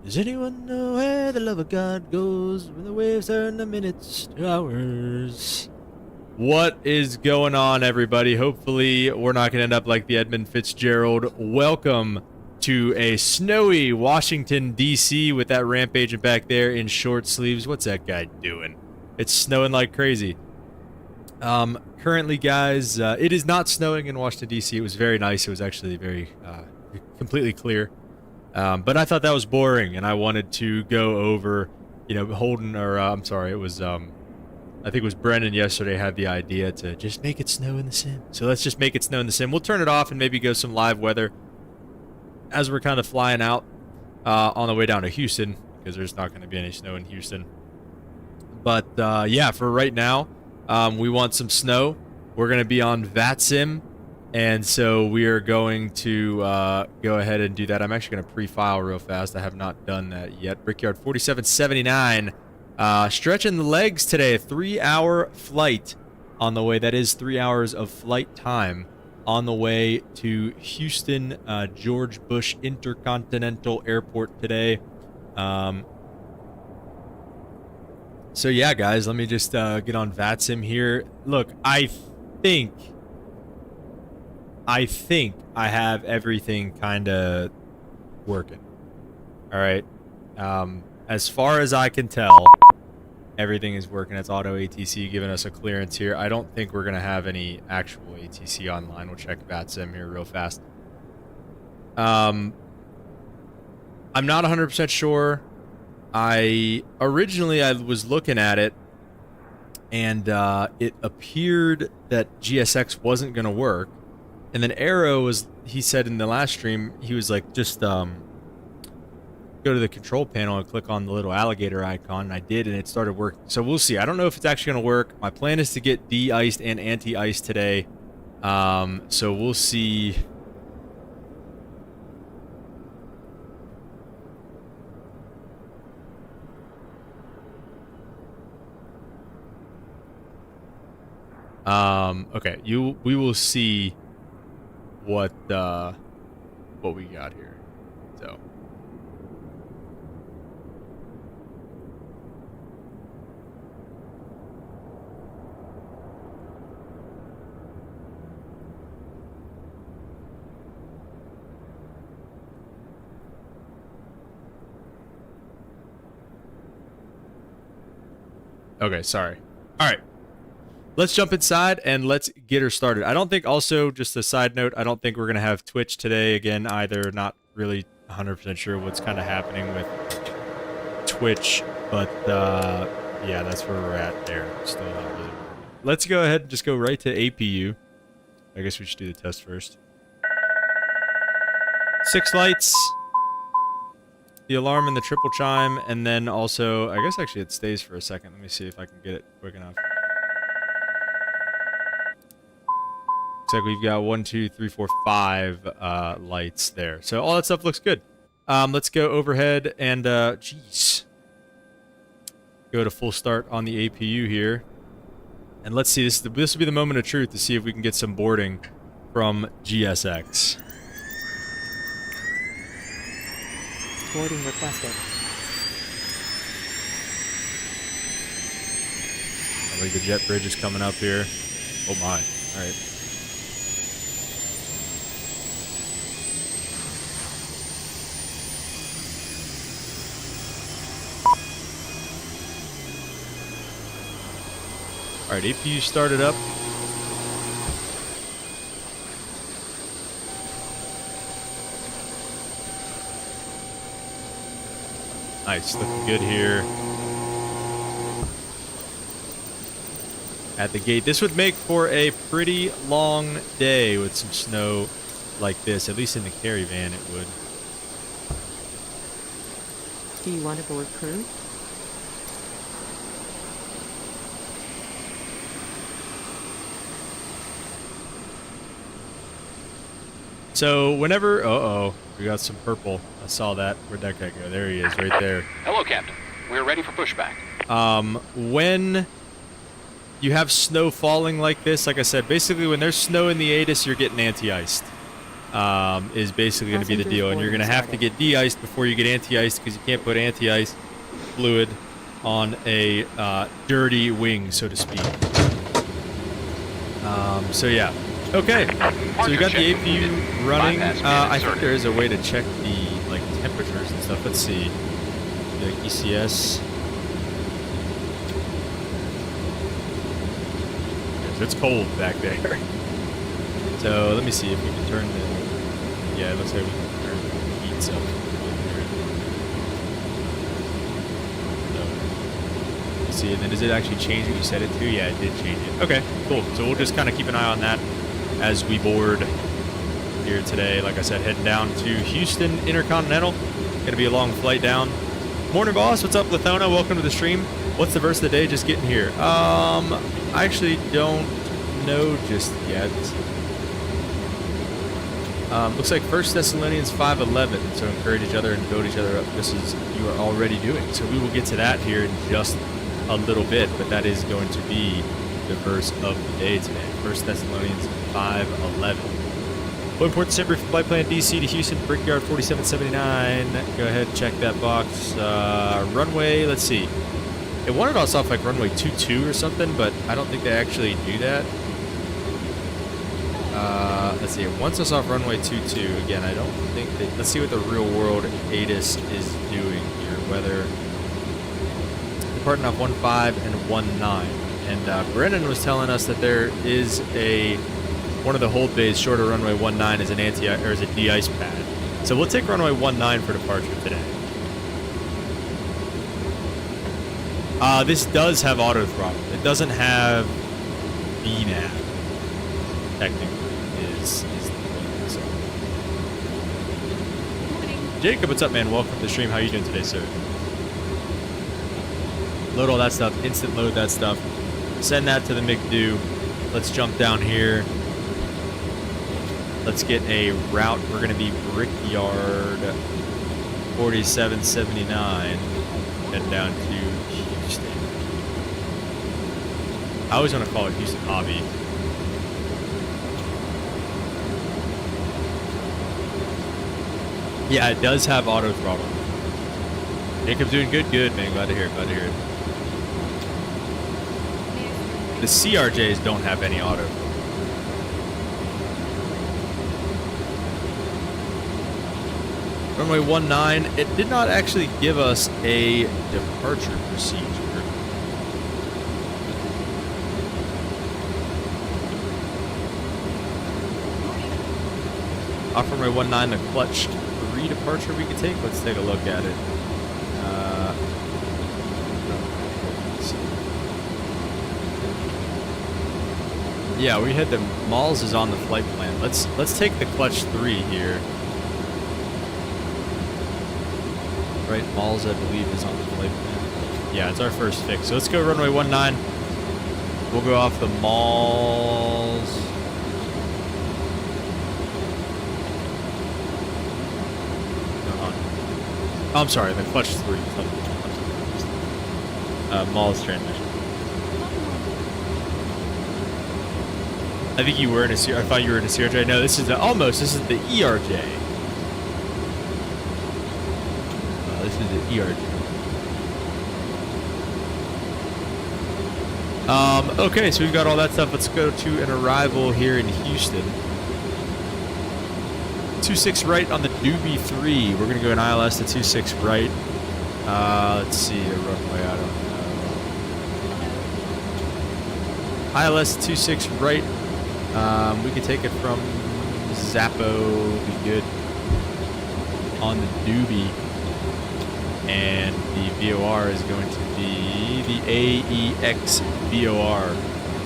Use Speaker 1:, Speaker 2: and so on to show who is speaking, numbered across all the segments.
Speaker 1: Does anyone know where the love of God goes when the waves turn the minutes to hours? What is going on, everybody? Hopefully, we're not going to end up like the Edmund Fitzgerald. Welcome to a snowy Washington, D.C. with that ramp agent back there in short sleeves. What's that guy doing? It's snowing like crazy. Currently, guys, it is not snowing in Washington, D.C. It was very nice. It was actually very completely clear. But I thought that was boring, and I wanted to go over, Holden, or I'm sorry, it was, I think it was Brendan yesterday had the idea to just make it snow in the sim. So let's just make it snow in the sim. We'll turn it off and maybe go some live weather as we're kind of flying out on the way down to Houston, because there's not going to be any snow in Houston. But, yeah, for right now, we want some snow. We're going to be on VATSIM. And so we are going to go ahead and do that. I'm actually going to pre-file real fast. I have not done that yet. Brickyard 4779. Stretching the legs today. A 3-hour flight on the way. That is 3 hours of flight time on the way to Houston George Bush Intercontinental Airport today. So yeah, guys, let me just get on VATSIM here. Look, I think I have everything kind of working. All right. As far as I can tell, everything is working. It's auto ATC giving us a clearance here. I don't think we're going to have any actual ATC online. We'll check VATSIM here real fast. I'm not 100% sure. Originally I was looking at it, and it appeared that GSX wasn't going to work. And then Arrow he said in the last stream, he was like, just go to the control panel and click on the little alligator icon. And I did, and it started working. So we'll see. I don't know if it's actually going to work. My plan is to get de-iced and anti-iced today. So we'll see. Okay, we will see what we got here. So okay, sorry. All right. Let's jump inside and let's get her started. I don't think, also, just a side note, I don't think we're going to have Twitch today again either. Not really 100% sure what's kind of happening with Twitch, but yeah, that's where we're at there. Still not really. Let's go ahead and just go right to APU. I guess we should do the test first. 6 lights, the alarm and the triple chime, and then also, I guess actually it stays for a second. Let me see if I can get it quick enough. Looks like we've got 1, 2, 3, 4, 5 lights there. So all that stuff looks good. Let's go overhead and, geez. Go to full start on the APU here. And let's see, this will be the moment of truth to see if we can get some boarding from GSX.
Speaker 2: Boarding requested.
Speaker 1: I think the jet bridge is coming up here. Oh my, all right. Alright, APU started up. Nice, looking good here. At the gate. This would make for a pretty long day with some snow like this. At least in the carry van it would.
Speaker 2: Do you want to board crew?
Speaker 1: So whenever, we got some purple. I saw that. Where'd that guy go? There he is, right there.
Speaker 3: Hello, Captain. We're ready for pushback.
Speaker 1: When you have snow falling like this, like I said, basically when there's snow in the ATIS, you're getting anti-iced. is basically going to be the
Speaker 2: Passengers
Speaker 1: deal. And you're going to have to
Speaker 2: boarding
Speaker 1: get de-iced before you get anti-iced because you can't put anti-ice fluid on a dirty wing, so to speak. So yeah. Okay. So we got the APU running. I think there is a way to check the like temperatures and stuff. Let's see. Like ECS. Yes, it's cold back there. So let me see if we can turn the. Yeah, it looks like we can turn the heats up. See, and then does it actually change what you set it to? Yeah, it did change it. Okay, cool. So we'll just kind of keep an eye on that as we board here today. Like I said, heading down to Houston Intercontinental. Gonna be a long flight down. Morning, boss. What's up, Lathona? Welcome to the stream. What's the verse of the day? Just getting here. I actually don't know just yet. Looks like 1 Thessalonians 5:11. So encourage each other and build each other up just as you are already doing. So we will get to that here in just a little bit, but that is going to be the verse of the day today. 1 Thessalonians 5:11. Boeing Port December flight plan DC to Houston, Brickyard 4779. Go ahead, check that box. Runway, let's see. It wanted us off like runway 22 or something, but I don't think they actually do that. Let's see. It wants us off runway 22. Again, I don't think they. Let's see what the real world ATIS is doing here. Whether departing off 15 and 19. And Brennan was telling us that there is one of the hold bays short of runway 19 is an is a de-ice pad. So we'll take runway 19 for departure today. This does have auto throttle. It doesn't have VNAV. Technically, is the thing. So. Jacob, what's up, man? Welcome to the stream. How you doing today, sir? Load all that stuff. Instant load that stuff. Send that to the McDo. Let's jump down here. Let's get a route. We're going to be Brickyard 4779 and down to Houston. I always want to call it Houston Hobby. Yeah, it does have auto throttle. Jacob's doing good, man. Glad to hear it. The CRJs don't have any auto. Runway 19, it did not actually give us a departure procedure. Off runway 19, the clutch 3 departure we could take. Let's take a look at it. Yeah, we had the Malls is on the flight plan. Let's take the clutch 3 here. Right, Malls I believe is on the flight plan. Yeah, it's our first fix. So let's go runway 19. We'll go off the Malls. No, I'm sorry, the clutch 3. Malls transmission. I think you were in a I thought you were in a CRJ. No, this is the this is the ERJ. This is the ERJ. Okay, so we've got all that stuff. Let's go to an arrival here in Houston. 26 right on the Doobie 3. We're gonna go an ILS to 26 right. Let's see a runway. I don't know. ILS 26 right. We could take it from Zappo, be good, on the Doobie, and the VOR is going to be the AEX VOR.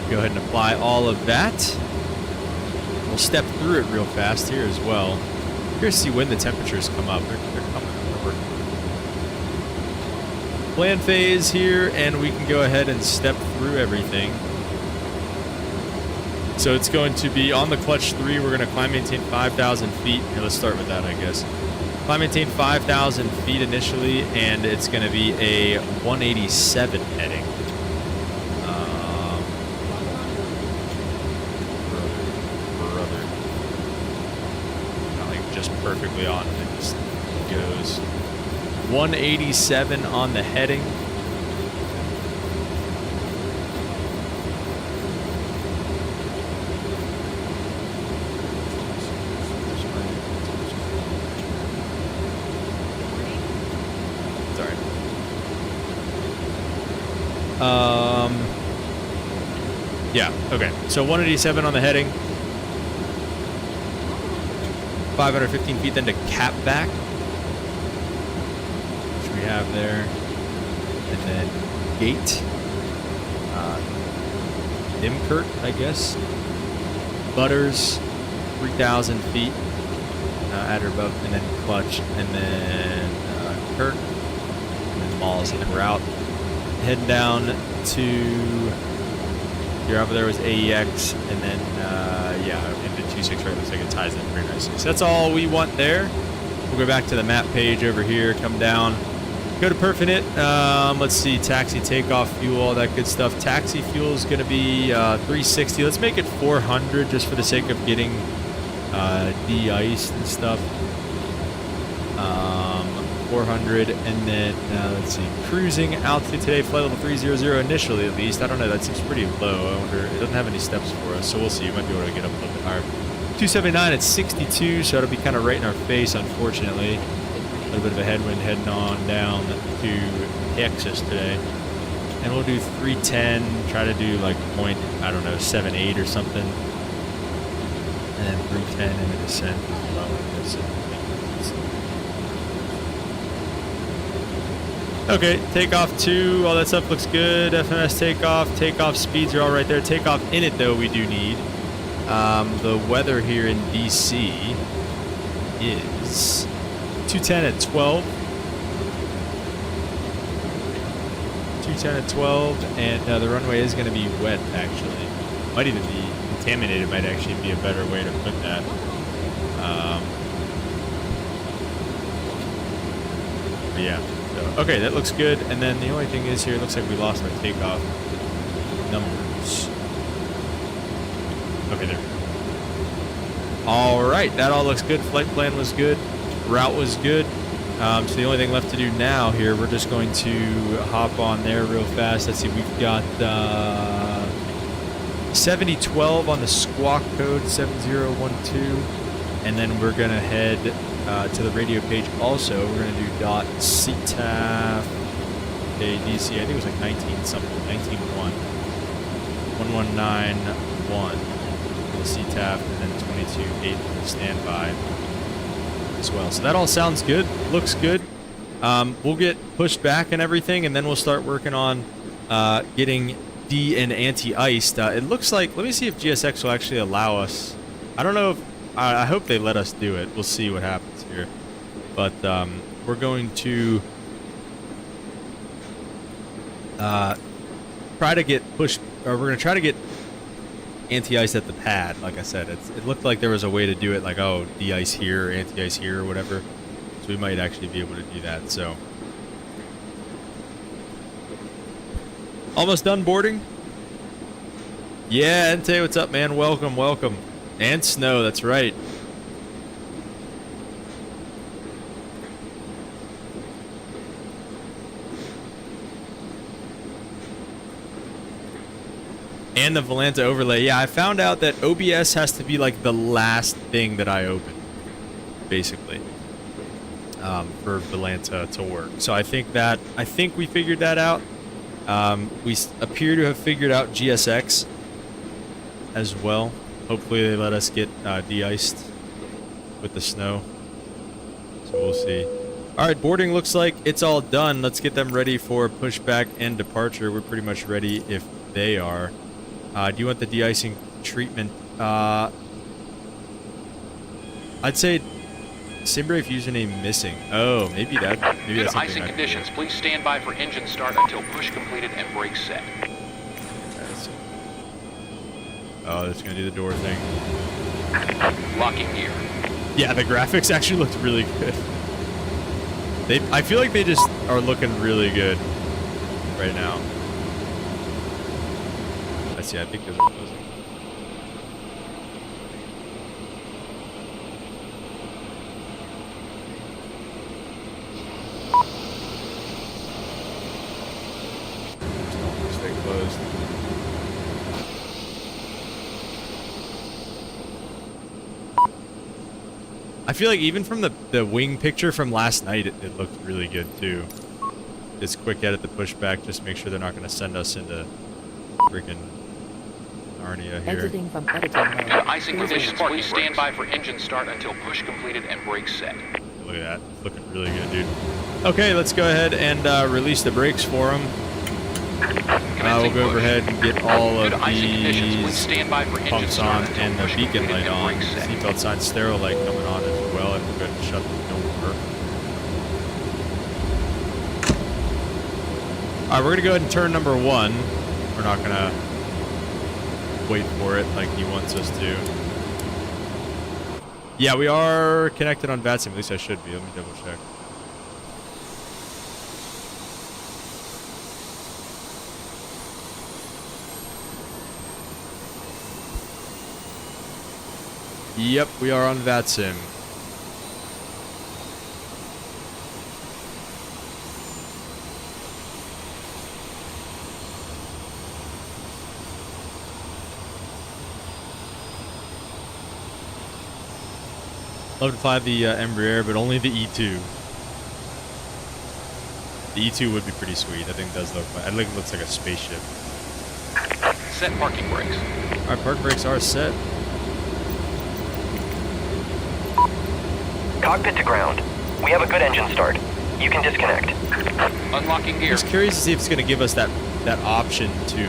Speaker 1: Go ahead and apply all of that. We'll step through it real fast here as well. You're going to see when the temperatures come up. They're coming over. Plan phase here, and we can go ahead and step through everything. So it's going to be on the clutch 3. We're going to climb maintain 5,000 feet. Here, let's start with that, I guess. Climb maintain 5,000 feet initially, and it's going to be a 187 heading. perfectly on, and it just goes. 187 on the heading. Sorry. Yeah, okay. So 187 on the heading. 515 feet then to cap back, which we have there. And then gate. Dimkirk, I guess. Butters, 3,000 feet. At or above, and then clutch, and then Kirk, and then Malls, and then we're out. Heading down to here. Over there was AEX, and then yeah, into 26 right. Looks like it ties in pretty nicely. So that's all we want there. We'll go back to the map page over here. Come down, go to Perfinite. Let's see, taxi, takeoff, fuel, all that good stuff. Taxi fuel is going to be 360. Let's make it 400 just for the sake of getting de-iced and stuff. 400, and then let's see, cruising altitude today, flight level 300 initially at least. I don't know, that seems pretty low. I wonder, it doesn't have any steps for us, so we'll see. We might be able to get up a little bit higher. 279 at 62, so it'll be kind of right in our face, unfortunately. A little bit of a headwind heading on down to Texas today. And we'll do 310, try to do like point, I don't know, 78 or something. And then 310 in the descent as well. Okay, takeoff 2, all that stuff looks good. FMS takeoff speeds are all right there. Takeoff in it though, we do need. The weather here in DC is 210 at 12. 210 at 12, and the runway is going to be wet actually. Might even be contaminated, might actually be a better way to put that. But yeah. Okay, that looks good. And then the only thing is here, it looks like we lost our takeoff numbers. Okay, there. All right, that all looks good. Flight plan was good. Route was good. So the only thing left to do now here, we're just going to hop on there real fast. Let's see, we've got 7012 on the squawk code, 7012. And then we're going to head to the radio page also. We're going to do .ctaf KDCA. I think it was like 19 something, 19.1. 1191 for the CTAF, and then 22.8 for the standby as well. So that all sounds good, looks good. We'll get pushed back and everything, and then we'll start working on getting D and anti-iced. It looks like, let me see if GSX will actually allow us. I don't know if, I hope they let us do it. We'll see what happens here. But we're going to try to get pushed, or we're going to try to get anti-ice at the pad. Like I said, it looked like there was a way to do it, like, oh, de-ice here, or anti-ice here, or whatever. So we might actually be able to do that. So almost done boarding. Yeah, Ente, what's up, man? Welcome, welcome. And Snow, that's right. And the Volanta overlay. Yeah, I found out that OBS has to be like the last thing that I open, basically, for Volanta to work. So I think we figured that out. We appear to have figured out GSX as well. Hopefully they let us get de-iced with the snow. So we'll see. All right, boarding looks like it's all done. Let's get them ready for pushback and departure. We're pretty much ready if they are. Do you want the de-icing treatment? I'd say SimBrave username missing. Oh, maybe that's
Speaker 3: Due to
Speaker 1: something
Speaker 3: icing conditions, please stand by for engine start until push completed and brakes set.
Speaker 1: Oh, that's gonna do the door thing.
Speaker 3: Locking gear.
Speaker 1: Yeah, the graphics actually looked really good. I feel like they just are looking really good right now. I see. I think those are closing. I I feel like even from the wing picture from last night, it looked really good too. This quick edit the pushback, just make sure they're not going to send us into freaking Narnia here.
Speaker 2: Exiting from editing mode.
Speaker 3: Due to icing
Speaker 2: Cruise
Speaker 3: conditions,
Speaker 2: range.
Speaker 3: please stand by for engine start until push completed and brakes set.
Speaker 1: Look at that. It's looking really good, dude. Okay, let's go ahead and release the brakes for them. We'll go overhead and get all of these pumps on and the beacon light on. Seatbelt sign stereo light coming on as well, and we'll go ahead and shut the door. Alright, we're going to go ahead and turn number 1. We're not going to wait for it like he wants us to. Yeah, we are connected on VATSIM. At least I should be. Let me double check. Yep, we are on VATSIM. Love to fly the Embraer, but only the E2. The E2 would be pretty sweet. I think it does look. I think it looks like a spaceship.
Speaker 3: Set parking brakes.
Speaker 1: Our park brakes are set.
Speaker 4: Cockpit to ground. We have a good engine start. You can disconnect.
Speaker 3: Unlocking gear.
Speaker 1: Just curious to see if it's going to give us that option to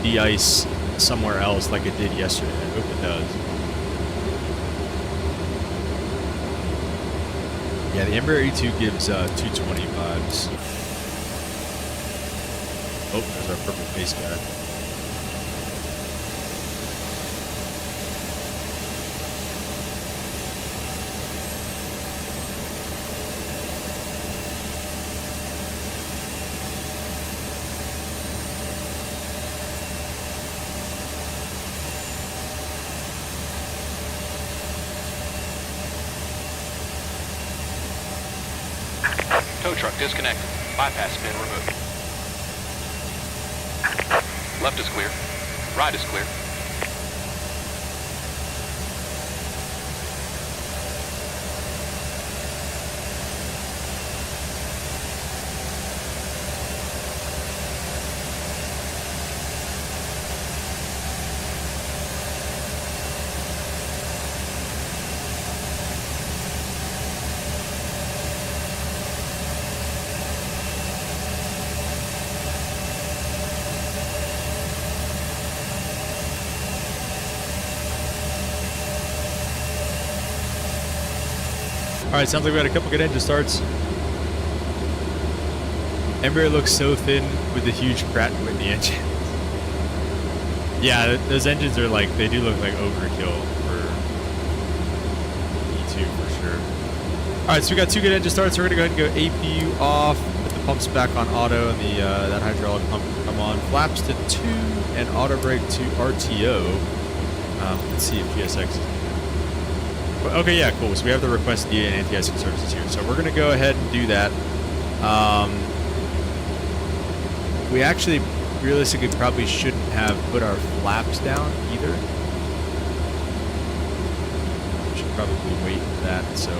Speaker 1: de-ice somewhere else like it did yesterday. I hope it does. Yeah, the Embraer E2 gives 220 vibes. Oh, there's our purple face guy.
Speaker 3: Tow truck disconnected. Bypass bin removed. Left is clear. Right is clear.
Speaker 1: Alright, sounds like we had a couple good engine starts. Embraer looks so thin with the huge Pratt & Whitney engine. Yeah, those engines are like, they do look like overkill for E2 for sure. Alright, so we got 2 good engine starts. We're going to go ahead and go APU off, put the pumps back on auto, and that hydraulic pump will come on. Flaps to 2 and auto brake to RTO. Let's see if GSX is. Okay, yeah, cool. So we have the request DA and anti-icing services here. So we're going to go ahead and do that. We actually, realistically, probably shouldn't have put our flaps down either. We should probably wait for that. So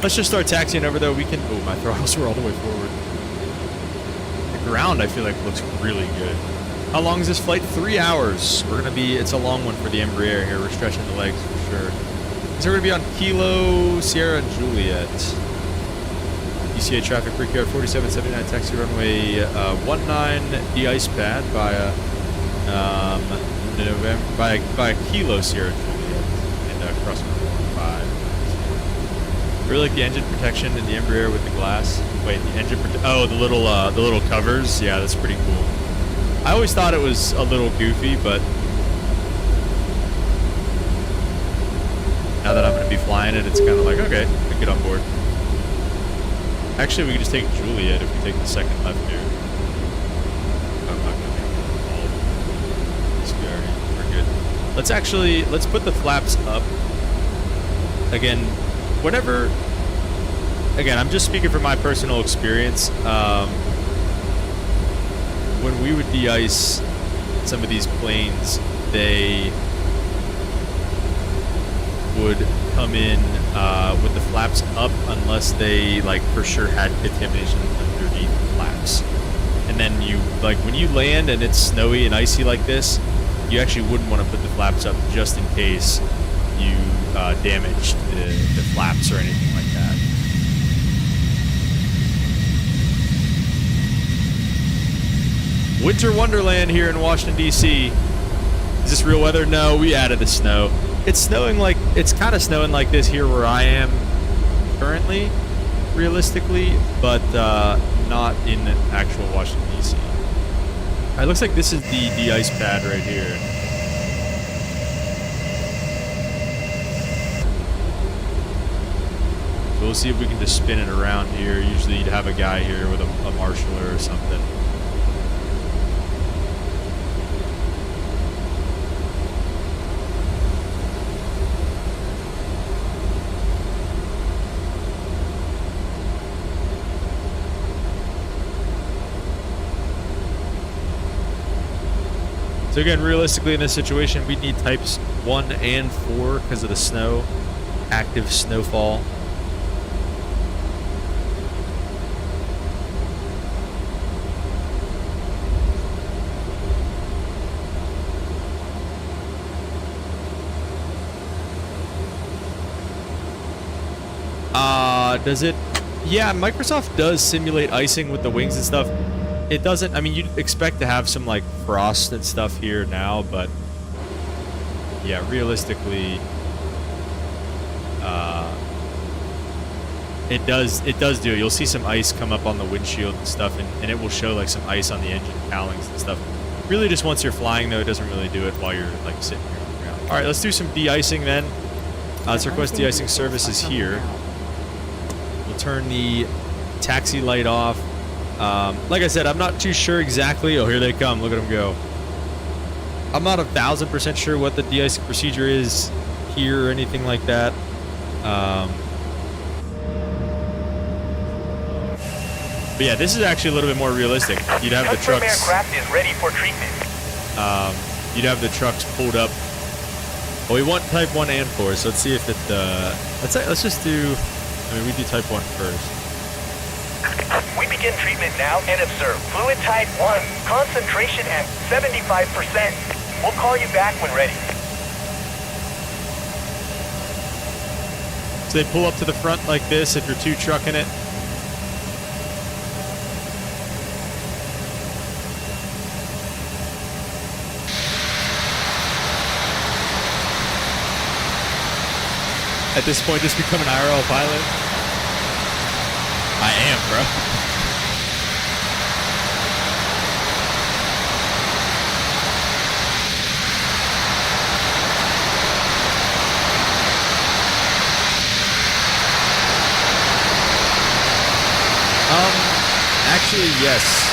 Speaker 1: let's just start taxiing over, though. We can... Oh, my throttles were all the way forward. The ground, I feel like, looks really good. How long is this flight? 3 hours. We're going to be... It's a long one for the Embraer here. We're stretching the legs for sure. So we're going to be on Kilo, Sierra, Juliet. KDCA traffic pre-QR 4779 taxi runway 19 de-ice pad via November by Kilo, Sierra, Juliet, and crossing 5. Really like the engine protection in the Embraer with the glass. Wait, the engine the little covers. Yeah, that's pretty cool. I always thought it was a little goofy, but now that I'm going to be flying it, it's kind of like, okay, I get on board. Actually, we can just take Juliet if we take the second left here. I'm not going to take all. We're good. Let's put the flaps up. Again, whenever, again, I'm just speaking from my personal experience. When we would de-ice some of these planes, they would come in with the flaps up unless they like for sure had contamination underneath the flaps. And then you like when you land and it's snowy and icy like this, you actually wouldn't want to put the flaps up just in case you damaged the flaps or anything like that. Winter Wonderland here in Washington, D.C. Is this real weather? No, we added the snow. It's snowing like, it's kind of snowing like this here where I am currently, realistically, but not in actual Washington, D.C. It looks like this is the de-ice pad right here. So we'll see if we can just spin it around here. Usually you'd have a guy here with a marshaller or something. So again, realistically in this situation, we need types 1 and 4 because of the snow, active snowfall. Does it? Yeah, Microsoft does simulate icing with the wings and stuff. It doesn't, I mean, you'd expect to have some like frost and stuff here now, but yeah, realistically, it does do it. You'll see some ice come up on the windshield and stuff, and it will show like some ice on the engine cowlings and stuff. Really just once you're flying though, it doesn't really do it while you're like sitting here on the ground. All right, let's do some de-icing then. Let's request de-icing services here. We'll turn the taxi light off. Like I said, I'm not too sure exactly. Oh, here they come. Look at them go. I'm not 1000% sure what the de-icing procedure is here or anything like that. But yeah, this is actually a little bit more realistic. You'd have the trucks.
Speaker 4: Aircraft is ready for treatment.
Speaker 1: You'd have the trucks pulled up. Well, we want type 1 and 4, so let's see if it. Let's just do. I mean, we do type 1 first.
Speaker 4: We begin treatment now and observe fluid type 1, concentration at 75%. We'll call you back when ready.
Speaker 1: So they pull up to the front like this if you're 2 trucking it. At this point, just become an IRL pilot. I am, bro. Actually, yes.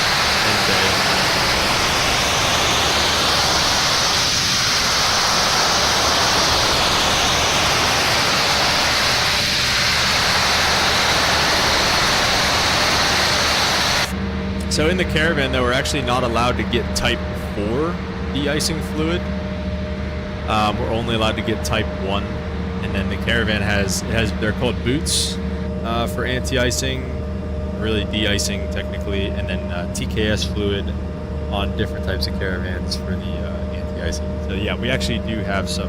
Speaker 1: So in the Caravan, though, we're actually not allowed to get Type 4 de-icing fluid. We're only allowed to get Type 1, and then the Caravan has they're called boots for anti-icing, really de-icing technically, and then TKS fluid on different types of Caravans for the anti-icing. So yeah, we actually do have some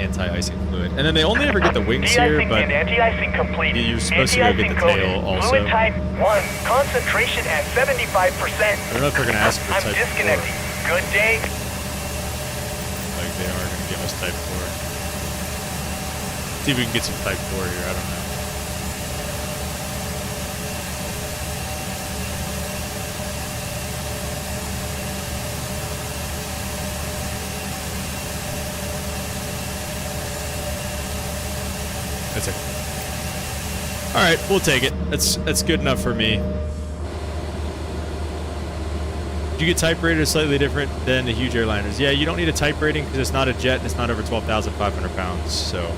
Speaker 1: anti-icing fluid, and then they only ever get the wings here, but
Speaker 4: anti-icing complete.
Speaker 1: you're supposed to go get the tail also.
Speaker 4: Fluid type 1, concentration at 75%.
Speaker 1: I don't know if they're gonna ask for
Speaker 4: I'm
Speaker 1: Type 4.
Speaker 4: disconnecting. Good day.
Speaker 1: Like they are gonna give us Type 4. See if we can get some Type 4 here. I don't know. That's it. All right, we'll take it. That's good enough for me. You get type rated slightly different than the huge airliners. Yeah, you don't need a type rating because it's not a jet and it's not over 12,500 pounds. So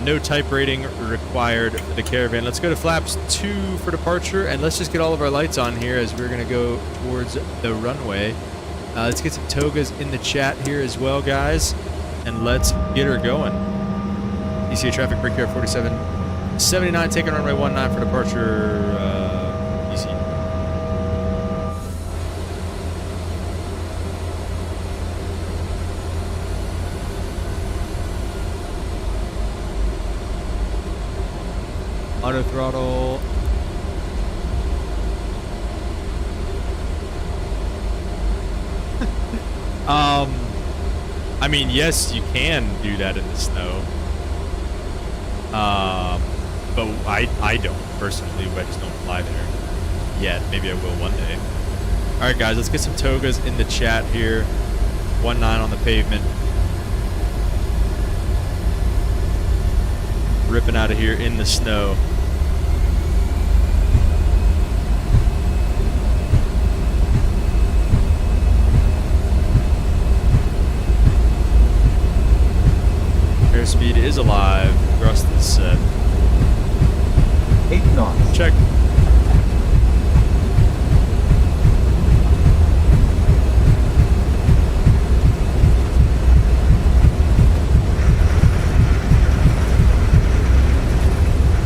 Speaker 1: no type rating required for the Caravan. Let's go to flaps 2 for departure, and let's just get all of our lights on here as we're gonna go towards the runway. Let's get some togas in the chat here as well, guys, and let's get her going. ECA traffic, break here at 4779, taking runway 19 for departure, easy. Auto throttle. I mean, yes, you can do that in the snow. But I don't personally. I just don't fly there yet. Maybe I will one day. All right, guys, let's get some togas in the chat here. 19 on the pavement. Ripping out of here in the snow. Airspeed is alive. Thrust is set.
Speaker 5: 8 knots.
Speaker 1: Check.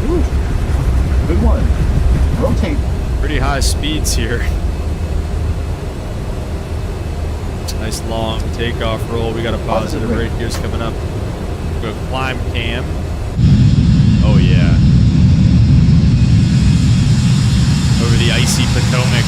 Speaker 5: Ooh. Good one. Rotate.
Speaker 1: Pretty high speeds here. It's a nice long takeoff roll. We got a positive rate here's coming up. Go climb cam. Oh yeah. Over the icy Potomac.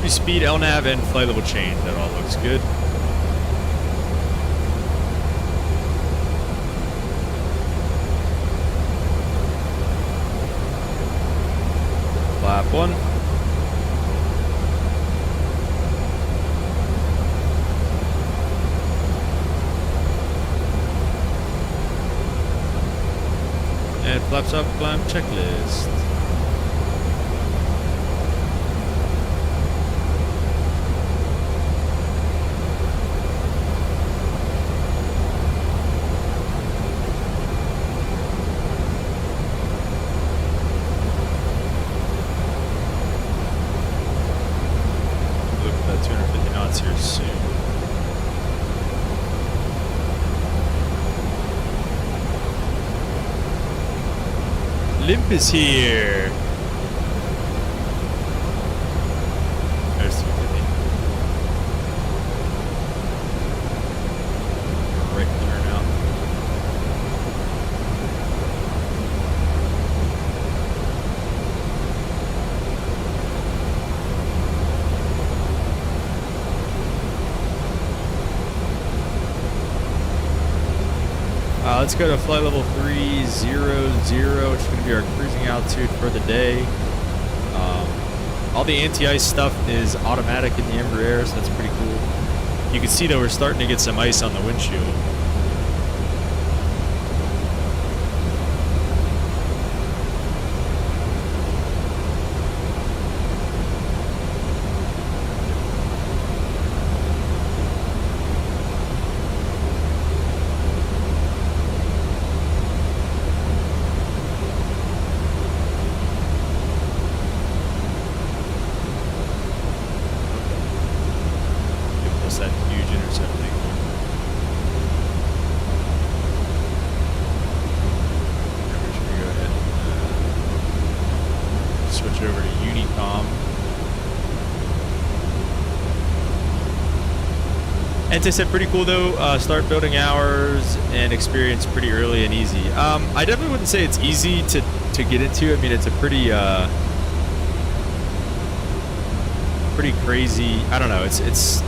Speaker 1: Speed, LNAV, and flight level change. That all looks good. Lap 1. And flaps up, climb checklist. Here soon. Limp is here. There's 250. Right turn out. Let's go to flight level 300, which is going to be our cruising altitude for the day. All the anti-ice stuff is automatic in the Embraer, so that's pretty cool. You can see that we're starting to get some ice on the windshield. That huge intercepting. We're just gonna go ahead and switch over to Unicom. Anti-set pretty cool though. Start building hours and experience pretty early and easy. I definitely wouldn't say it's easy to get into. I mean, it's a pretty crazy. I don't know. It's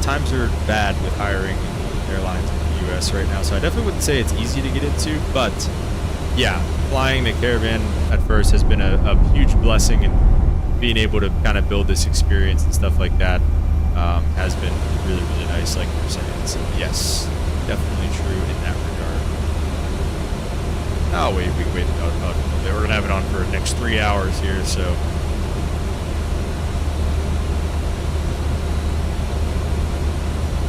Speaker 1: times are bad with hiring airlines in the US right now, so I definitely wouldn't say it's easy to get into, but yeah, flying the Caravan at first has been a huge blessing, and being able to kind of build this experience and stuff like that has been really, really nice, like you're saying. So yes, definitely true in that regard. Oh wait, we can wait. We're gonna have it on for the next 3 hours here, so.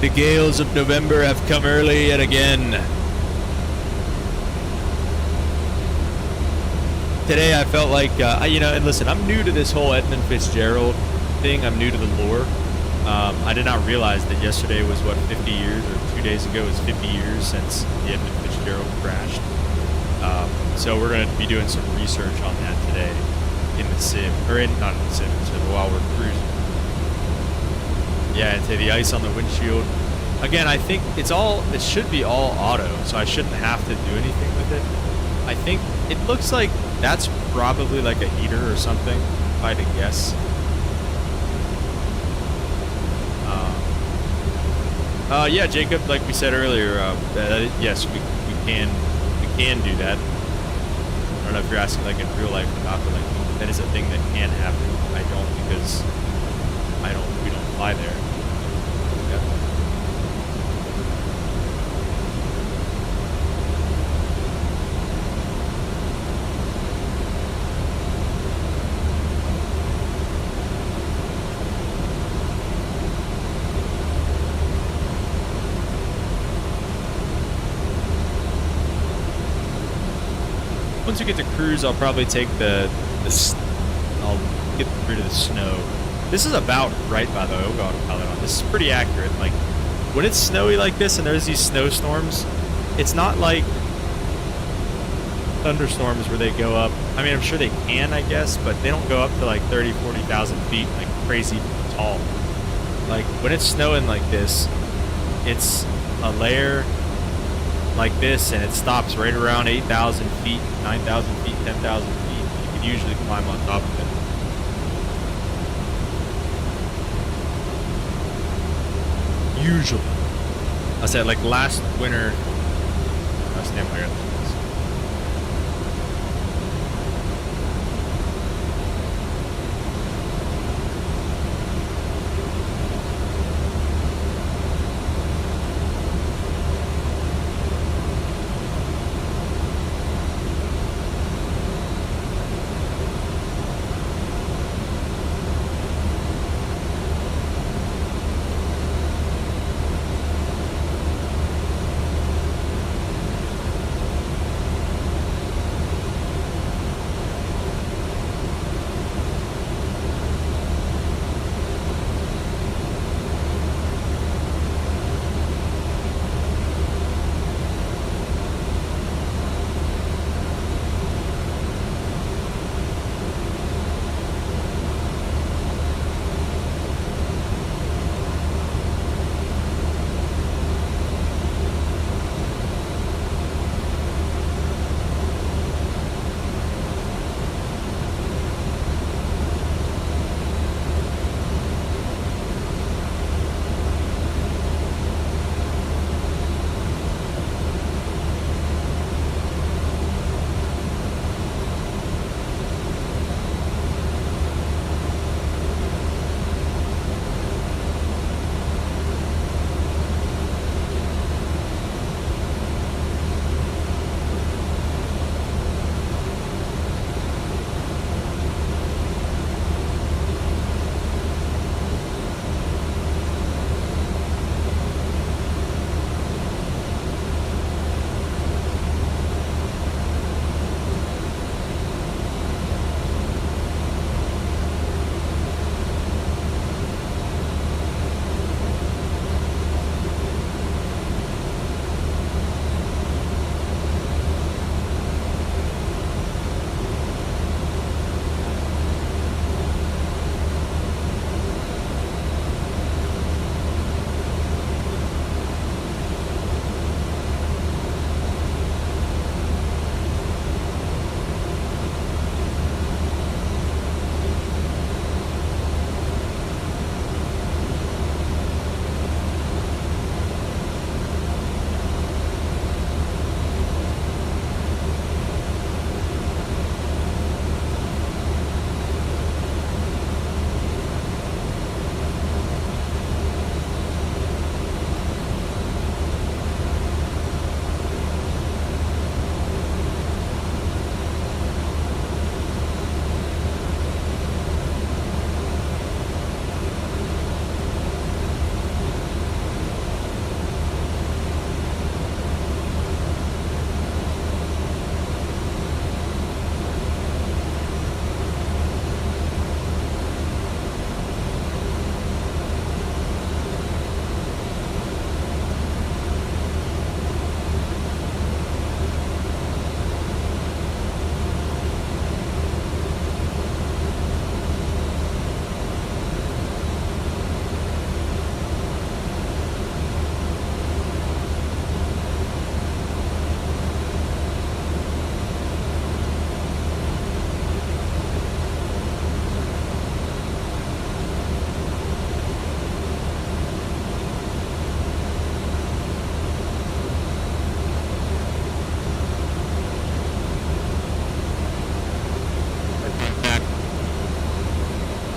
Speaker 1: The gales of November have come early yet again. Today I felt like, you know, and listen, I'm new to this whole Edmund Fitzgerald thing. I'm new to the lore. I did not realize that yesterday was, what, 50 years, or 2 days ago was 50 years since the Edmund Fitzgerald crashed. So we're going to be doing some research on that today in the sim, or not in the sim, so while we're cruising. Yeah, and say the ice on the windshield. Again, I think it should be all auto, so I shouldn't have to do anything with it. I think it looks like that's probably like a heater or something, if I had to guess. Yeah, Jacob, like we said earlier, yes, we can do that. I don't know if you're asking like in real life or not, but like that is a thing that can happen. I don't, because we don't fly there. Yeah. Once we get to cruise, I'll probably take I'll get rid of the snow. This is about right by the autopilot on. This is pretty accurate. Like, when it's snowy like this and there's these snowstorms, it's not like thunderstorms where they go up. I mean, I'm sure they can, I guess, but they don't go up to like 30, 40,000 feet, like crazy tall. Like, when it's snowing like this, it's a layer like this, and it stops right around 8,000 feet, 9,000 feet, 10,000 feet. You can usually climb on top of it. Usually. I said, like last winter. I stand by it.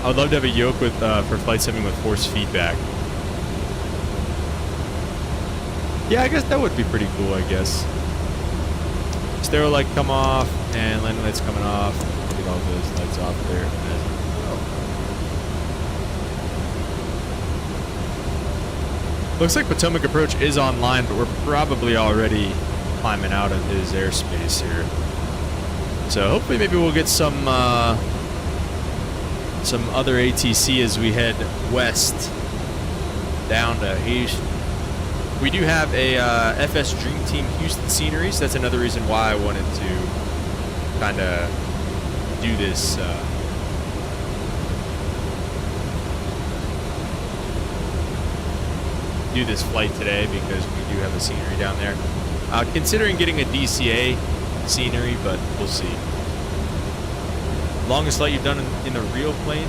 Speaker 1: I would love to have a yoke with for flight simming with force feedback. Yeah, I guess that would be pretty cool, I guess. Stereo light come off and landing lights coming off. Get all those lights off there. Looks like Potomac approach is online, but we're probably already climbing out of his airspace here. So hopefully maybe we'll get some other ATC as we head west down to Houston. We do have a FS Dream Team Houston scenery, so that's another reason why I wanted to kind of do this. Do this flight today because we do have a scenery down there. Considering getting a DCA scenery, but we'll see. Longest flight you've done in a real plane?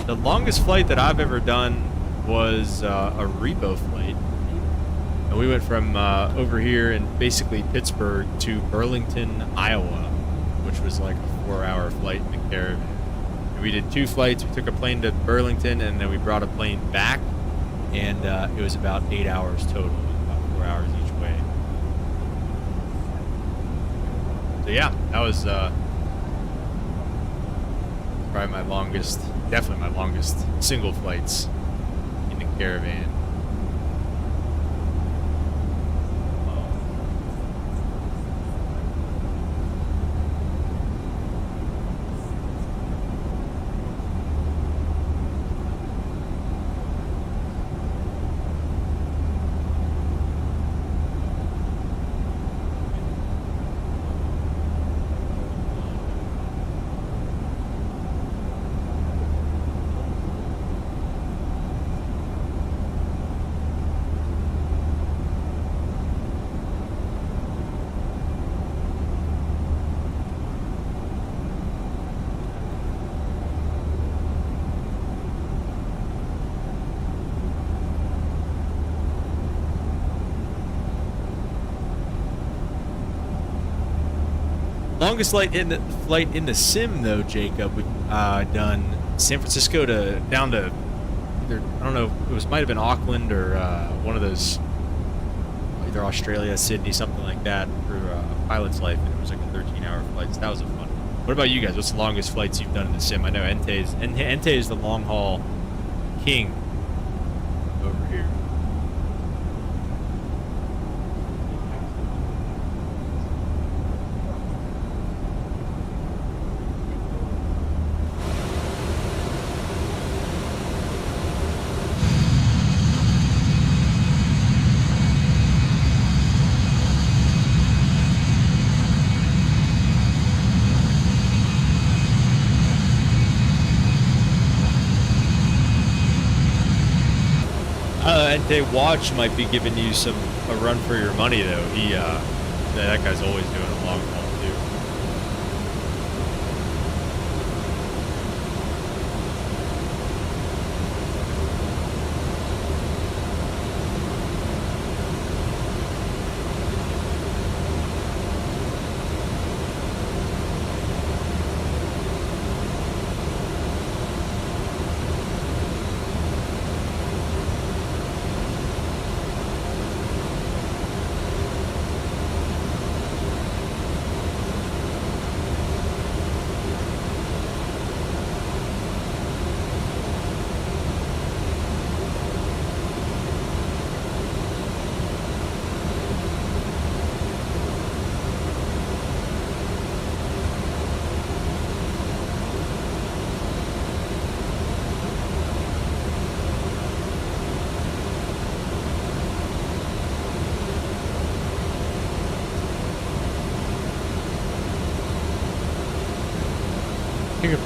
Speaker 1: The longest flight that I've ever done was a repo flight. And we went from over here in basically Pittsburgh to Burlington, Iowa, which was like a 4-hour flight in the Caravan. And we did 2 flights. We took a plane to Burlington, and then we brought a plane back, and it was about 8 hours total, about 4 hours each way. So yeah, that was probably my longest, definitely my longest single flights in the Caravan. Longest flight in the sim though, Jacob, we've done San Francisco to down to either, I don't know, it might have been Auckland or one of those, either Australia, Sydney, something like that, for a pilot's life, and it was like a 13-hour flight. So that was a fun one. What about you guys? What's the longest flights you've done in the sim? I know Ente is the long haul king over here. Ente Watch might be giving you a run for your money though. That guy's always doing a long haul too.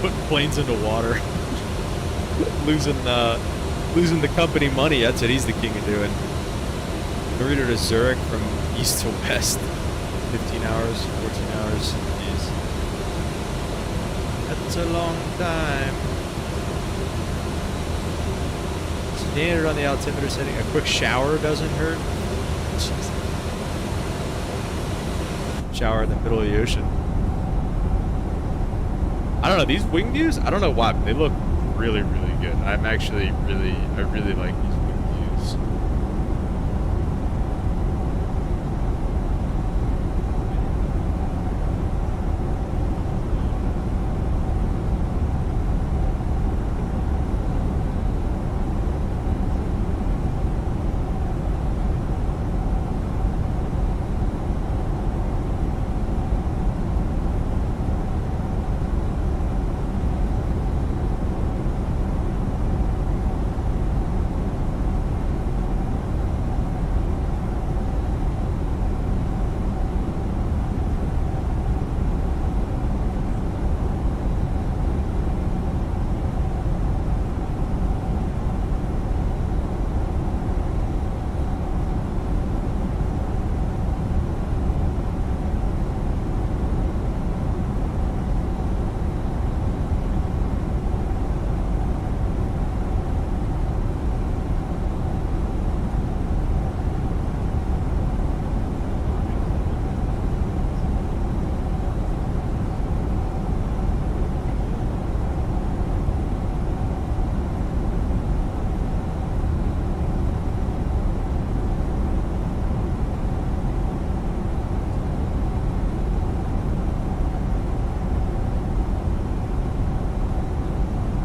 Speaker 1: Putting planes into water, losing the company money. That's what he's the king of doing. Burrito to Zurich from east to west, 15 hours, 14 hours. Jeez. That's a long time. Standard on the altimeter setting. A quick shower doesn't hurt. Jeez. Shower in the middle of the ocean. I don't know, these wing views, I don't know why, but they look really, really good. I'm actually I really like these wing views.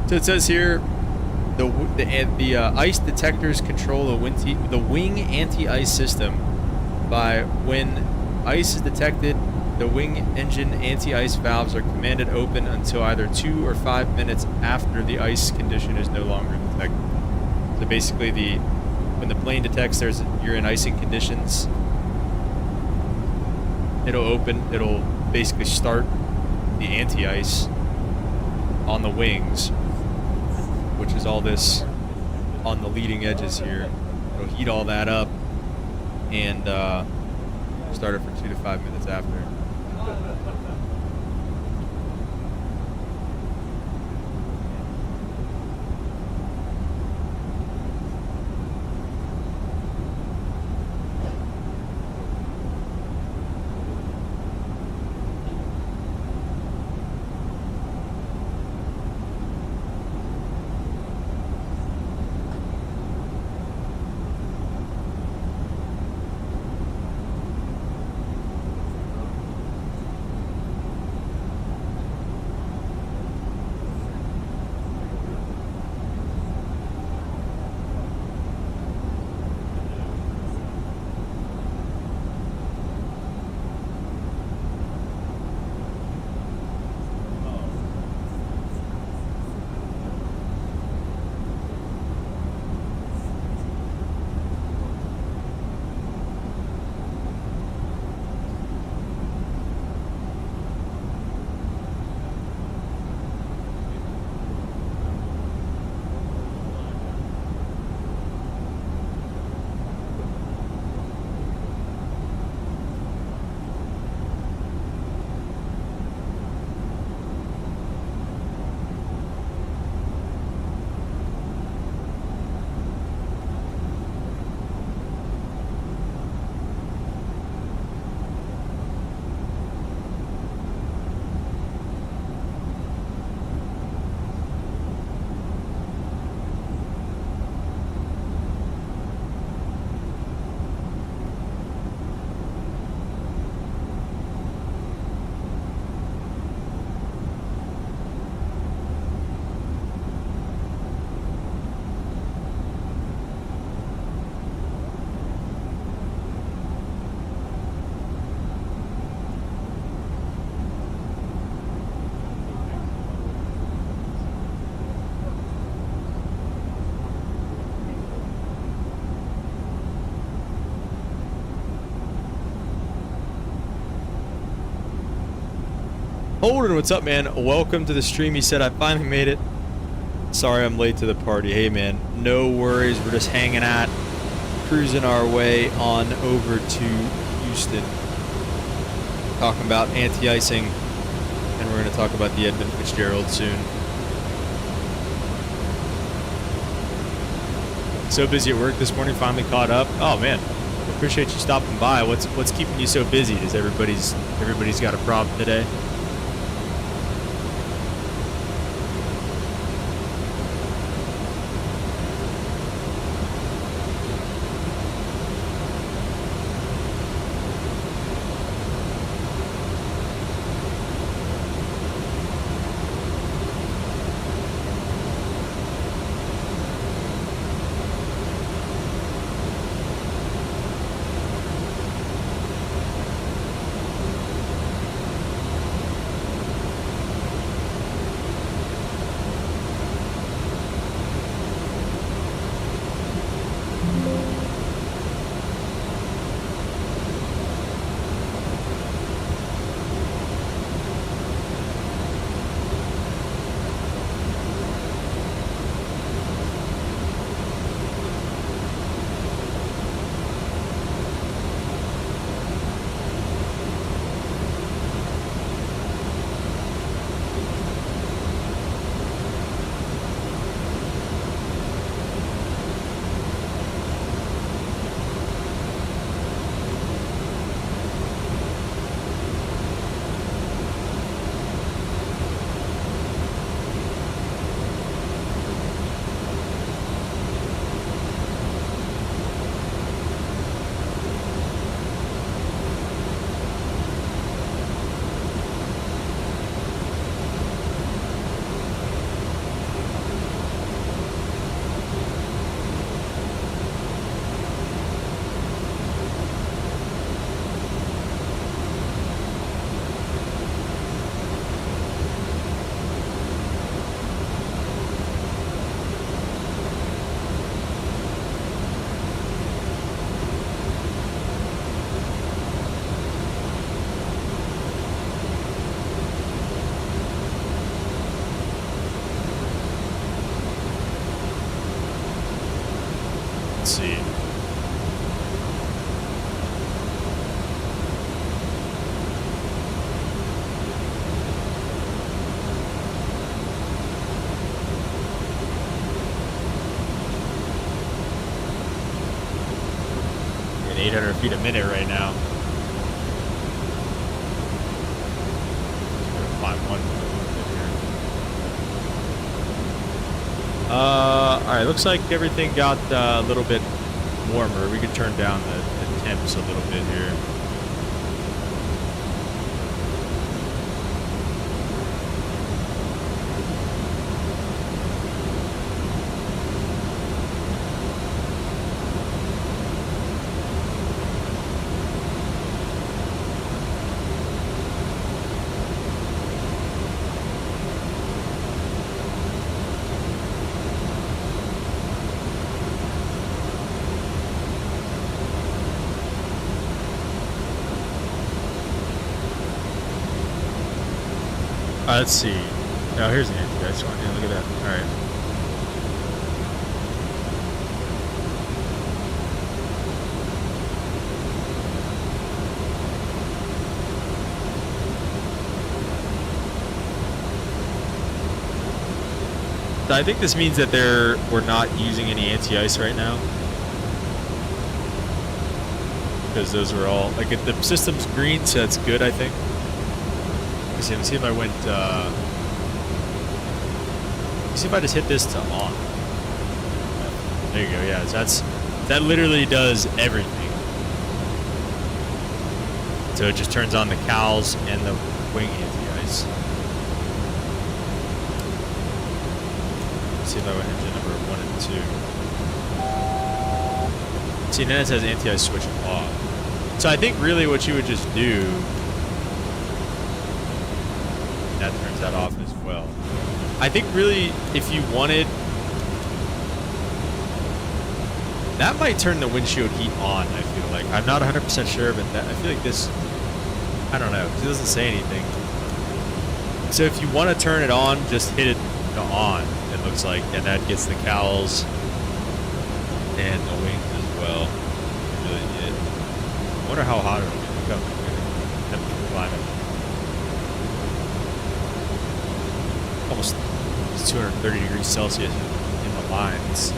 Speaker 1: So it says here, the ice detectors control the wing anti-ice system. By when ice is detected, the wing engine anti-ice valves are commanded open until either 2 or 5 minutes after the ice condition is no longer detected. So basically, when the plane detects you're in icing conditions, it'll basically start the anti-ice on the wings, which is all this on the leading edges here. It'll heat all that up and start it for 2 to 5 minutes after. Holden, what's up, man? Welcome to the stream. He said, I finally made it. Sorry I'm late to the party. Hey, man, no worries. We're just hanging out, cruising our way on over to Houston. Talking about anti-icing, and we're going to talk about the Edmund Fitzgerald soon. So busy at work this morning, finally caught up. Oh, man, appreciate you stopping by. What's keeping you so busy? Does everybody's got a problem today? Let's see. At 800 feet a minute right now. Find one. Alright, looks like everything got a little bit warmer. We could turn down the temps a little bit here. Let's see. Oh, here's the answer. I just want to look at that. All right. So I think this means that we're not using any anti-ice right now, because those are all like the system's green, so that's good. I think. Let me see if I went, see if I just hit this to on. There you go, yeah, that literally does everything. So it just turns on the cowls and the wing anti-ice. Let's see if I went engine number 1 and 2. See, then it says anti-ice switch off. So I think really what you would just do, that turns that off as well. I think really if you wanted, that might turn the windshield heat on. I feel like I'm not 100% sure, but I feel like this, I don't know, 'cause it doesn't say anything. So if you want to turn it on, just hit it on, it looks like, and that gets the cowls and the wings as well. Really did. I wonder how hot it'll be. Look up temperature climate. Almost 230 degrees Celsius in the lines.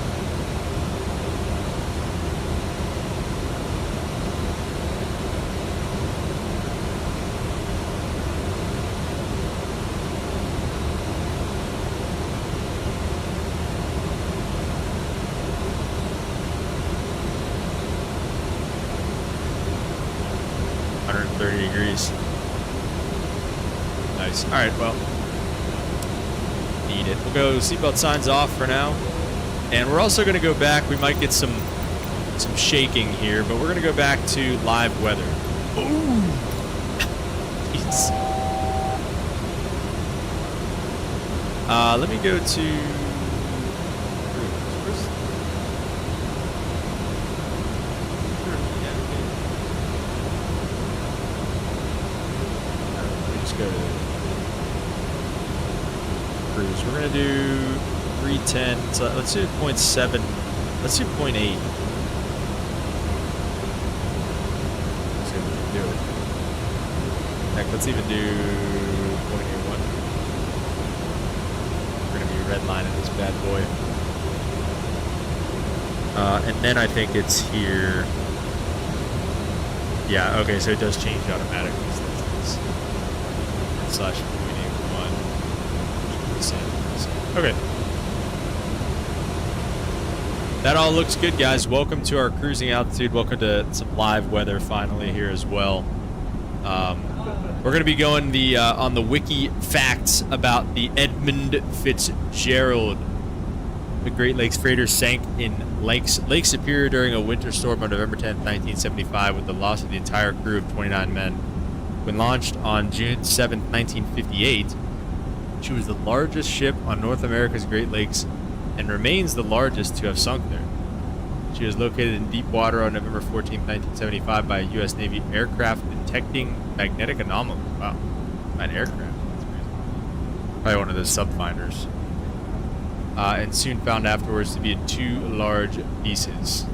Speaker 1: Degrees. Nice. All right, well, need it. We'll go seatbelt signs off for now, and we're also going to go back. We might get some shaking here, but we're going to go back to live weather. Ooh. Jeez. Let me go to. Go to cruise. We're gonna do 310. So let's do 0.7. Let's do 0.8. Let's see if we can do it. Heck, let's even do 0.81. We're gonna be redlining this bad boy. And then I think it's here. Yeah. Okay. So it does change automatically. /0.81. Okay. That all looks good, guys. Welcome to our cruising altitude. Welcome to some live weather finally here as well. We're going to be going on the wiki facts about the Edmund Fitzgerald. The Great Lakes freighter sank in Lake Superior during a winter storm on November 10th, 1975, with the loss of the entire crew of 29 men. When launched on June 7, 1958, she was the largest ship on North America's Great Lakes and remains the largest to have sunk there. She was located in deep water on November 14, 1975 by a U.S. Navy aircraft detecting magnetic anomalies. Wow. An aircraft. That's crazy. Probably one of those subfinders. And soon found afterwards to be in 2 large pieces.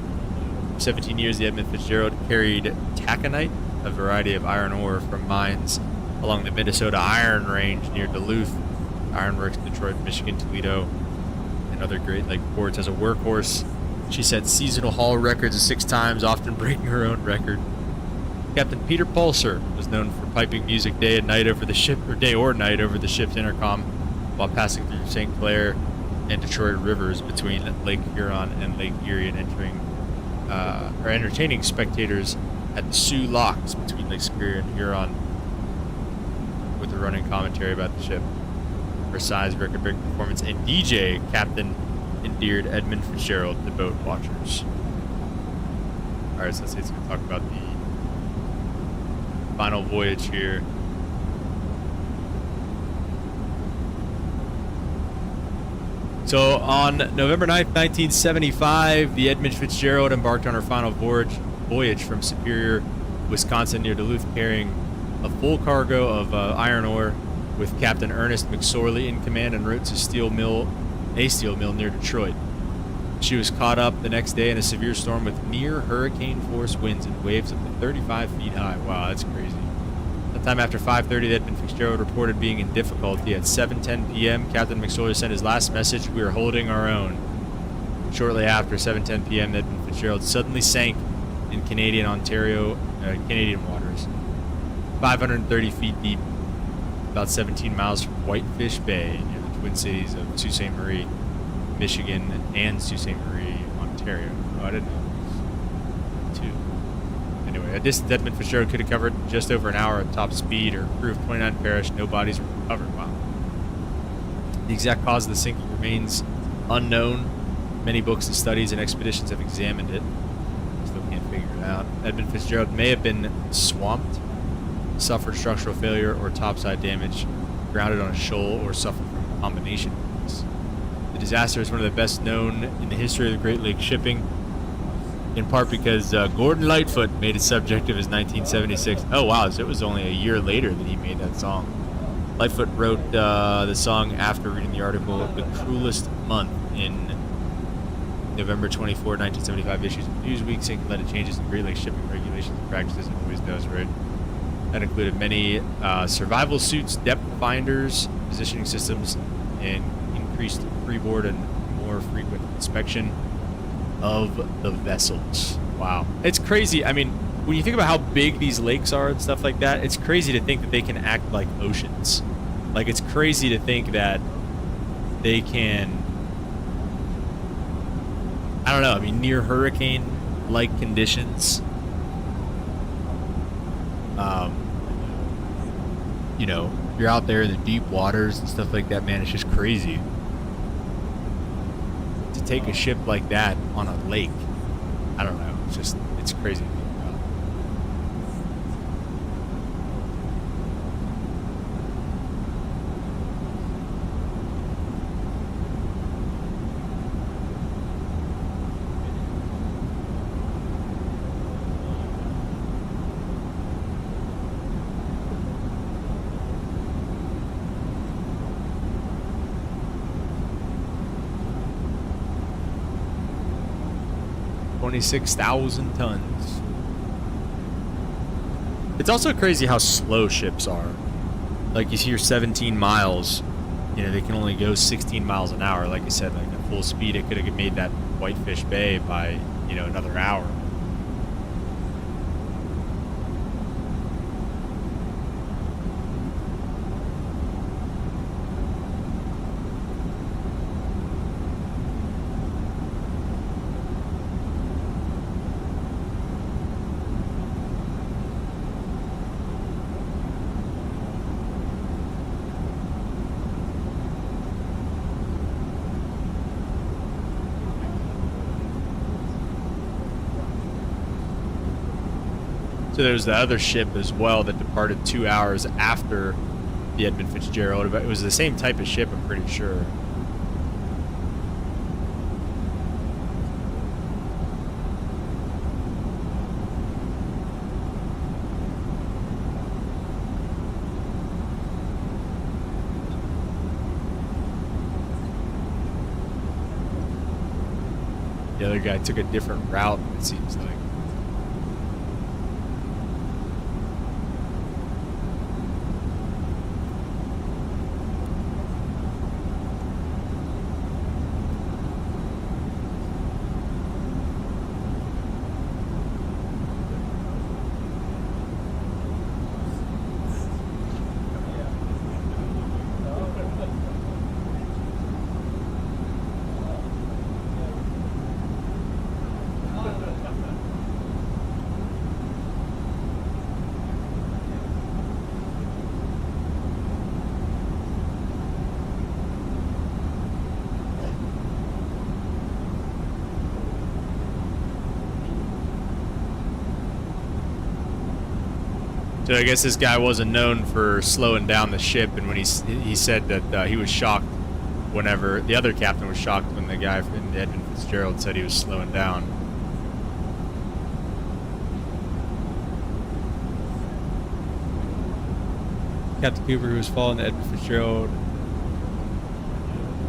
Speaker 1: For 17 years, the Edmund Fitzgerald carried taconite, a variety of iron ore from mines along the Minnesota Iron Range near Duluth, Ironworks, Detroit, Michigan, Toledo, and other Great Lake ports. As a workhorse, she set seasonal haul records of 6 times, often breaking her own record. Captain Peter Pulser was known for piping music day and night over the ship, or day or night over the ship's intercom, while passing through St. Clair and Detroit rivers between Lake Huron and Lake Erie, and entertaining spectators at the Sioux Locks between Lake Superior and Huron, with a running commentary about the ship. Her size, record-breaking performance, and DJ Captain endeared Edmund Fitzgerald to boat watchers. Alright, so let's going to talk about the final voyage here. So on November 9th, 1975, the Edmund Fitzgerald embarked on her final voyage from Superior, Wisconsin near Duluth, carrying a full cargo of iron ore, with Captain Ernest McSorley in command, en route to a steel mill near Detroit. She was caught up the next day in a severe storm with near hurricane force winds and waves up to 35 feet high. Wow, that's crazy. Sometime after 5:30, the Edmund Fitzgerald reported being in difficulty. At 7:10 p.m., Captain McSorley sent his last message: "We are holding our own." Shortly after 7:10 p.m., the Edmund Fitzgerald suddenly sank in Canadian waters, 530 feet deep, about 17 miles from Whitefish Bay, near the twin cities of Sault Ste. Marie, Michigan, and Sault Ste. Marie, Ontario. Oh, I didn't know. Anyway, a distance Edmund Fitzgerald could have covered just over an hour at top speed. Her crew of 29 perished. No bodies were recovered. Wow. The exact cause of the sinking remains unknown. Many books and studies and expeditions have examined it. Still can't figure it out. Edmund Fitzgerald may have been swamped, suffered structural failure or topside damage, grounded on a shoal, or suffered from a combination of these. The disaster is one of the best known in the history of the Great Lakes shipping, in part because Gordon Lightfoot made it subject of his 1976. Oh wow, so it was only a year later that he made that song. Lightfoot wrote the song after reading the article "The Cruelest Month" in November 24, 1975 issues of Newsweek, saying that it changes in Great Lakes shipping regulations and practices. It always does, right? That included many survival suits, depth finders, positioning systems, and increased freeboard and more frequent inspection of the vessels. Wow. It's crazy. I mean, when you think about how big these lakes are and stuff like that, it's crazy to think that they can act like oceans. Like, it's crazy to think that they can, I don't know, I mean, near hurricane-like conditions. You know, you're out there in the deep waters and stuff like that, man, it's just crazy. To take a ship like that on a lake, I don't know, it's crazy to think about. $26,000 tons. It's also crazy how slow ships are. Like, you see your 17 miles, you know, they can only go 16 miles an hour. Like I said, like at full speed, it could have made that Whitefish Bay by, you know, another hour. So there's the other ship as well that departed 2 hours after the Edmund Fitzgerald. But it was the same type of ship, I'm pretty sure. The other guy took a different route, it seems like. So I guess this guy wasn't known for slowing down the ship, and when he said that he was shocked whenever the other captain was shocked when the guy from the Edmund Fitzgerald said he was slowing down. Captain Cooper, who was following the Edmund Fitzgerald,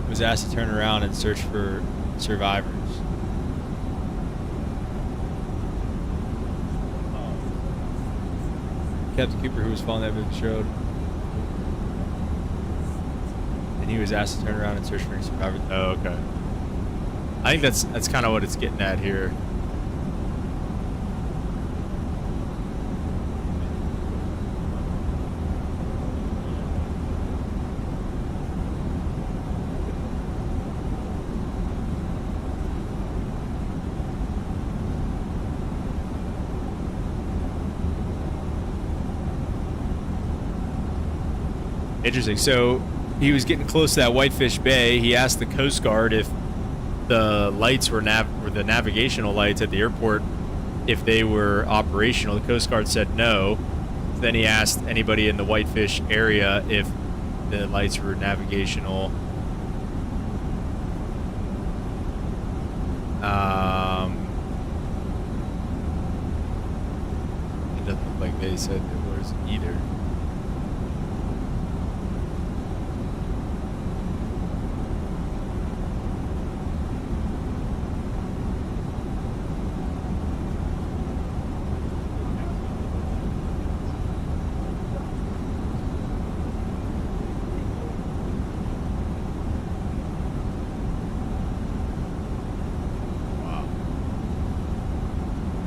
Speaker 1: was asked to turn around and search for survivors. Captain Cooper, who was following the Edmund Fitzgerald, and he was asked to turn around and search for any survivors. Oh, okay. I think that's kind of what it's getting at here. Interesting. So he was getting close to that Whitefish Bay. He asked the Coast Guard if the lights were the navigational lights at the airport, if they were operational. The Coast Guard said no. Then he asked anybody in the Whitefish area if the lights were navigational. It doesn't look like they said there was either.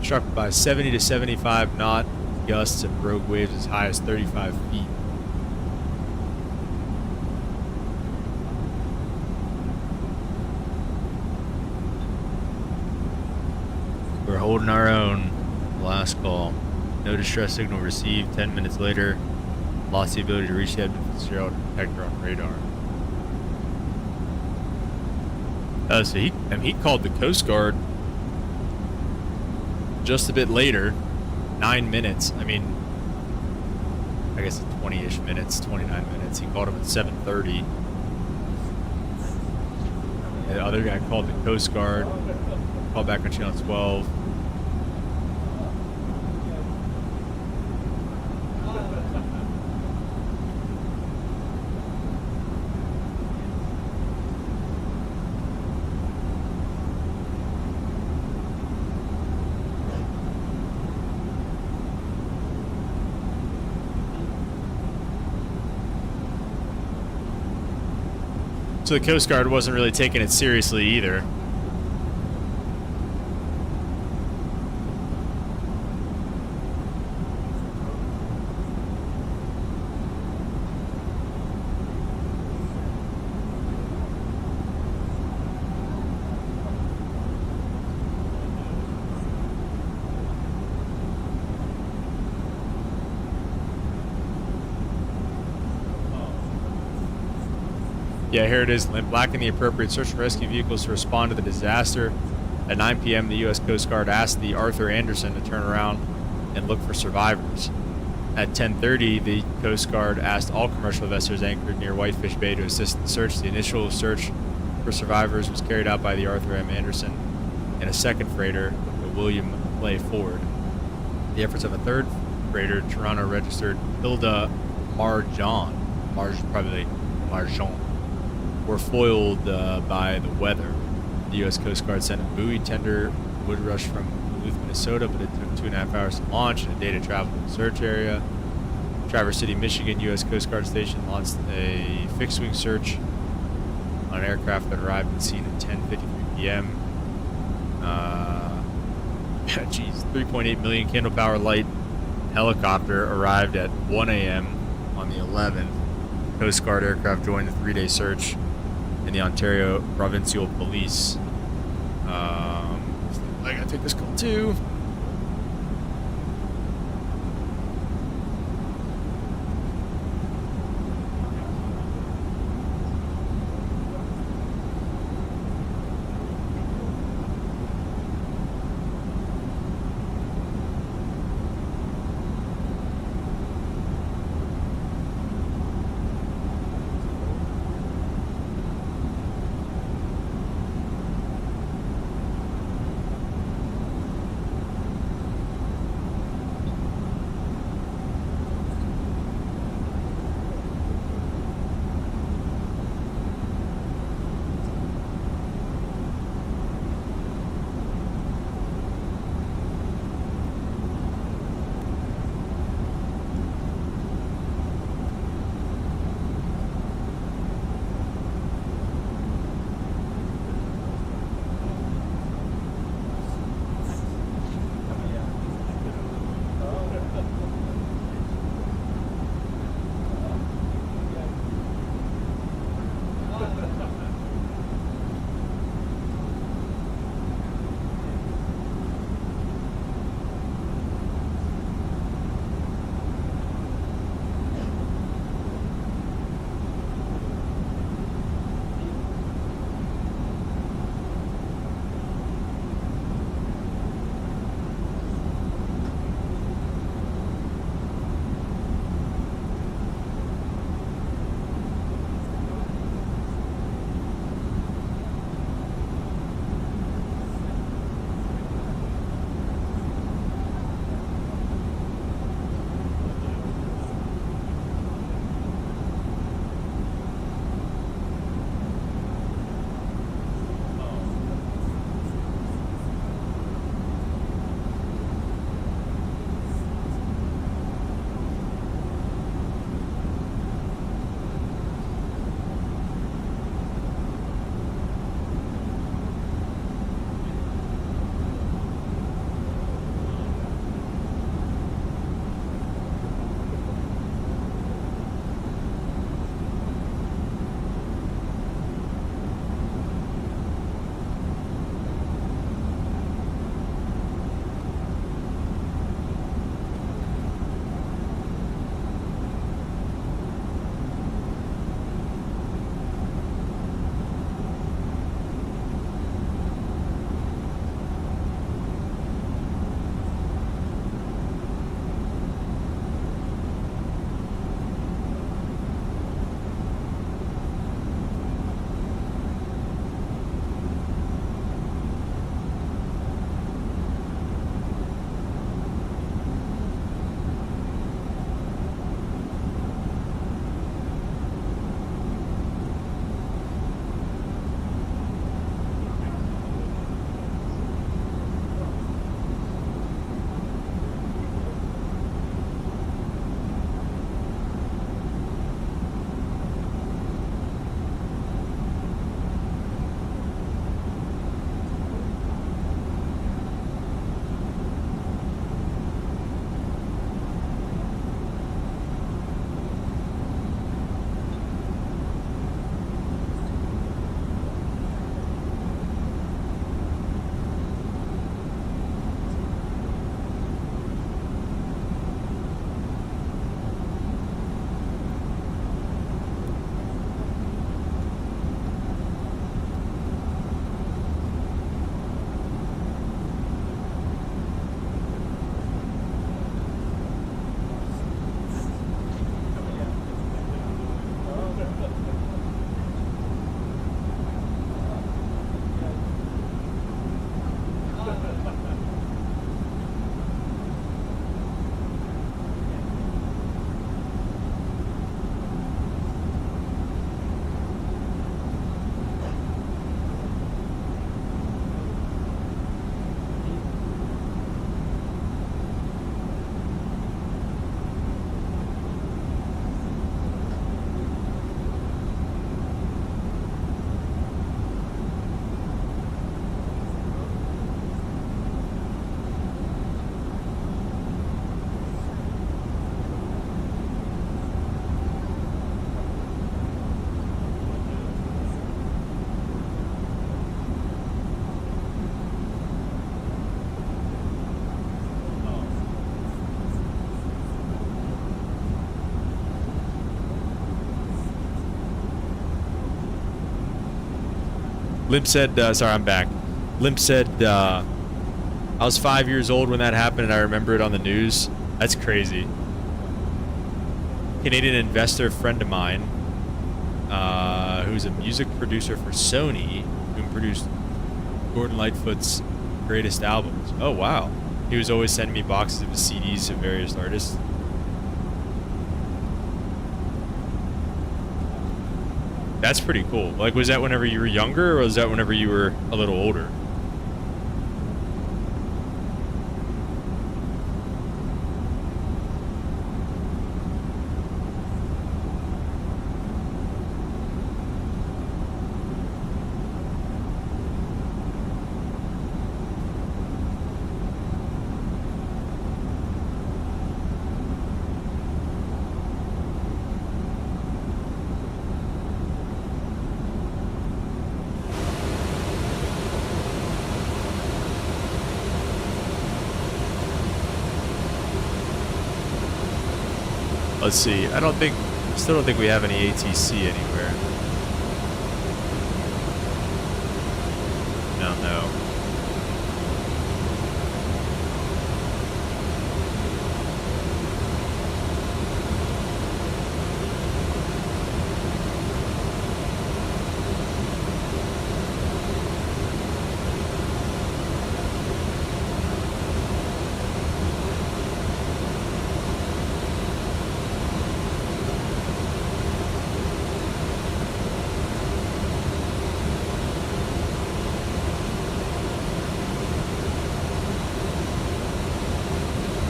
Speaker 1: Struck by 70 to 75 knot gusts and broke waves as high as 35 feet. We're holding our own. Last call. No distress signal received. 10 minutes later, lost the ability to reach the Edmund Fitzgerald detector on radar. So he called the Coast Guard just a bit later, 9 minutes. I mean, I guess 20-ish minutes, 29 minutes. He called him at 7:30. The other guy called the Coast Guard, called back on channel 12. So the Coast Guard wasn't really taking it seriously either. Yeah, here it is. Blacking the appropriate search and rescue vehicles to respond to the disaster. At 9 p.m., the U.S. Coast Guard asked the Arthur Anderson to turn around and look for survivors. At 10:30, the Coast Guard asked all commercial vessels anchored near Whitefish Bay to assist in the search. The initial search for survivors was carried out by the Arthur M. Anderson and a second freighter, the William Clay Ford. The efforts of a third freighter, Toronto-registered Hilda Marjan, were foiled by the weather. The U.S. Coast Guard sent a buoy tender wood rush from Duluth, Minnesota, but it took 2.5 hours to launch and a day to travel to the search area. Traverse City, Michigan, U.S. Coast Guard Station launched a fixed-wing search on an aircraft that arrived at the scene at 10:53 p.m. Geez, 3.8 million candle power light helicopter arrived at 1 a.m. on the 11th. Coast Guard aircraft joined the 3-day search in the Ontario Provincial Police. I gotta take this call too. Limp said, sorry, I'm back. Limp said, I was 5 years old when that happened and I remember it on the news. That's crazy. Canadian investor friend of mine, who's a music producer for Sony, who produced Gordon Lightfoot's greatest albums. Oh, wow. He was always sending me boxes of CDs of various artists. That's pretty cool. Like, was that whenever you were younger, or was that whenever you were a little older? Let's see. Still don't think we have any ATC anywhere. No.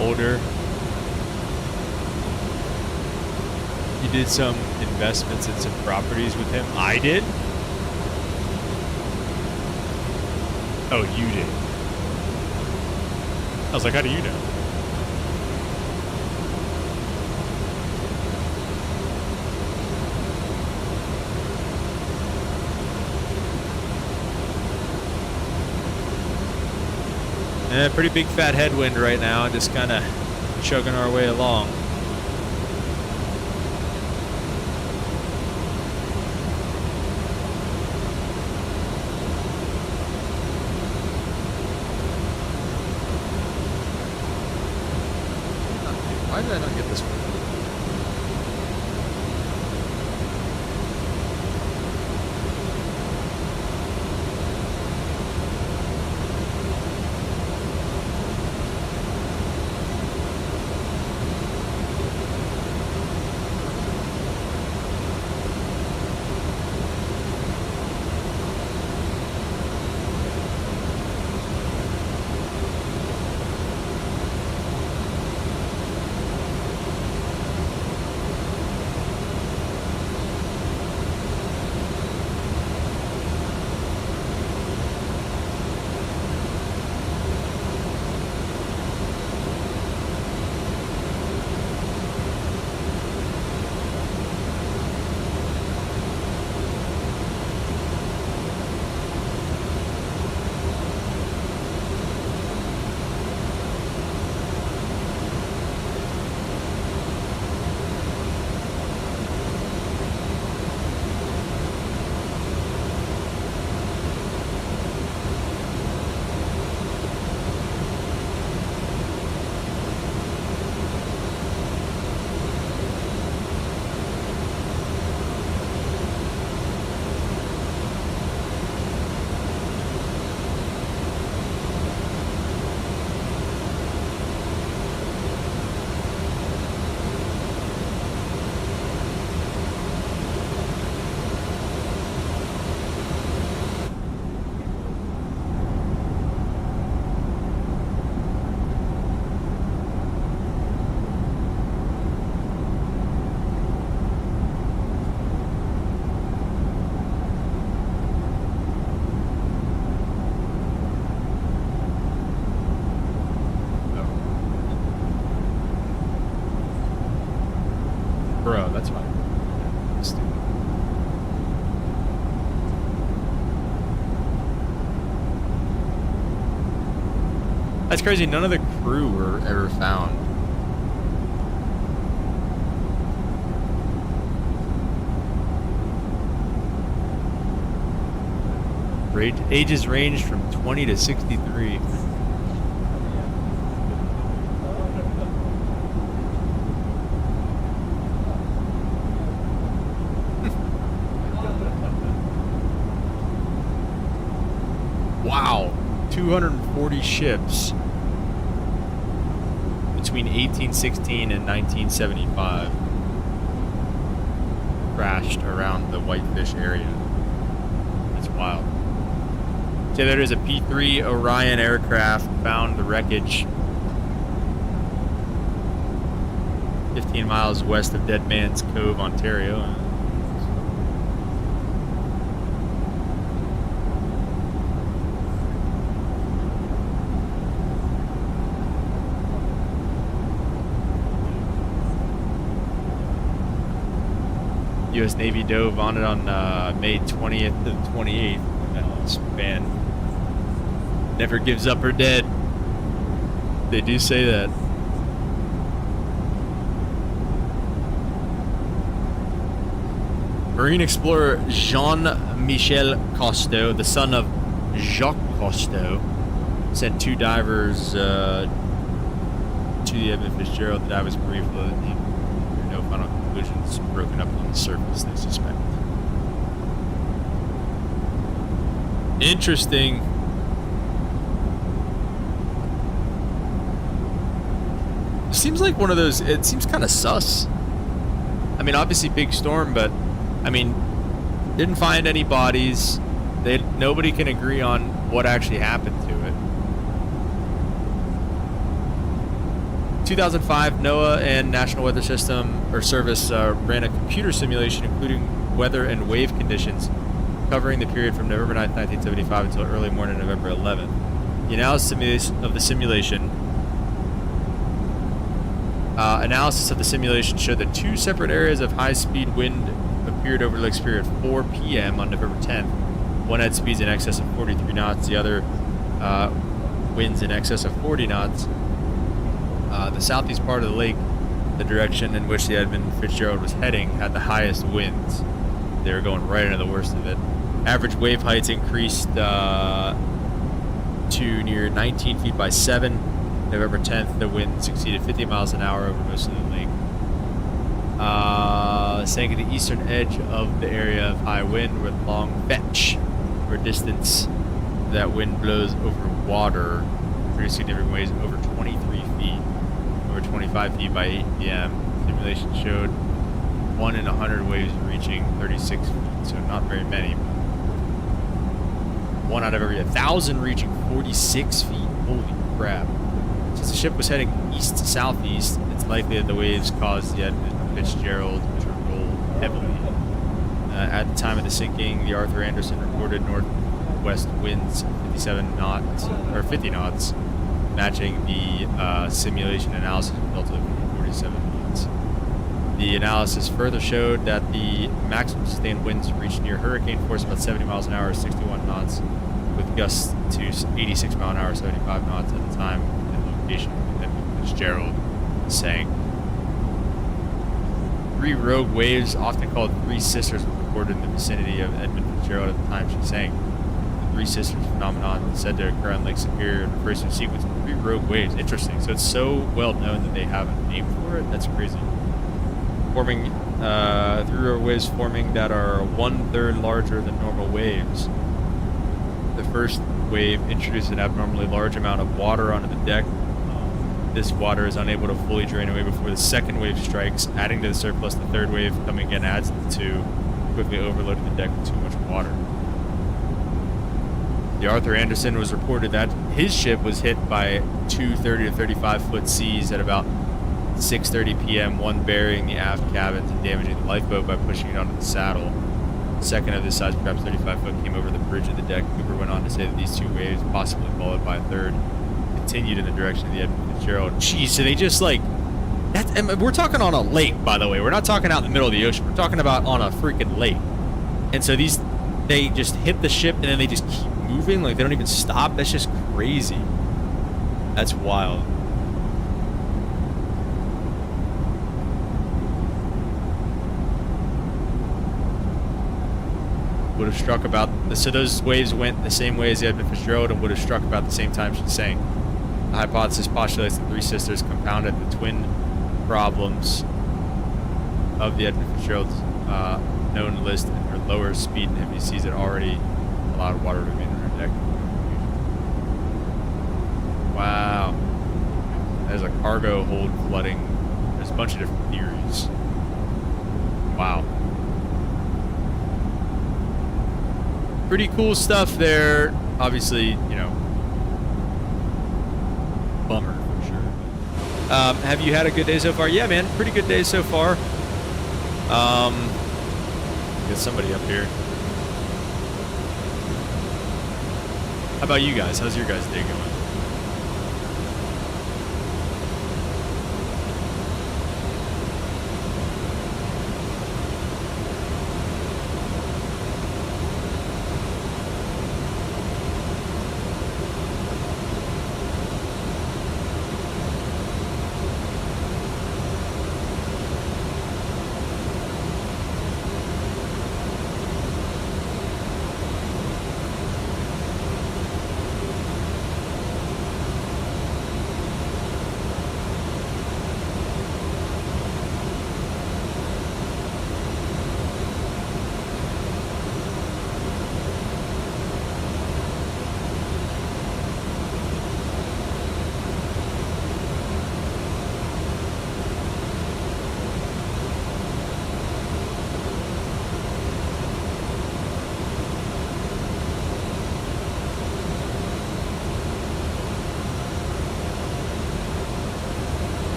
Speaker 1: Older. You did some investments in some properties with him. I did? Oh, you did. I was like, how do you know? Pretty big fat headwind right now, just kind of chugging our way along. Why did I not get this one? Bro, that's fine. Stupid. That's crazy. None of the crew were ever found. Ages ranged from 20 to 63. Wow, 240 ships between 1816 and 1975 crashed around the Whitefish area. That's wild. So there is a P-3 Orion aircraft found the wreckage 15 miles west of Dead Man's Cove, Ontario. U.S. Navy dove on it on May 20th to the 28th. This band never gives up or dead. They do say that. Marine explorer Jean-Michel Cousteau, the son of Jacques Cousteau, sent 2 divers to the Edmund Fitzgerald. The dive was brief. No final conclusions broken up on the surface, they suspect. Interesting. Seems like one of those, it seems kind of sus. I mean, obviously big storm, but I mean, didn't find any bodies. Nobody can agree on what actually happened to it. 2005, NOAA and National Weather Service ran a computer simulation including weather and wave conditions covering the period from November 9th, 1975 until early morning November 11th. The analysis of the simulation showed that 2 separate areas of high-speed wind appeared over Lake Superior at 4 p.m. on November 10th. One had speeds in excess of 43 knots, the other winds in excess of 40 knots. The southeast part of the lake, the direction in which the Edmund Fitzgerald was heading, had the highest winds. They were going right into the worst of it. Average wave heights increased to near 19 feet by 7. November 10th, the wind exceeded 50 miles an hour over most of the lake. Sank at the eastern edge of the area of high wind with long fetch, for distance that wind blows over water, producing significant waves over 23 feet, over 25 feet by 8 p.m. Simulation showed 1 in 100 waves reaching 36 feet, so not very many. 1 out of every 1,000 reaching 46 feet. Holy crap. Since the ship was heading east to southeast, it's likely that the waves caused the Edmund Fitzgerald to roll heavily. At the time of the sinking, the Arthur Anderson reported northwest winds 57 knots, or 50 knots, matching the simulation analysis result of 47 knots. The analysis further showed that the maximum sustained winds reached near hurricane force about 70 miles an hour, 61 knots, with gusts to 86 mile an hour, 75 knots at the time and location that Fitzgerald sank. 3 rogue waves, often called Three Sisters, were recorded in the vicinity of Edmund Fitzgerald at the time she sank. The Three Sisters phenomenon is said to occur on Lake Superior and refers to a sequence of 3 rogue waves. Interesting. So it's so well known that they have a name for it. That's crazy. Forming 3 rogue waves forming that are 1/3 larger than normal waves. The first wave introduced an abnormally large amount of water onto the deck. This water is unable to fully drain away before the second wave strikes, adding to the surplus. The third wave coming in adds to the 2, quickly overloading the deck with too much water. The Arthur Anderson was reported that his ship was hit by 2 30 to 35 foot seas at about 6:30 p.m., one burying the aft cabins and damaging the lifeboat by pushing it onto the saddle. The second of this size, perhaps 35 foot, came over the bridge of the deck. Cooper went on to say that these 2 waves, possibly followed by a third, continued in the direction of the Edmund Fitzgerald. Jeez, so they just like that. And we're talking on a lake, by the way. We're not talking out in the middle of the ocean. We're talking about on a freaking lake. And so they just hit the ship and then they just keep moving. Like they don't even stop. That's just crazy. That's wild. would have struck about, so those waves went the same way as the Edmund Fitzgerald and would have struck about the same time she sank. The hypothesis postulates the Three Sisters compounded the twin problems of the Edmund Fitzgerald's known list, and her lower speed and heavy seas had already allowed water to remain on her deck. Wow. There's a cargo hold flooding. There's a bunch of different theories. Wow. Pretty cool stuff there. Obviously, you know, bummer for sure. Have you had a good day so far? Yeah, man, pretty good day so far. Get somebody up here. How about you guys? How's your guys' day going?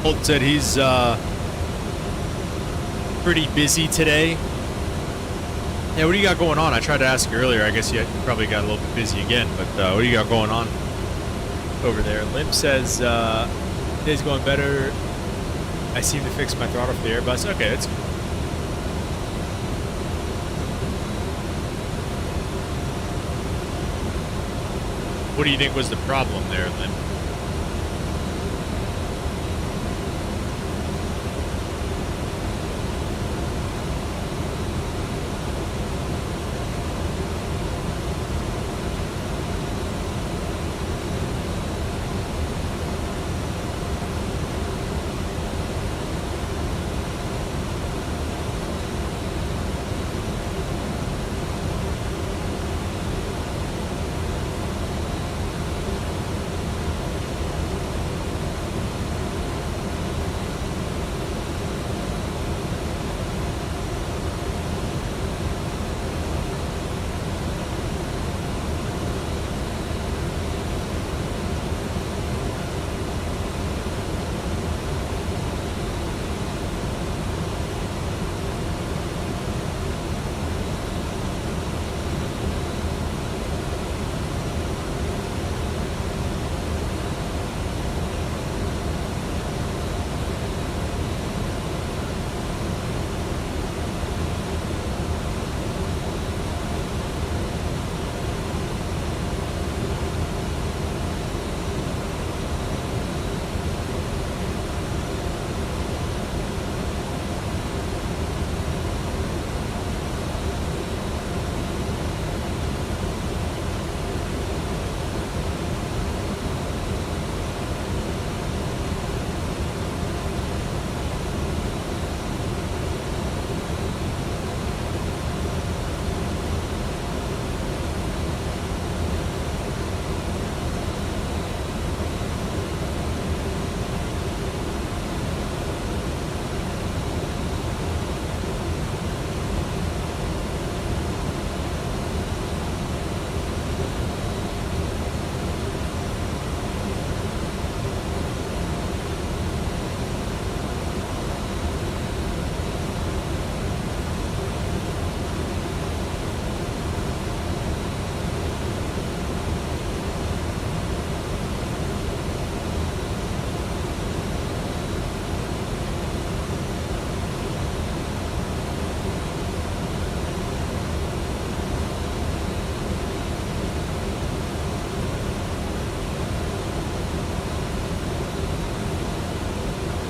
Speaker 1: Holt said he's pretty busy today. Yeah, what do you got going on? I tried to ask you earlier. I guess you probably got a little bit busy again, but what do you got going on over there? Lim says, today's going better. I seem to fix my throttle for the Airbus. Okay, that's good. What do you think was the problem there, Lim?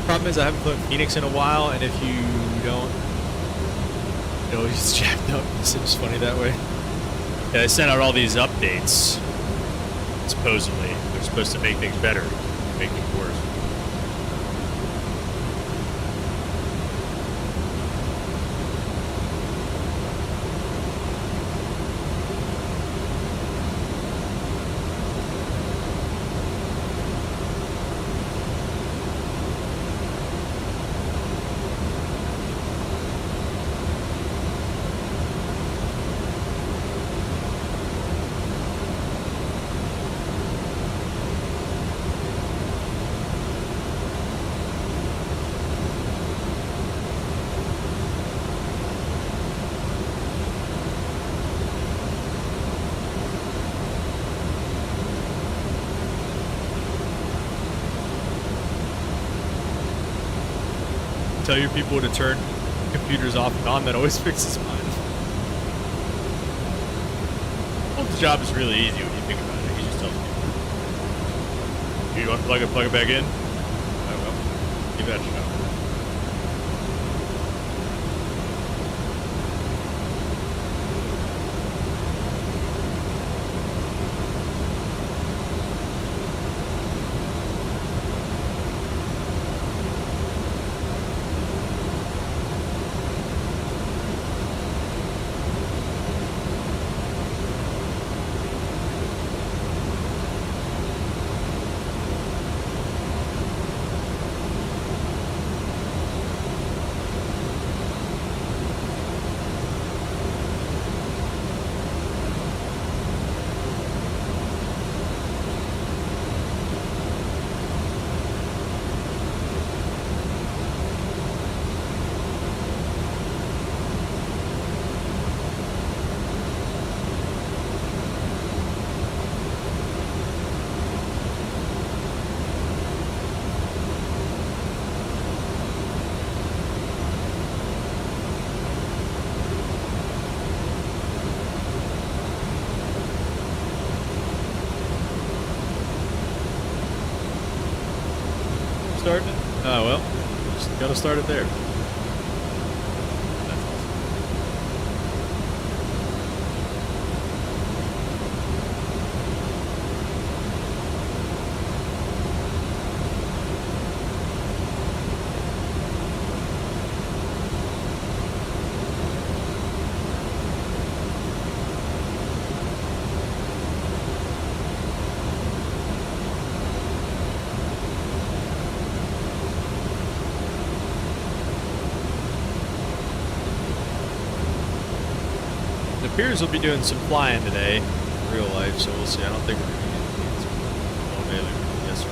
Speaker 1: Problem is I haven't flown Phoenix in a while, and if you don't know he's jacked up, it's just funny that way. Yeah, they sent out all these updates. Supposedly, they're supposed to make things better, make things worse. Tell your people to turn computers off and on. That always fixes mine. Well, the job is really easy when you think about it. He just tells me. You want to plug it back in? Oh, well, give that a shot. starting it? Oh, well, just gotta start it there. That's awesome. It appears we'll be doing some flying today in real life, so we'll see. I don't think we're going to get some yes, sir.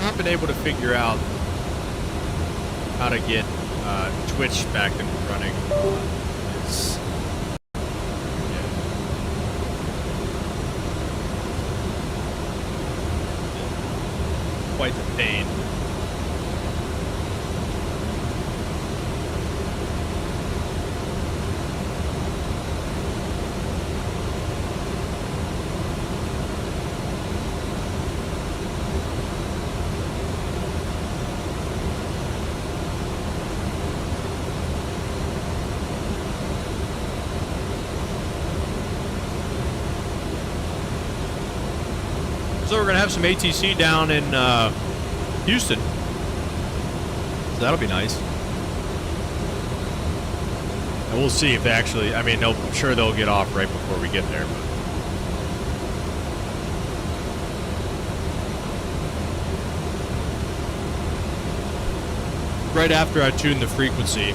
Speaker 1: I've been able to figure out how to get Twitch back and running. It's, yeah. Quite the pain. though we're gonna have some ATC down in Houston. So that'll be nice. And we'll see if they actually, I mean, I'm sure they'll get off right before we get there. But. Right after I tune the frequency.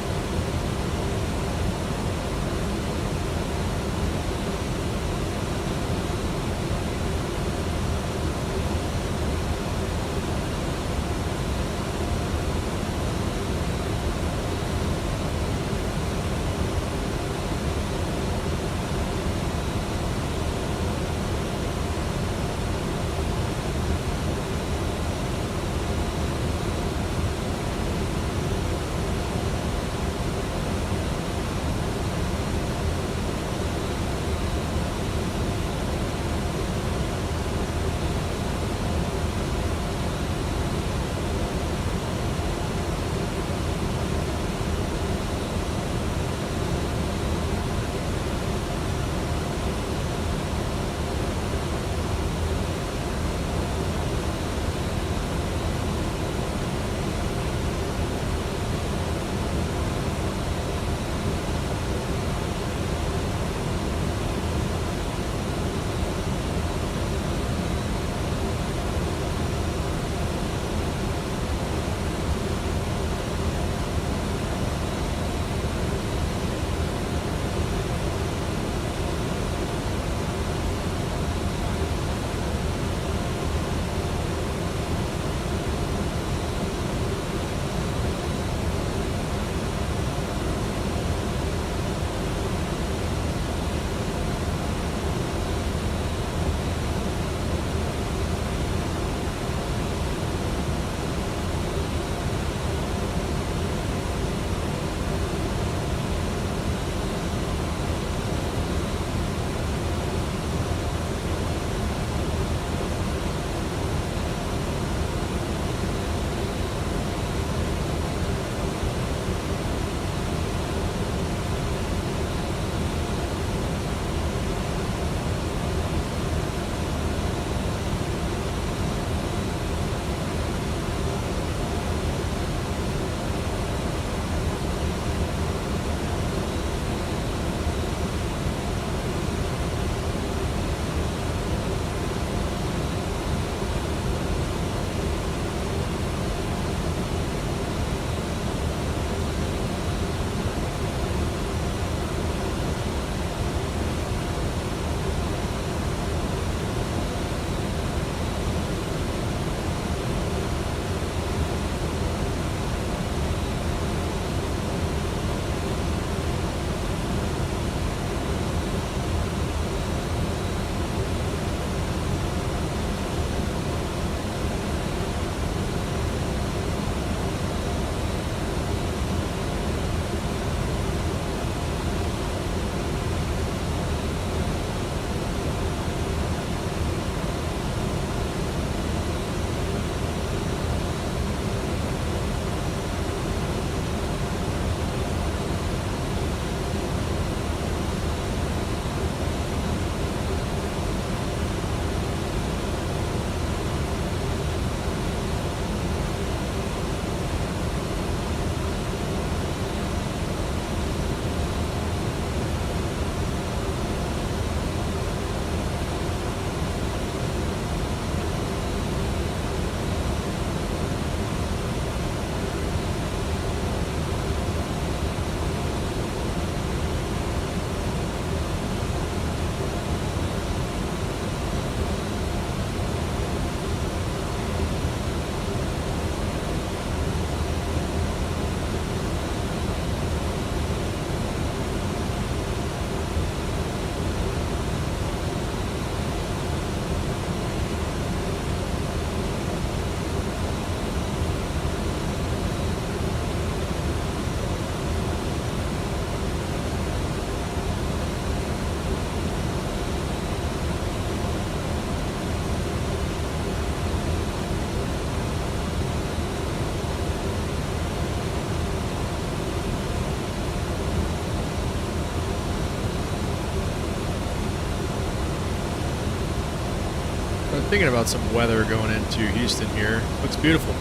Speaker 1: thinking about some weather going into Houston here. Looks beautiful.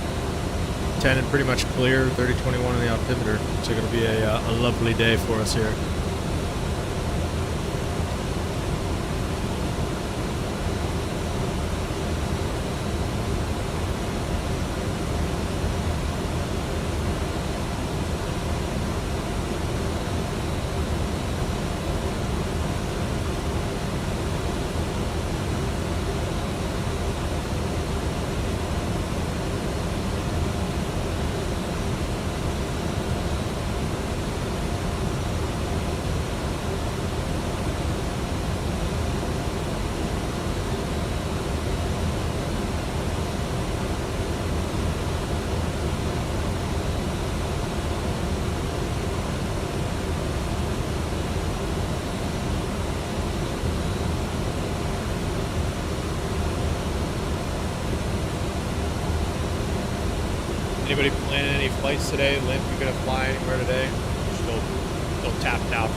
Speaker 1: 10 and pretty much clear, 30-21 on the altimeter. So it'll be a lovely day for us here. Anybody planning any flights today? Limp, you gonna fly anywhere today? Still tapped out.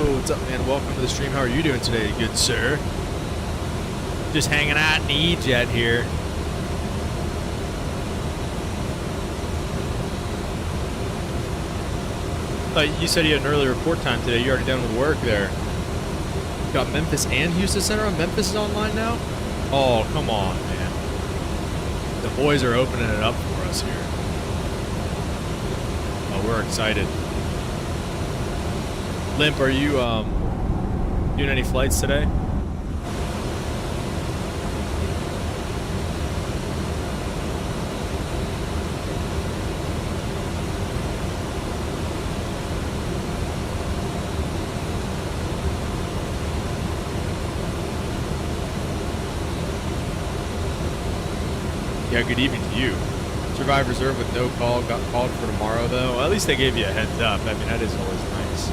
Speaker 1: What's up, man? Welcome to the stream. How are you doing today, good sir? Just hanging out in the E-Jet here. You said you had an early report time today. You're already done with work there. Got Memphis and Houston Center on. Memphis is online now? Oh, come on, man. The boys are opening it up for us here. Oh, we're excited. Limp, are you doing any flights today? Yeah, good evening to you. Survived reserve with no call, got called for tomorrow though. Well, at least they gave you a heads up. I mean, that is always nice.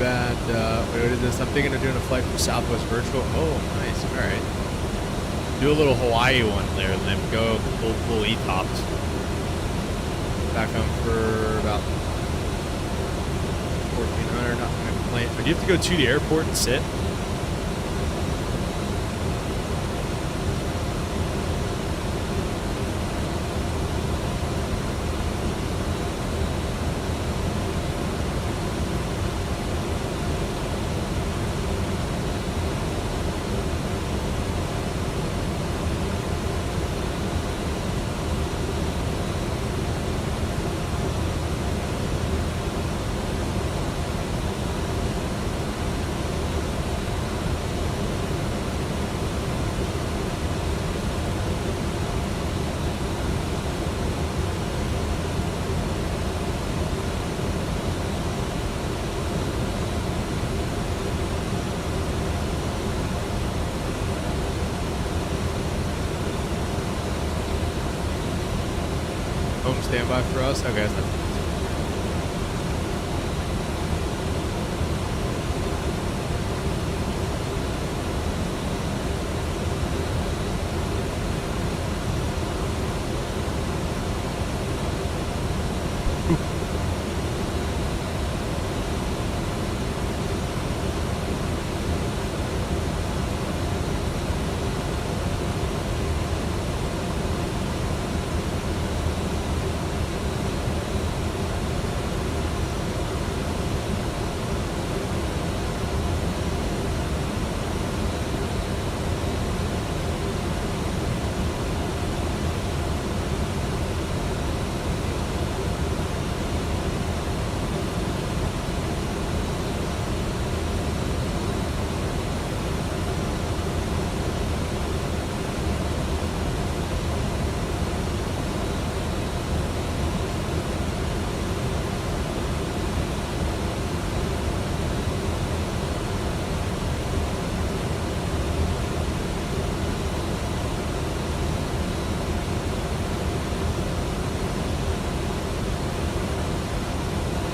Speaker 1: bad. Wait, what is this? I'm thinking of doing a flight from Southwest Virtual. Oh, nice. All right. Do a little Hawaii one there, and then go full E-tops. Back home for about 1,400. Not gonna complain. But you have to go to the airport and sit. Home standby for us. Okay, that's not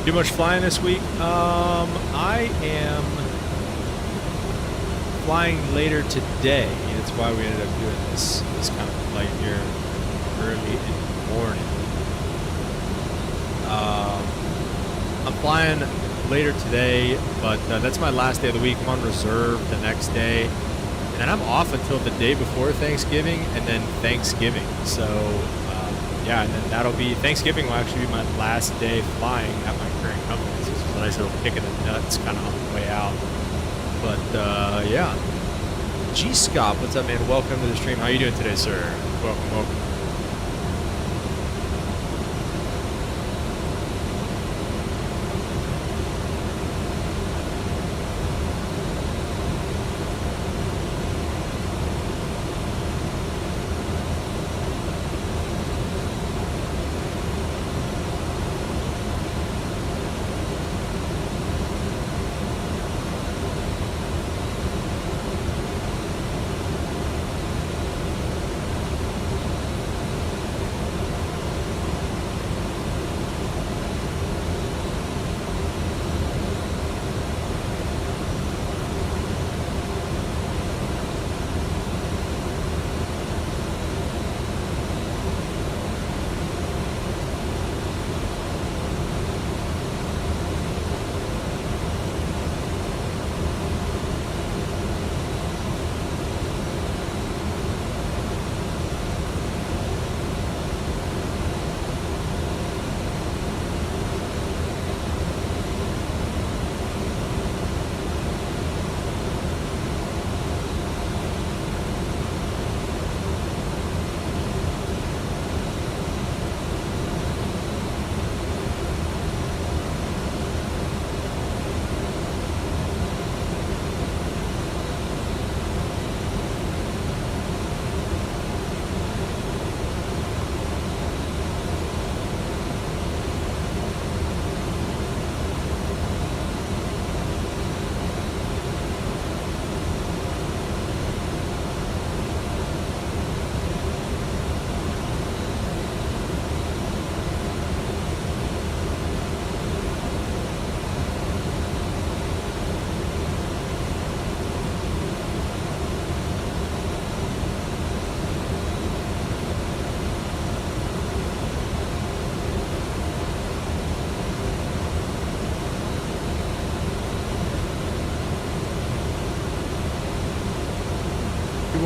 Speaker 1: do much flying this week. I am flying later today. That's why we ended up doing this kind of flight here early in the morning. I'm flying later today, but that's my last day of the week. I'm on reserve the next day, and then I'm off until the day before Thanksgiving, and then Thanksgiving. So yeah, and then that'll be Thanksgiving will actually be my last day flying at my current company. So it's a nice little kick in the nuts kind of on the way out. But yeah, G Scott, what's up, man? Welcome to the stream. How you doing today, sir? Welcome.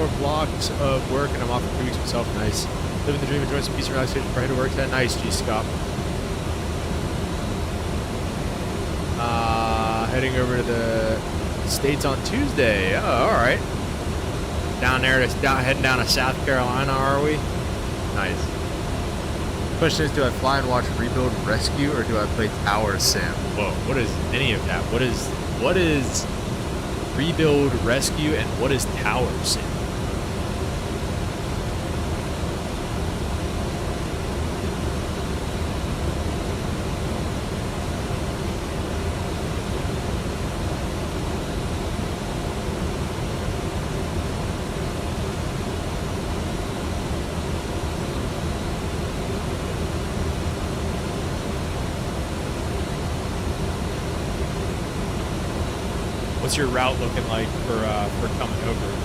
Speaker 1: more blocks of work and I'm off for 2 weeks myself. Nice. Living the dream, enjoying some peace and relaxation before I head to work. That nice, G-Scop. Heading over to the States on Tuesday. Oh, all right. Heading down to South Carolina, are we? Nice. Question is, do I fly and watch Rebuild and Rescue, or do I play Tower Sim? Whoa, what is any of that? What is Rebuild, Rescue, and what is Tower Sim? What's your route looking like for coming over?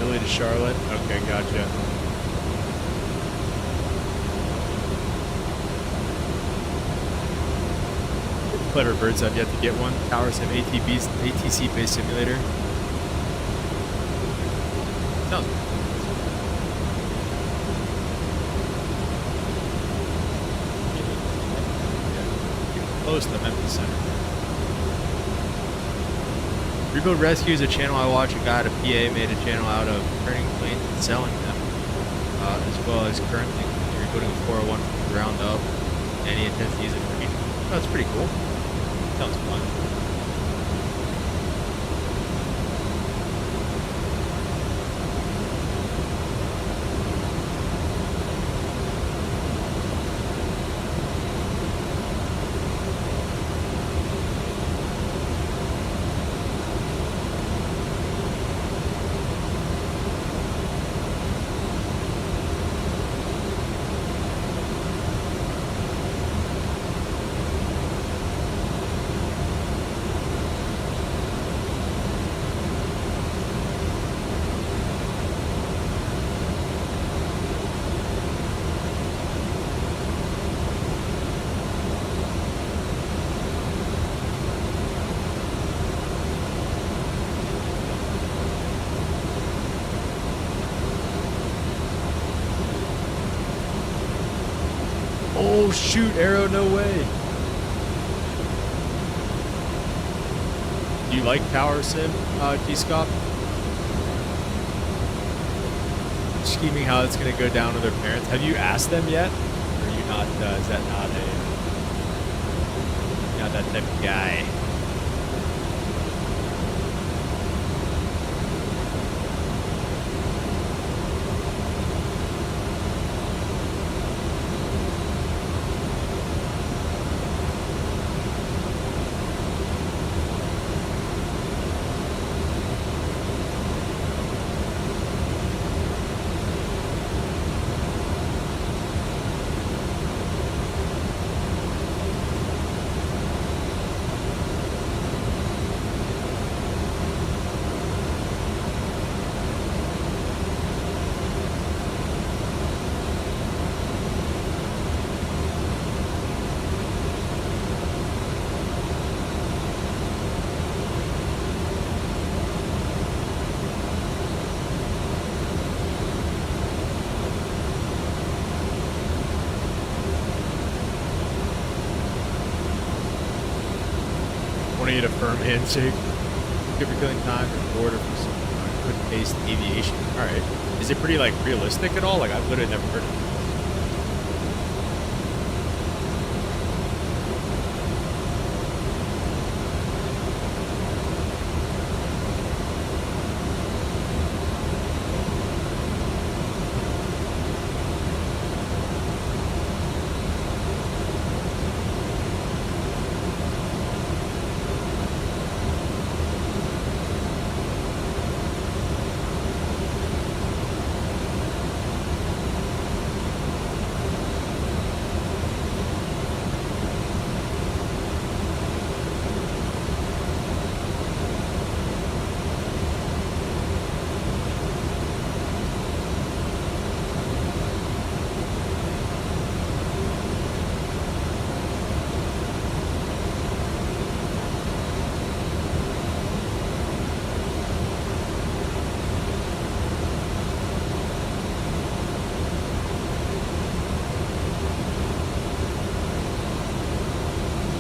Speaker 1: To Charlotte? Okay, gotcha. Clever birds, I've yet to get one. Tower Sim ATC based simulator. Sounds good. Yeah. Close to the Memphis Center. Rebuild Rescue is a channel I watch. A guy at a PA made a channel out of turning planes and selling them, as well as currently rebuilding a 401 from the ground up, and he intends to use it for future. Oh, that's pretty cool. Sounds fun. Oh shoot, Arrow, no way. Do you like Tower Sim, G-Scop? Scheming how it's gonna go down to their parents. Have you asked them yet? Or are you not, is that not that type of guy? Want to eat a firm handshake? Good for killing time and order for some quick-paced aviation. All right. Is it pretty like realistic at all? Like I've literally never heard of it.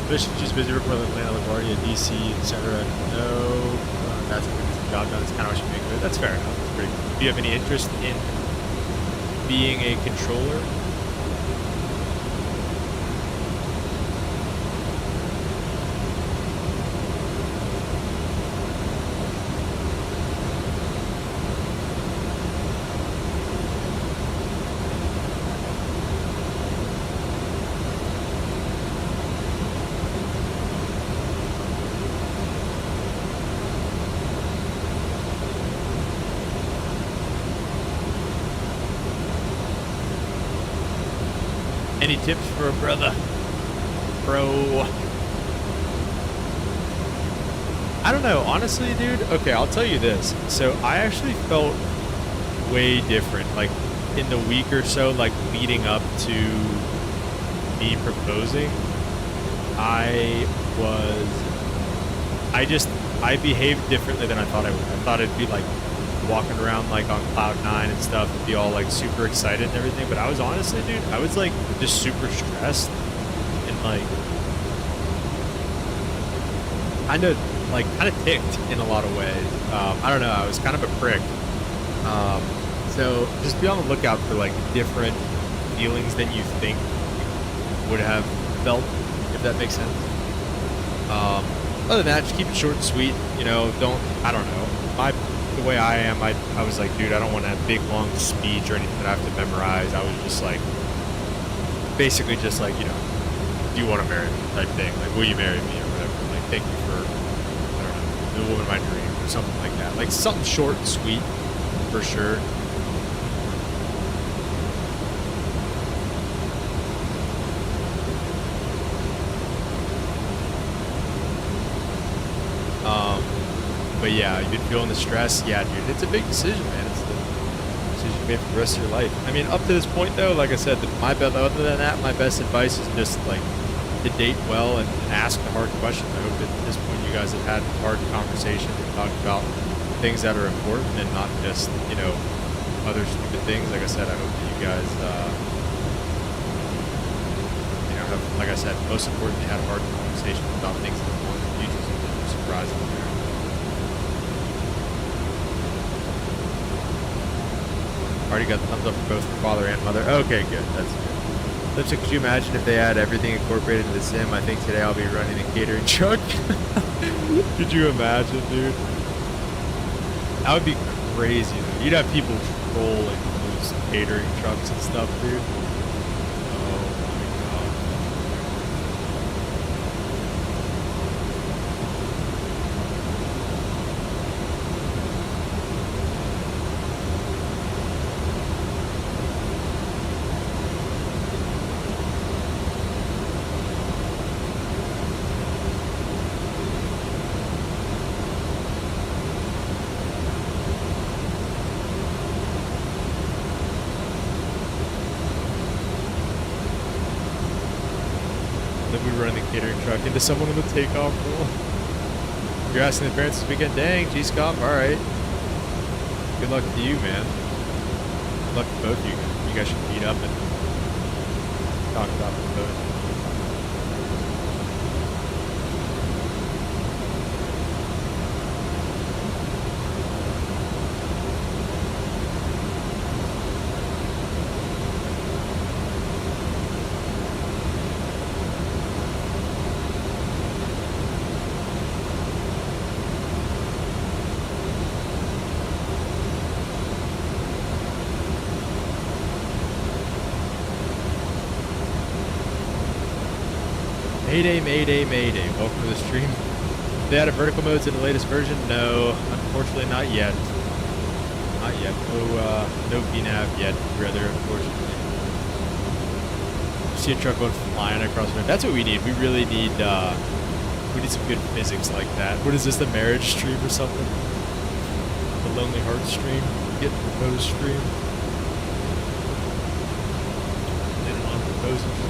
Speaker 1: Mission just busy reporting Atlanta, LaGuardia, DC, etc. No, that's a good job done. It's kind of what you make of it. That's fair enough. That's pretty cool. Do you have any interest in being a controller? Any tips for a brother? Bro. I don't know. Honestly, dude. Okay, I'll tell you this. So I actually felt way different. Like in the week or so, like leading up to me proposing, I behaved differently than I thought I would. I thought I'd be like walking around like on cloud 9 and stuff and be all like super excited and everything, but I was honestly, dude, I was like just super stressed and like kind of ticked in a lot of ways. I don't know, I was kind of a prick. So just be on the lookout for like different feelings than you think would have felt, if that makes sense. Other than that, just keep it short and sweet, you know, I don't know. The way I am, I was like, dude, I don't want a big long speech or anything that I have to memorize. I was just like, basically just like, you know, do you want to marry me type thing. Like, will you marry me or whatever. Like, thank you for, I don't know, the woman of my dreams or something like that. Like, something short and sweet for sure. But yeah, you've been feeling the stress. Yeah, dude, it's a big decision, man. It's the decision you made for the rest of your life. I mean, up to this point, though, like I said, other than that, my best advice is just like to date well and ask the hard questions. I hope that at this point you guys have had hard conversations and talked about things that are important and not just, you know, other stupid things. Like I said, I hope that you guys, you know, have, like I said, most importantly, had hard conversations about things that want in the future. So they're surprising there. Already got the thumbs up for both father and mother. Okay, good. That's good. So could you imagine if they had everything incorporated into the sim? I think today I'll be running a catering truck. Could you imagine, dude? That would be crazy, dude. You'd have people trolling those catering trucks and stuff, dude. Oh my god. Running the catering truck into someone on the takeoff rule. You're asking the parents this weekend? Dang, G-Scop, alright. Good luck to you, man. Good luck to both of you guys. You guys should meet up and talk about the boat. Mayday, mayday, mayday. Welcome to the stream. They added vertical modes in the latest version? No, unfortunately not yet. Not yet. No VNAV yet, rather, unfortunately. See a truck going flying across the road. That's what we need. We really need, we need some good physics like that. What is this, the marriage stream or something? The Lonely Heart stream? Get proposed stream? Then on proposing stream.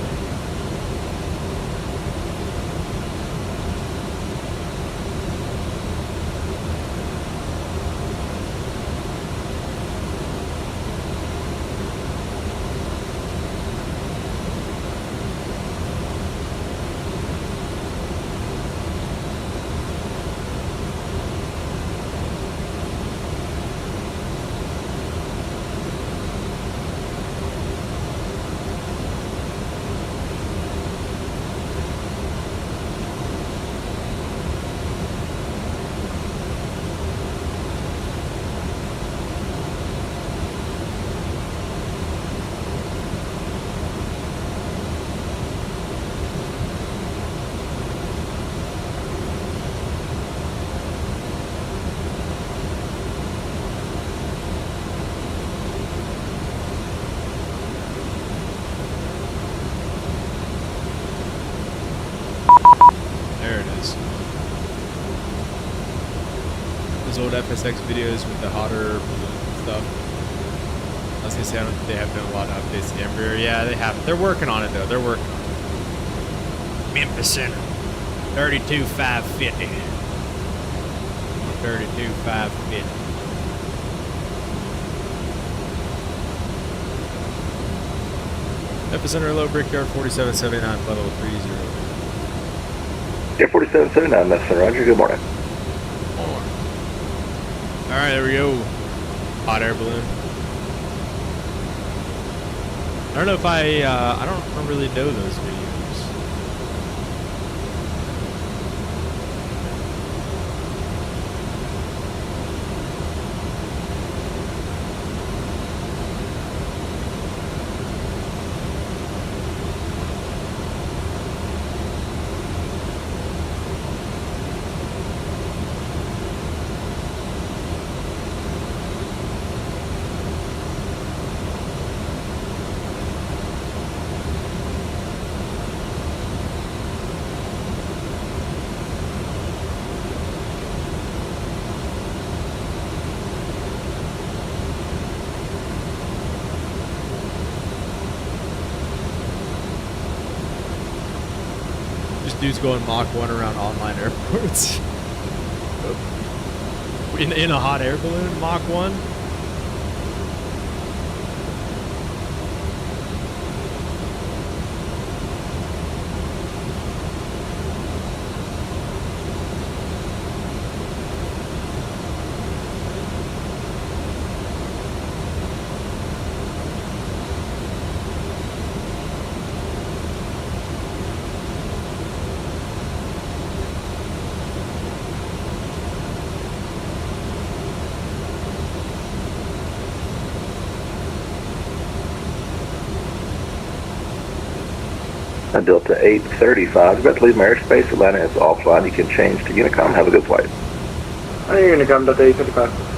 Speaker 1: videos. Those old FSX videos with the hotter stuff. I was gonna say, I don't think they have done a lot of updates to the Embraer. Yeah, they have. They're working on it though. They're working on it. Memphis Center. 32,550. 32,550. Epicenter low brickyard 4779 level 30.
Speaker 6: Yeah, 4779, that's Roger. Good morning.
Speaker 1: Alright, there we go. Hot air balloon. I don't know if I don't really know those videos. Dudes going Mach 1 around online airports. in a hot air balloon, Mach 1.
Speaker 6: Delta 835, about to leave airspace. Atlanta is offline. You can change to Unicom. Have a good flight.
Speaker 7: Hi, Unicom, Delta 835.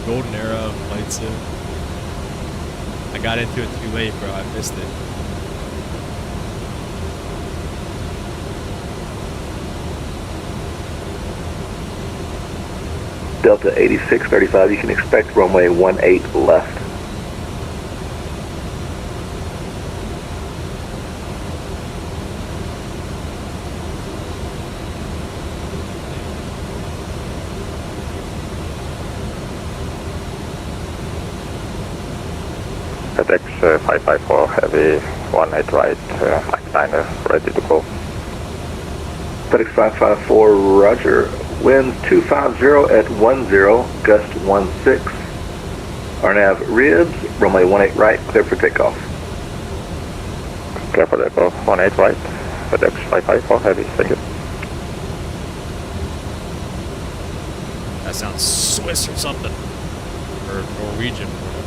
Speaker 1: Golden Era flight sim. I got into it too late, bro. I missed it.
Speaker 6: Delta 8635, you can expect runway 18 left.
Speaker 8: FedEx 554 Heavy 18 right, flight liner ready to go.
Speaker 6: FedEx 554, Roger. Wind 250 at 10, gust 16. RNAV ribs, runway 18 right, clear for takeoff.
Speaker 8: Clear for takeoff, 18 right, FedEx 554 Heavy, thank you.
Speaker 1: That sounds Swiss or something. Or Norwegian or whatever.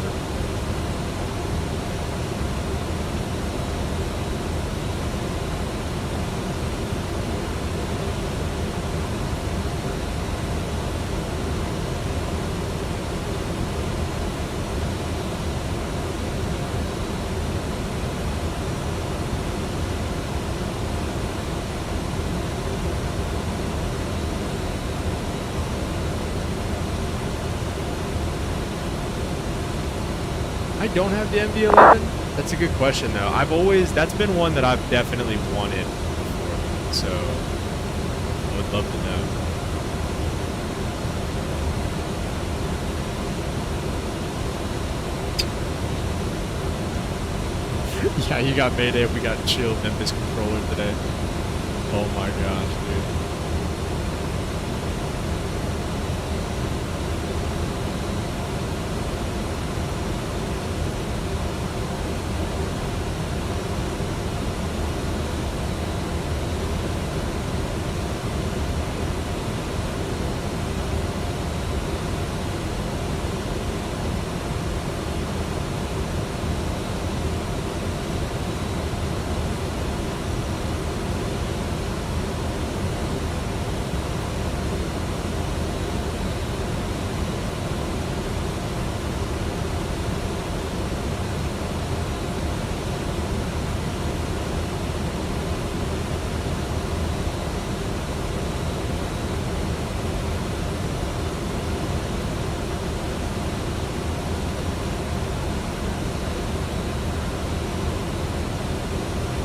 Speaker 1: I don't have the MV-11? That's a good question though. That's been one that I've definitely wanted before, so I would love to know. Yeah, you got Mayday. We got chilled Memphis controller today. Oh my gosh, dude.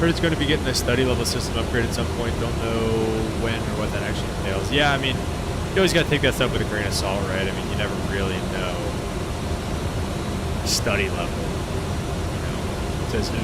Speaker 1: Heard it's going to be getting a study level system upgrade at some point. Don't know when or what that actually entails. Yeah, I mean, you always got to take that stuff with a grain of salt, right? I mean, you never really know. Study level. You know, says who.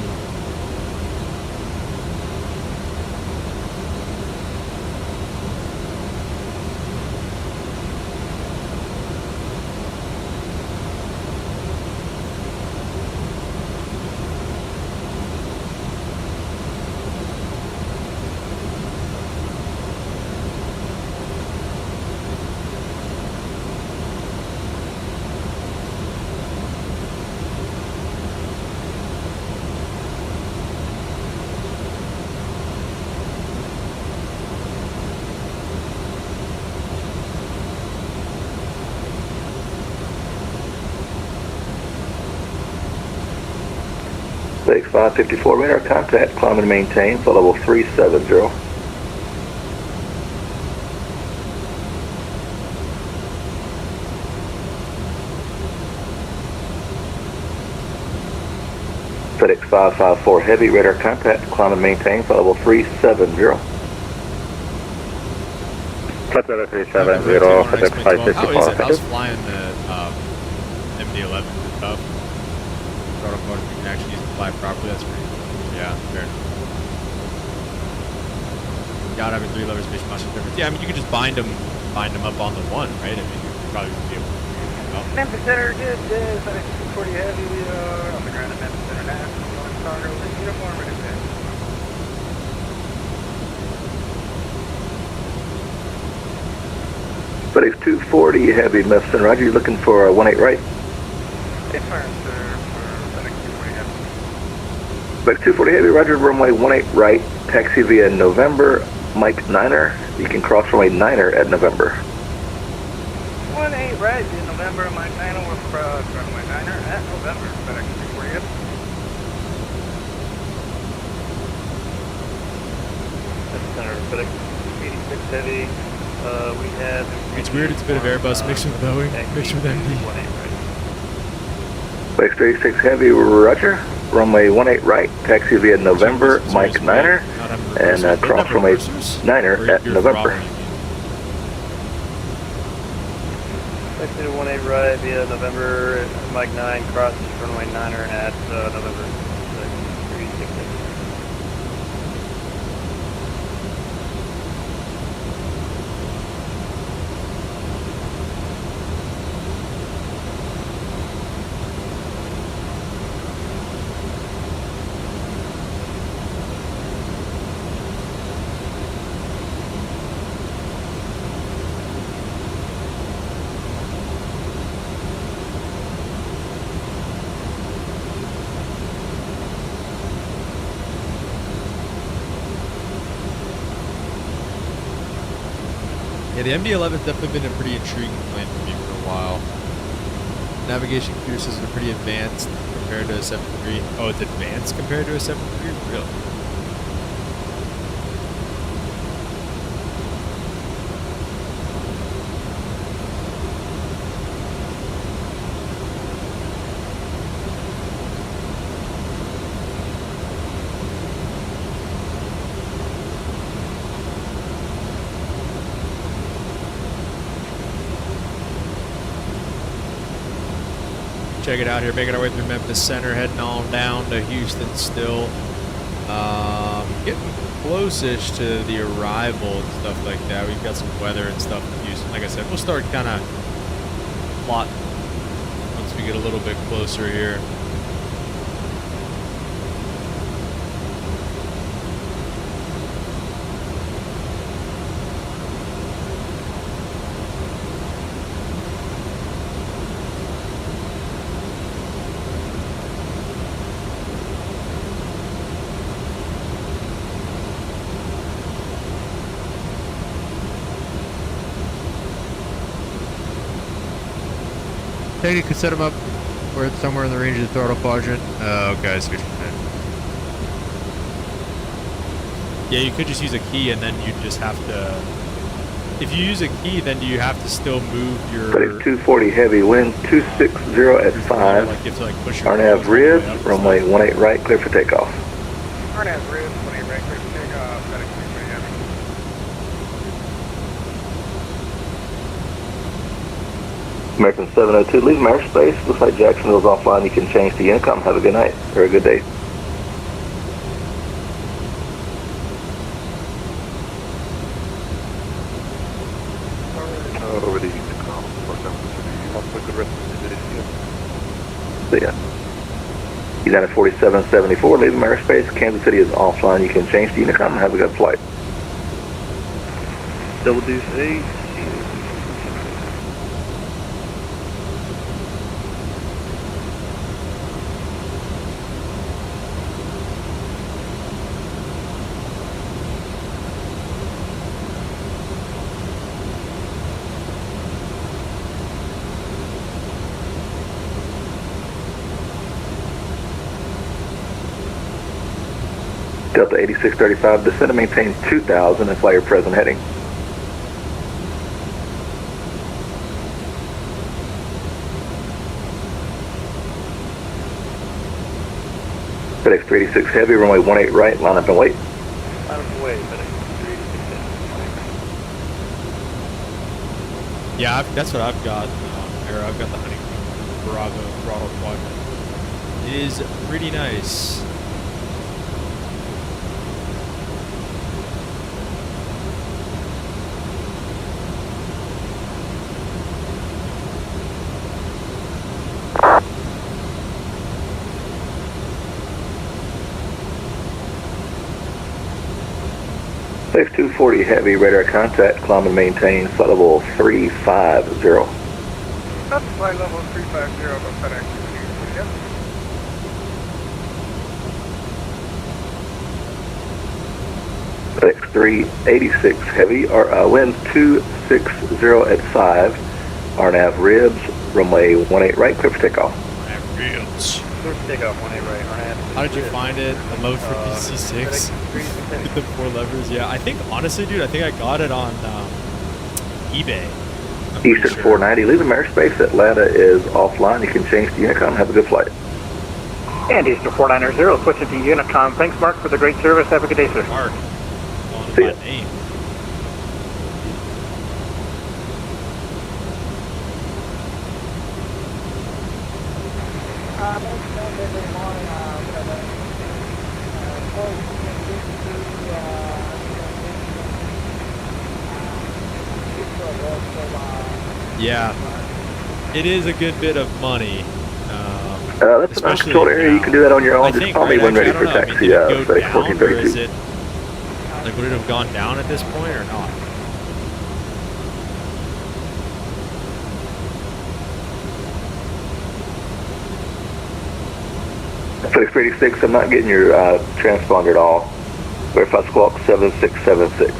Speaker 6: Six 554 radar contact, climb and maintain for level 370. FedEx 554 heavy radar contact, climb and maintain for level 370.
Speaker 8: Flight level 370, FedEx 554.
Speaker 1: How is it? I was flying the MD-11 up. Throttle motor, you can actually use the fly properly. That's pretty cool. Yeah, fair enough. Without having 3 levers makes much difference. Yeah, I mean, you could just bind them up on the one, right? I mean, you probably would be able to figure it out.
Speaker 4: Memphis Center, good day. FedEx 240 Heavy, we are on the ground at Memphis Center now. Cargo, uniform, ready to pick.
Speaker 6: FedEx 240 heavy, Memphis, Roger. You're looking for a 18 right.
Speaker 4: Affirm, sir, for FedEx 240 Heavy.
Speaker 6: FedEx 240 heavy, Roger. Runway 18 right. Taxi via November, Mike Niner. You can cross runway Niner at November.
Speaker 4: 18 right, in November, Mike Niner, we're cross runway Niner at November, FedEx 240 Heavy.
Speaker 7: Center, FedEx 86 Heavy, we have...
Speaker 1: It's weird, it's a bit of Airbus mixed with Boeing, mixed with MD.
Speaker 6: FedEx 36 heavy, Roger. Runway 18 right. Taxi via November, Mike Niner. And cross runway Niner at November.
Speaker 7: Taxi to 18 right via November, Mike 9, cross runway 9er at November 36.
Speaker 1: Yeah, the MD-11's definitely been a pretty intriguing plane for me for a while. Navigation computer systems are pretty advanced compared to a 7.3. Oh, it's advanced compared to a 7.3? Really? Check it out here, making our way through Memphis Center, heading on down to Houston still. Getting close-ish to the arrival and stuff like that. We've got some weather and stuff in Houston. Like I said, we'll start kind of plotting once we get a little bit closer here. Take it, could set them up where it's somewhere in the range of the throttle quadrant. Okay, I see what you're saying. Yeah, you could just use a key and then you just have to... If you use a key, then do you have to still move your...
Speaker 6: FedEx 240 heavy, wind 260 at 5.
Speaker 1: Like you have to like push your...
Speaker 6: RNAV ribs, runway 18 right, clear for takeoff.
Speaker 7: RNAV Ridge, 28 right, clear for takeoff, FedEx 320 Heavy.
Speaker 6: American 702, leave airspace. Looks like Jacksonville's offline. You can change the intercom. Have a good night or a good day.
Speaker 8: Over the intercom, for example, have a good rest of the day.
Speaker 6: See ya. United 4774, leave airspace. Kansas City is offline. You can change the intercom. Have a good flight.
Speaker 7: Double Deuce 8.
Speaker 6: Delta 8635, descend and maintain 2000 and fly your present heading. FedEx 386 Heavy, runway 18 right, line up and wait.
Speaker 7: Line up and wait, FedEx 386 Heavy.
Speaker 1: Yeah, that's what I've got. Here, I've got the Honeycomb Bravo throttle quadrant. It is pretty nice.
Speaker 6: FedEx 240 Heavy, radar contact, climb and maintain, flight level 350.
Speaker 7: That's flight level 350 of FedEx 240 Heavy.
Speaker 6: FedEx 386 Heavy, winds 260 at 5, RNAV Ribs, runway 18 right, clear for takeoff.
Speaker 1: Ribs.
Speaker 7: Clear for takeoff, 18 right, RNAV.
Speaker 1: How did you find it? The mode for PC6 with the 4 levers. Yeah, I think honestly, dude, I think I got it on eBay. I'm pretty
Speaker 6: Eastern
Speaker 1: sure.
Speaker 6: 490, leave airspace. Atlanta is offline. You can change the intercom. Have a good flight.
Speaker 9: And Eastern 490, switching to Unicom. Thanks, Mark, for the great service. Have a good day, sir.
Speaker 1: Mark. Calling
Speaker 6: See
Speaker 1: my
Speaker 6: ya.
Speaker 1: name. Yeah, it is a good bit of money.
Speaker 6: That's an uncontrolled area. You can do that on your own.
Speaker 1: I
Speaker 6: Just
Speaker 1: think,
Speaker 6: call me
Speaker 1: right,
Speaker 6: when ready
Speaker 1: actually,
Speaker 6: for
Speaker 1: I don't know.
Speaker 6: taxi.
Speaker 1: I mean, did it
Speaker 6: FedEx
Speaker 1: go down, or is
Speaker 6: 1432.
Speaker 1: it, like, would it have gone down at this point or not?
Speaker 6: FedEx 386, I'm not getting your transponder at all. Verify squawk 7676.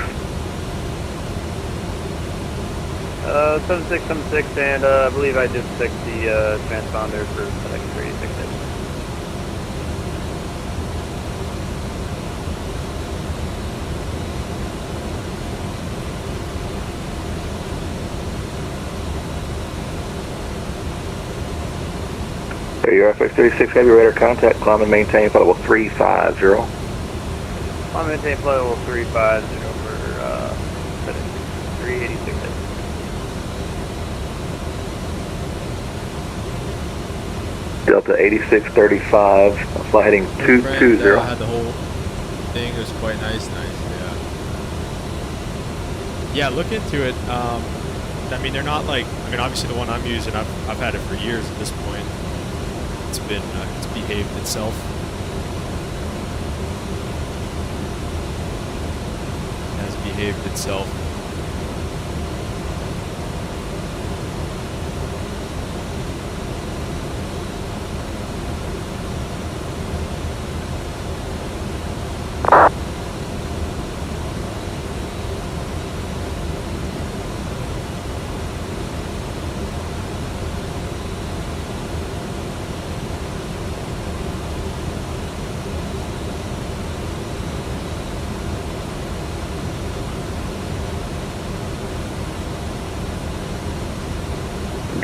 Speaker 7: 7676, and I believe I just fixed the transponder for FedEx 386.
Speaker 6: There you are, FedEx 36 Heavy, radar contact, climb and maintain, flight level 350.
Speaker 7: I'm going to take flight level 350 for FedEx 386.
Speaker 6: Delta 8635, flight heading 220.
Speaker 1: Had the whole thing. It was quite nice, yeah. Yeah, look into it. I mean, they're not like, I mean, obviously the one I'm using, I've had it for years at this point. It's been, it's behaved itself. It has behaved itself.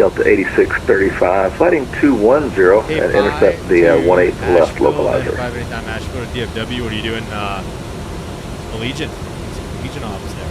Speaker 6: Delta 8635, flighting 210 and intercept the 18 left localizer.
Speaker 1: 5 anytime Asheville to DFW. What are you doing? Allegiant ops there.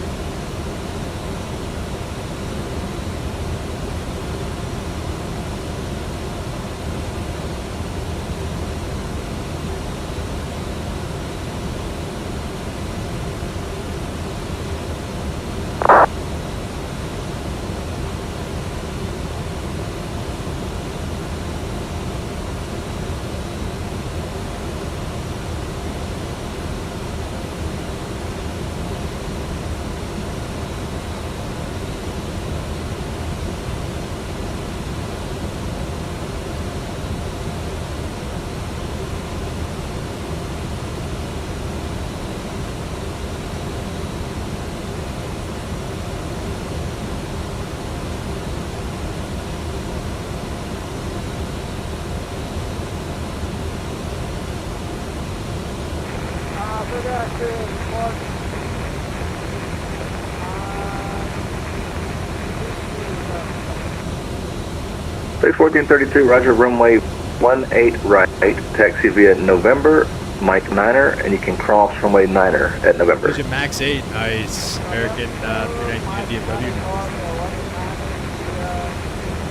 Speaker 6: Base 1432, roger, runway 18 right, taxi via November, Mike 9er, and you can cross runway 9er at November.
Speaker 1: Allegiant Max 8, nice. American 319 DFW.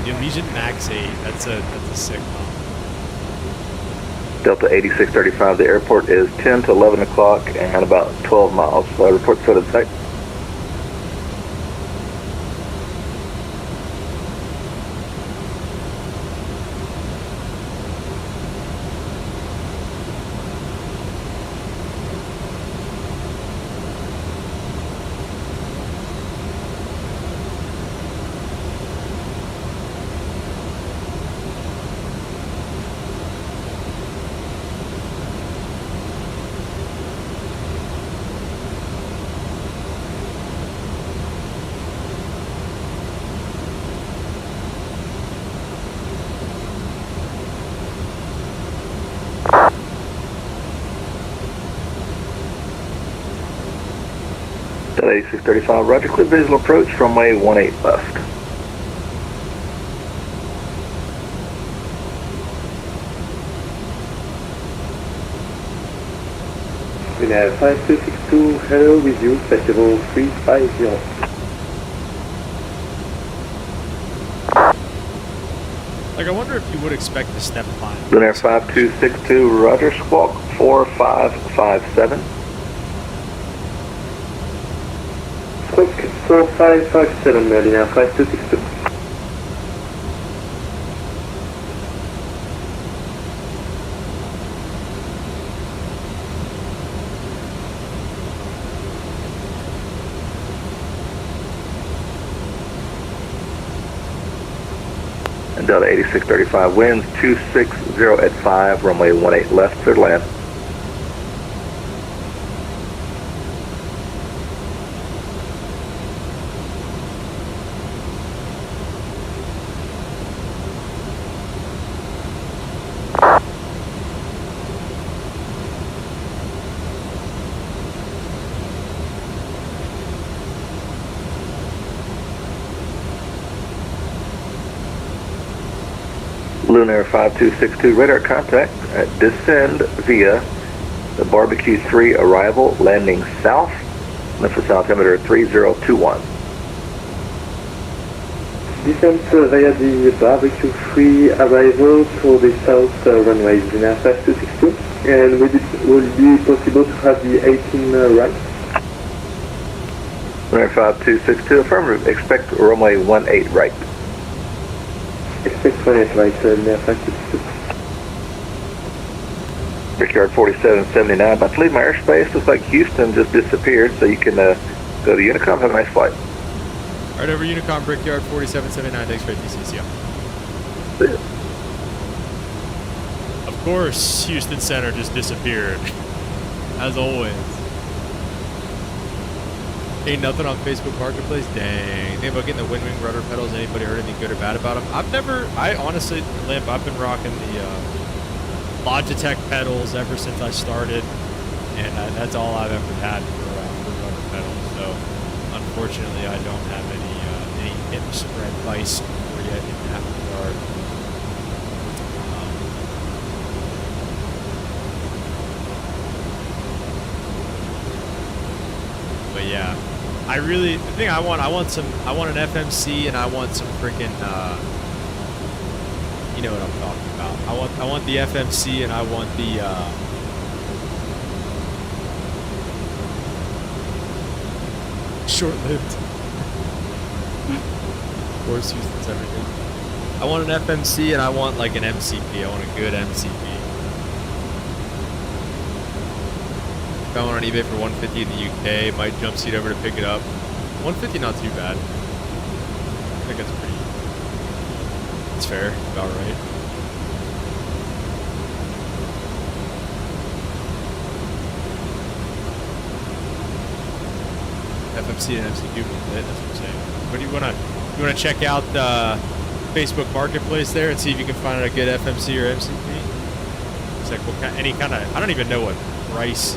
Speaker 1: The Allegiant Max 8, that's a sick one.
Speaker 6: Delta 8635, the airport is 10 to 11 o'clock and about 12 miles. Report set at site. Delta 8635, roger, clear visual approach, runway 18 left.
Speaker 10: We have 5262, hello with you, festival 350.
Speaker 1: Like, I wonder if you would expect to step line.
Speaker 6: Lunar 5262, roger, squawk 4557.
Speaker 10: Squawk 4557, Lunar 5262.
Speaker 6: And Delta 8635, winds 260 at 5, runway 18 left, clear to land. Lunar 5262, radar contact, descend via the Barbecue 3 arrival, landing south, Memphis altimeter 3021.
Speaker 10: Descent via the Barbecue 3 arrival to the south runway, Lunar 5262, and will it be possible to have the 18 right?
Speaker 6: Lunar 5262, affirmative, expect runway 18 right.
Speaker 10: Expect 18 right, Lunar 5262.
Speaker 6: Brickyard 4779, about to leave my airspace. Looks like Houston just disappeared, so you can go to Unicom. Have a nice flight.
Speaker 1: All right, over Unicom, Brickyard 4779, thanks for DCCO.
Speaker 6: See ya.
Speaker 1: Of course, Houston Center just disappeared, as always. Ain't nothing on Facebook Marketplace. Dang. They about getting the wind wing rudder pedals. Anybody heard anything good or bad about them? I honestly, Limp, I've been rocking the Logitech pedals ever since I started, and that's all I've ever had for rudder pedals. So, unfortunately, I don't have any hip spread advice for you. yet in after dark. But yeah, the thing I want an FMC, and I want some freaking, you know what I'm talking about. I want the FMC, and I want the, short-lived. Force Houston's everything. I want an FMC, and I want like an MCP. I want a good MCP. Found one on eBay for 150 in the UK. Might jump seat over to pick it up. 150, not too bad. I think that's pretty. It's fair. About right. FMC and MCQ lit. That's what I'm saying. What do you wanna check out the Facebook Marketplace there and see if you can find a good FMC or MCP? It's like what kind, any kind of. I don't even know what price.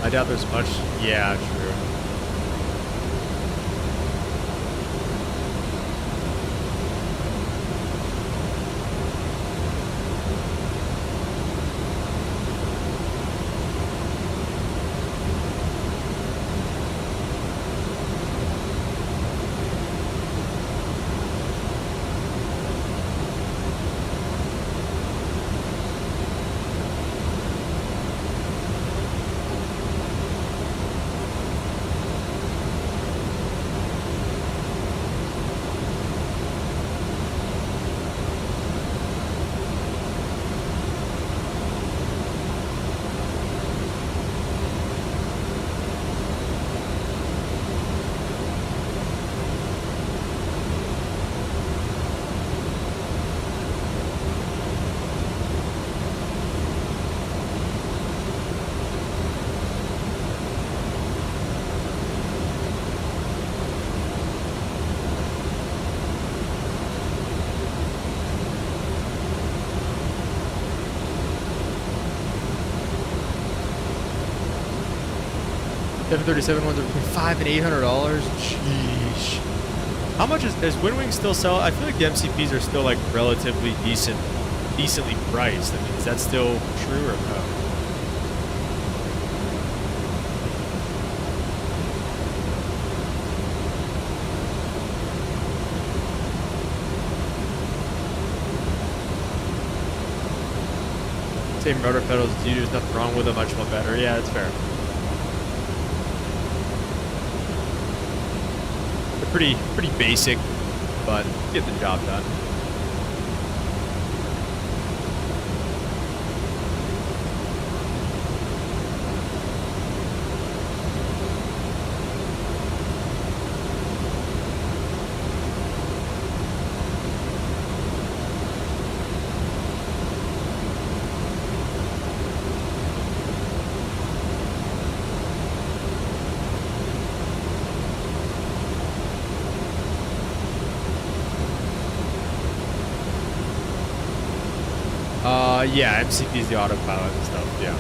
Speaker 1: I doubt there's much. Yeah, true. $737 ones are between $500 and $800. Sheesh. How much is Windwing still sell? I feel like the MCPs are still like relatively decently priced. I mean, is that still true or no? Same rotor pedals as you. There's nothing wrong with them. I just want better. Yeah, that's fair. Pretty basic, but get the job done. Yeah, MCP is the autopilot and stuff, yeah.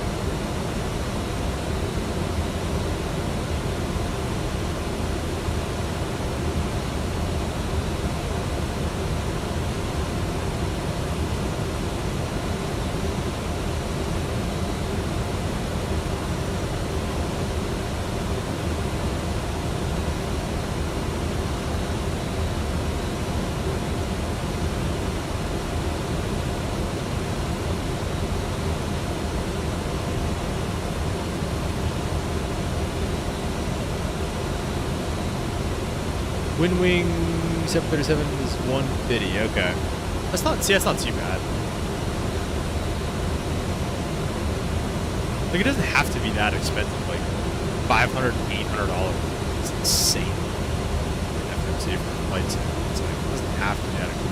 Speaker 1: Windwing 737 is 150. Okay, that's not too bad. Like, it doesn't have to be that expensive. Like, $500, $800. It's insane. FMC for flights. It's like, it doesn't have to be that expensive.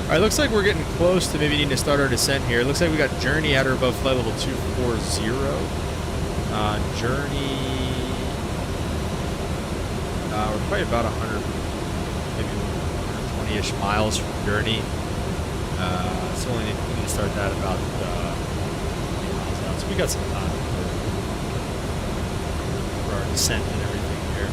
Speaker 1: All right, looks like we're getting close to maybe needing to start our descent here. It looks like we got Journey at or above flight level 240. Journey, we're probably about 100, maybe 120-ish miles from Journey. So we need to start that about 20 miles out. So we got some time for our descent and everything here.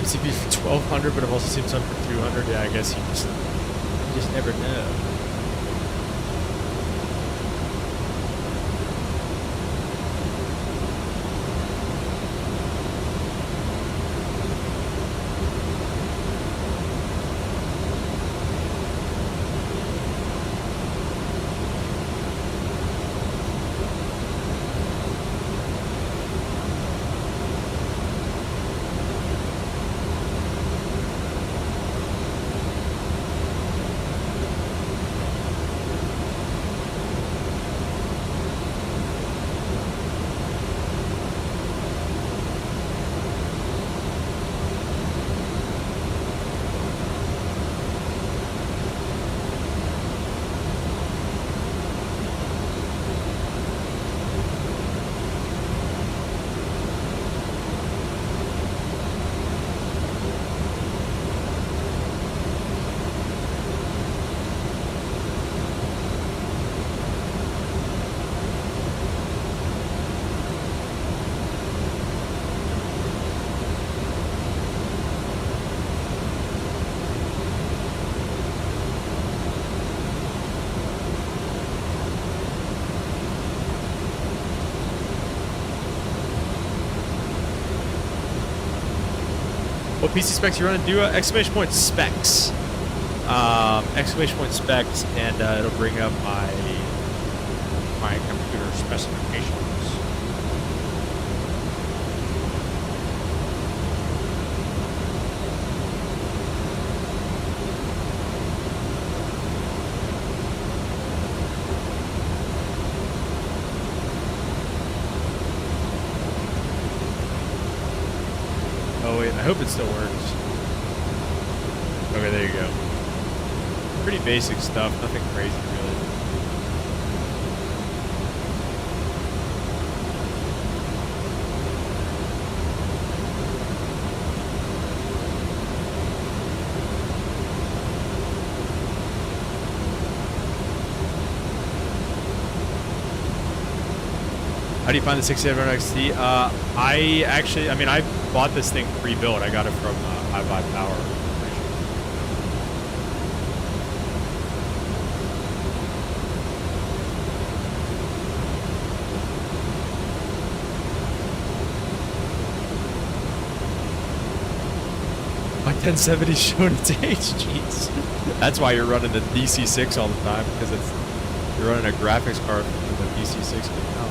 Speaker 1: MCP for 1200, but I've also seen some for 200. Yeah, I guess you just never know. What PC specs you running? Do exclamation point specs. Exclamation point specs, and it'll bring up my computer specifications. Oh wait, I hope it still works. Okay, there you go. Pretty basic stuff, nothing crazy really. How do you find the 6700 XT? I bought this thing pre-built. I got it from iBuy Power. My 1070's showing its age, jeez. That's why you're running the DC6 all the time, because it's You're running a graphics card from the PC6 came out.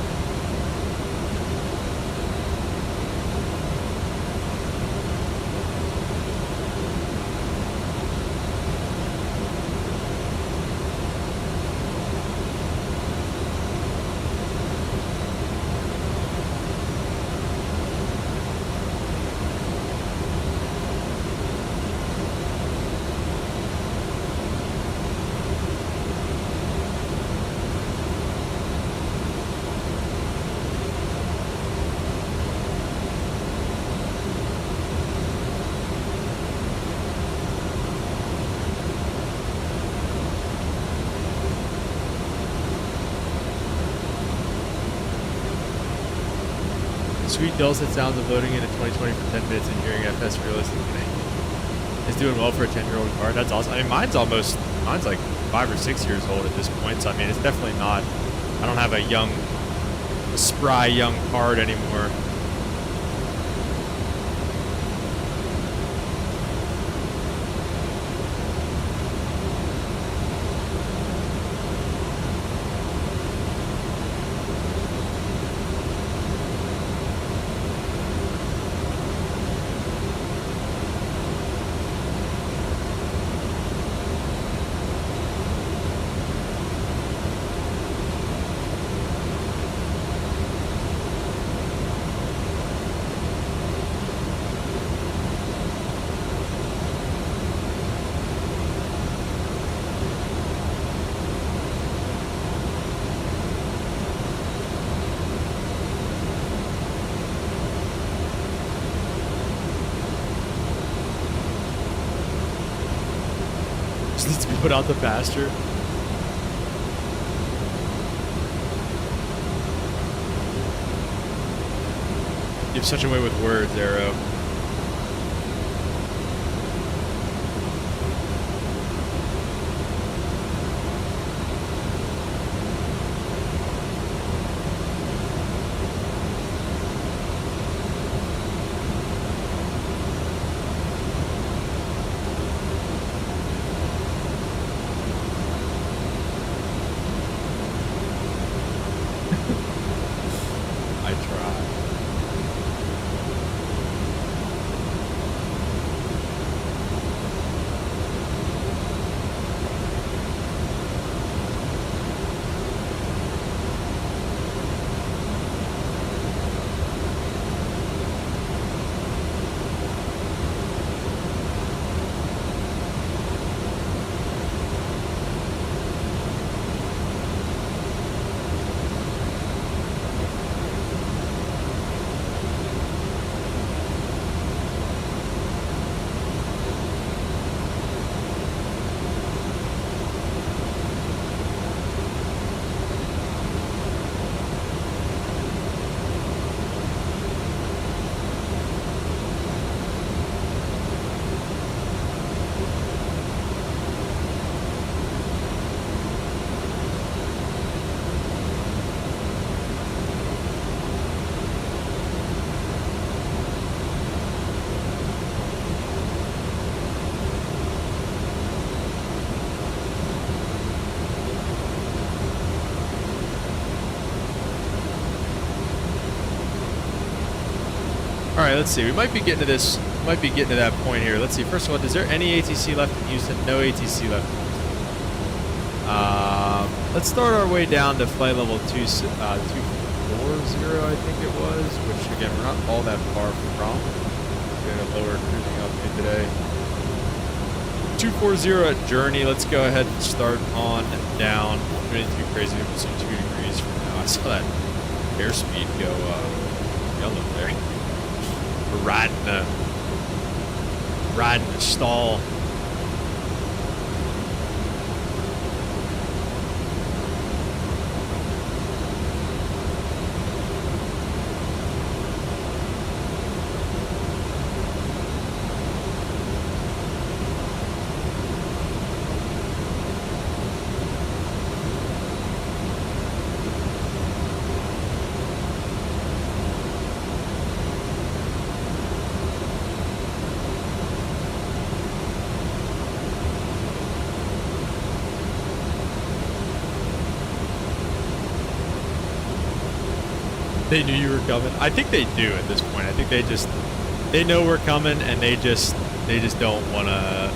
Speaker 1: Sweet dulcet sounds of loading into 2020 for 10 minutes and hearing FS realistically is doing well for a 10-year-old car. That's awesome. I mean, mine's like 5 or 6 years old at this point. So I mean, it's definitely not. I don't have a spry young card anymore. Just needs to be put out the pasture. You have such a way with words, Arrow. I try. All right, let's see. We might be getting to this. Might be getting to that point here. Let's see. First of all, is there any ATC left in Houston? No ATC left in Houston. Let's start our way down to flight level 240, I think it was. Which again, we're not all that far from. We're gonna lower cruising altitude today. 240 at Journey. Let's go ahead and start on down. Not doing too crazy. We'll see 2 degrees from now. I saw that airspeed go yellow there. We're riding the stall. They knew you were coming. I think they do at this point. I think they know we're coming, and they just don't want to.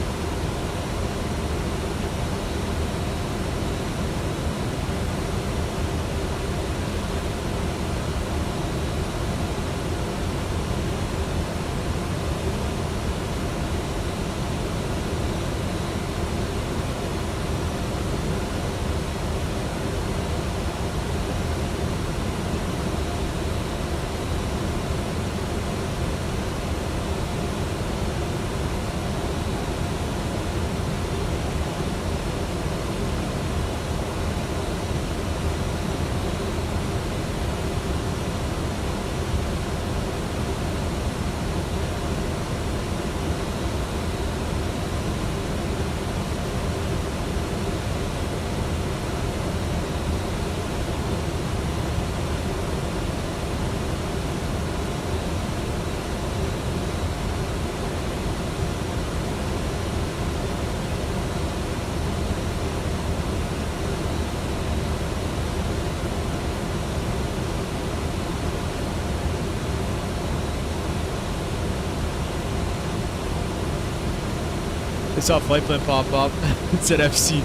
Speaker 1: I saw flight plan pop up. It said FSC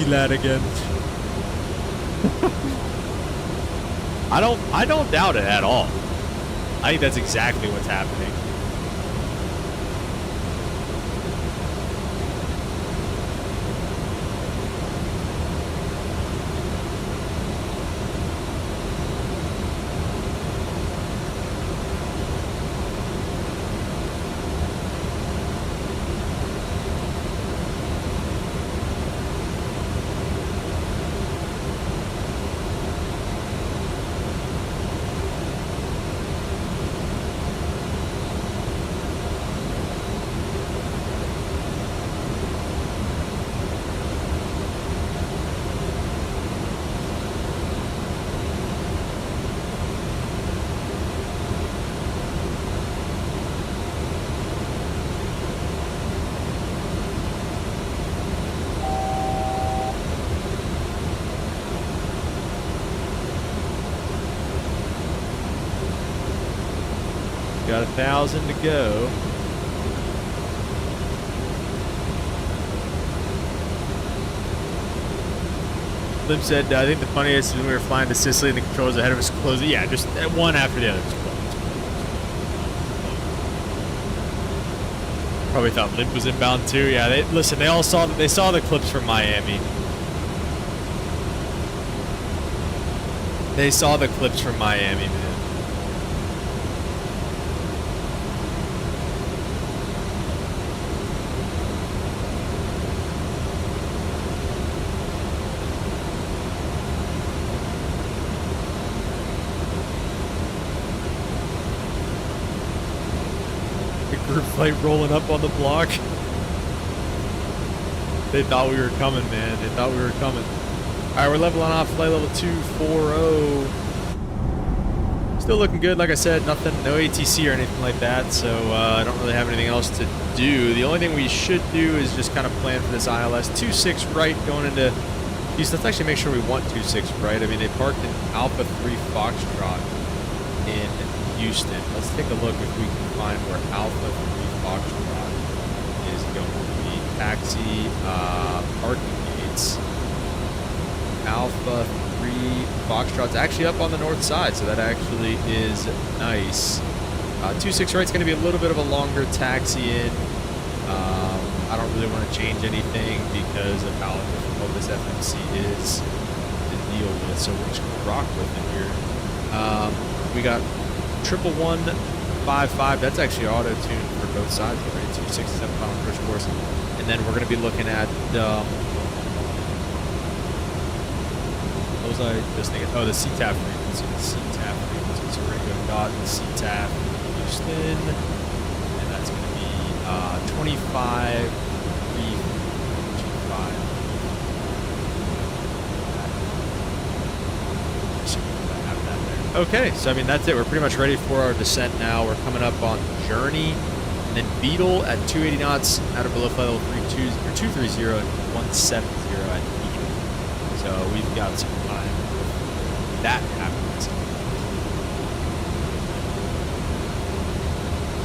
Speaker 1: lad again. I don't doubt it at all. I think that's exactly what's happening. Got 1,000 to go. Lim said, I think the funniest is when we were flying to Sicily and the controls ahead of us closed. Yeah, just one after the other. Probably thought Limp was inbound too. Yeah, they all saw that. They saw the clips from Miami. They saw the clips from Miami, man. Group flight rolling up on the block. They thought we were coming, man. They thought we were coming. All right, we're leveling off flight level 240. Still looking good. Like I said, nothing, no ATC or anything like that. So I don't really have anything else to do. The only thing we should do is just kind of plan for this ILS 26 right going into Houston. Let's actually make sure we want 26 right. I mean, they parked in Alpha 3 Foxtrot in Houston. Let's take a look if we can find where Alpha 3 Foxtrot is going to be. Taxi, parking gates. Alpha 3 Foxtrot's actually up on the north side, so that actually is nice. 26 right's going to be a little bit of a longer taxi in. I don't really want to change anything because of how difficult this FMC is to deal with, so we're just going to rock with it here. We got 11155. That's actually auto-tuned for both sides already. 267 final first course. And then we're going to be looking at, what was I just thinking? Oh, the CTAF frequency. The CTAF frequency. So we're going to go dot and CTAF Houston. And that's going to be 25.325. Okay, so I mean that's it. We're pretty much ready for our descent now. We're coming up on Journey, and then Beetle at 280 knots out of below flight level 230 and 170 at Beetle. So we've got some time. That happens.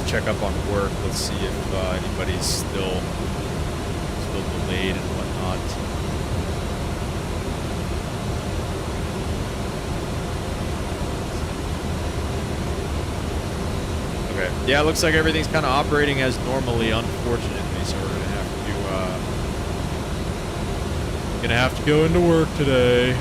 Speaker 1: check up on work. Let's see if anybody's still delayed and whatnot. Okay. Yeah, it looks like everything's kind of operating as normally, unfortunately. So we're gonna have to go into work today.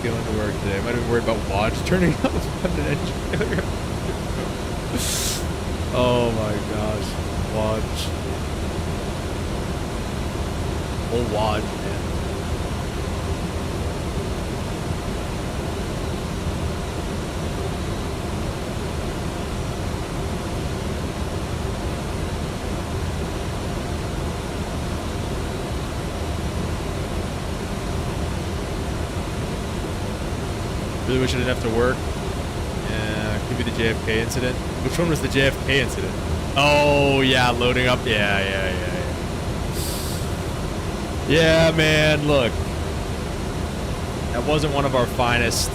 Speaker 1: Going to work today. I might have been worried about Watch turning up on an engine failure. Oh my gosh. Watch. Oh, Watch, man. Really wish I didn't have to work. Yeah, could be the JFK incident. Which one was the JFK incident? Oh, yeah, loading up. Yeah. Yeah, man, look. That wasn't one of our finest.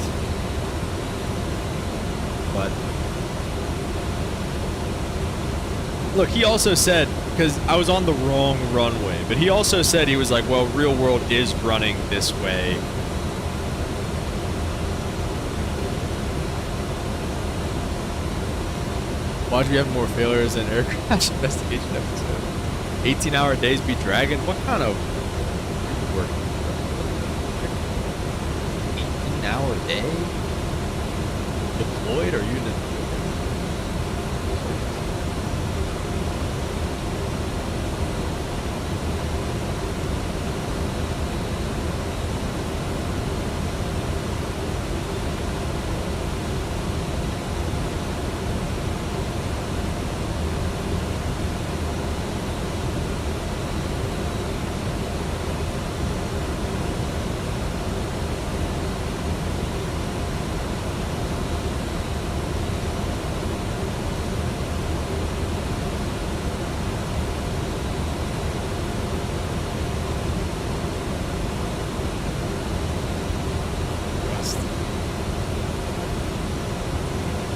Speaker 1: But look, he also said, because I was on the wrong runway, but he also said, he was like, well, real world is running this way. Watch, we have more failures than air crash investigation episode. 18-hour days be dragging. What kind of work? 18-hour day? Deployed or unit?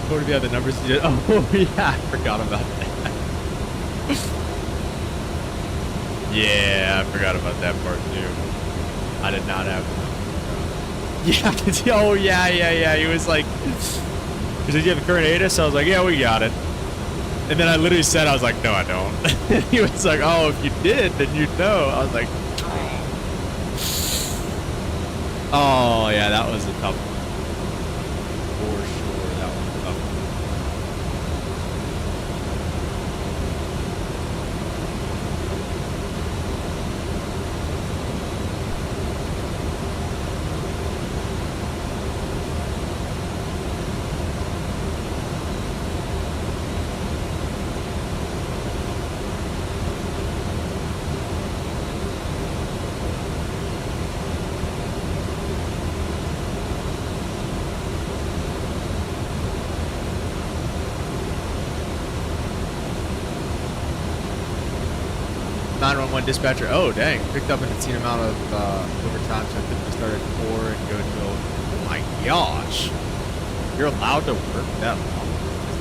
Speaker 1: What if you have the numbers you did? Oh, yeah, I forgot about that. Yeah, I forgot about that part too. I did not have Yeah, oh, yeah. He was like, did you have the current ATIS? I was like, yeah, we got it. And then I literally said, I was like, no, I don't. He was like, oh, if you did, then you'd know. I was like, oh, yeah, that was a tough one. For sure, that was a tough one. One dispatcher. Oh, dang. Picked up an obscene amount of overtime, so I couldn't start at 4 and go till. Oh my gosh. You're allowed to work that long.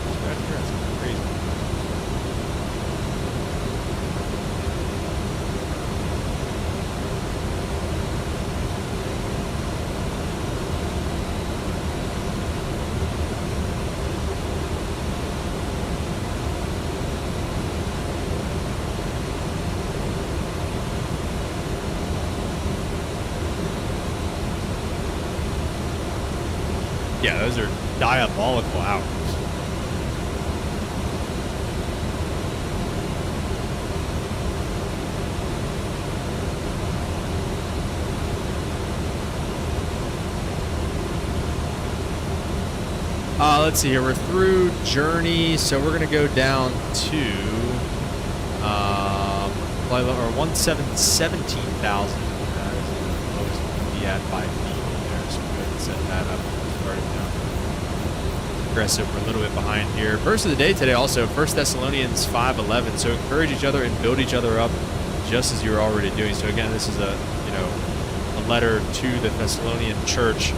Speaker 1: Dispatcher, that's crazy. Yeah, those are diabolical hours. Let's see here. We're through Journey, so we're gonna go down to flight level or 17,000. At 5 feet there, so we'll go ahead and set that up. Started down. Aggressive, we're a little bit behind here. Verse of the day today also, 1 Thessalonians 5:11. So encourage each other and build each other up, just as you're already doing. So again, this is a letter to the Thessalonian church.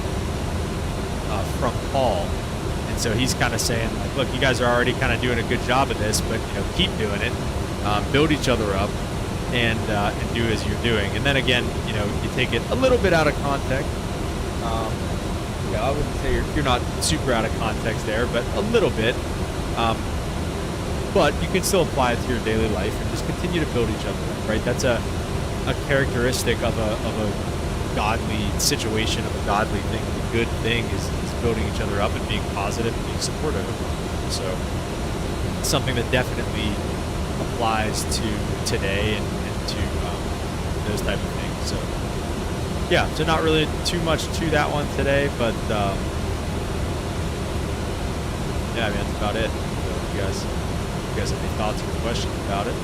Speaker 1: from Paul. And so he's kind of saying, like, look, you guys are already kind of doing a good job of this, but keep doing it, build each other up, and do as you're doing. And then again, you take it a little bit out of context. I wouldn't say you're not super out of context there, but a little bit. But you can still apply it to your daily life and just continue to build each other up, right? That's a characteristic of a godly situation, of a godly thing. The good thing is building each other up and being positive and being supportive. So it's something that definitely applies to today and to those type of things. So yeah, so not really too much to that one today, but yeah, I mean, that's about it. So if you guys have any thoughts or questions about it?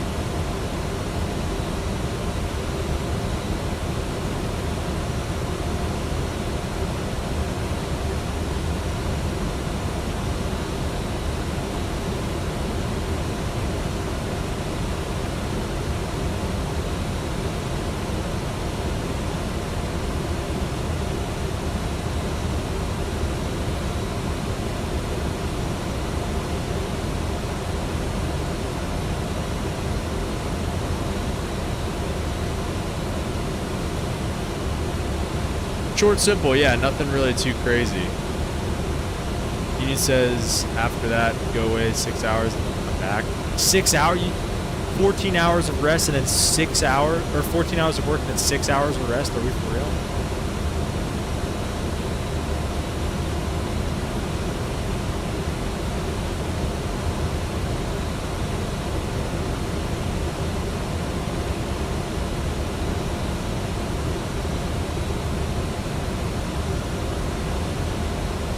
Speaker 1: Short, simple, yeah, nothing really too crazy. He says after that, go away 6 hours and then come back. 6 hours? 14 hours of rest and then 6 hours, or 14 hours of work and then 6 hours of rest? Are we for real?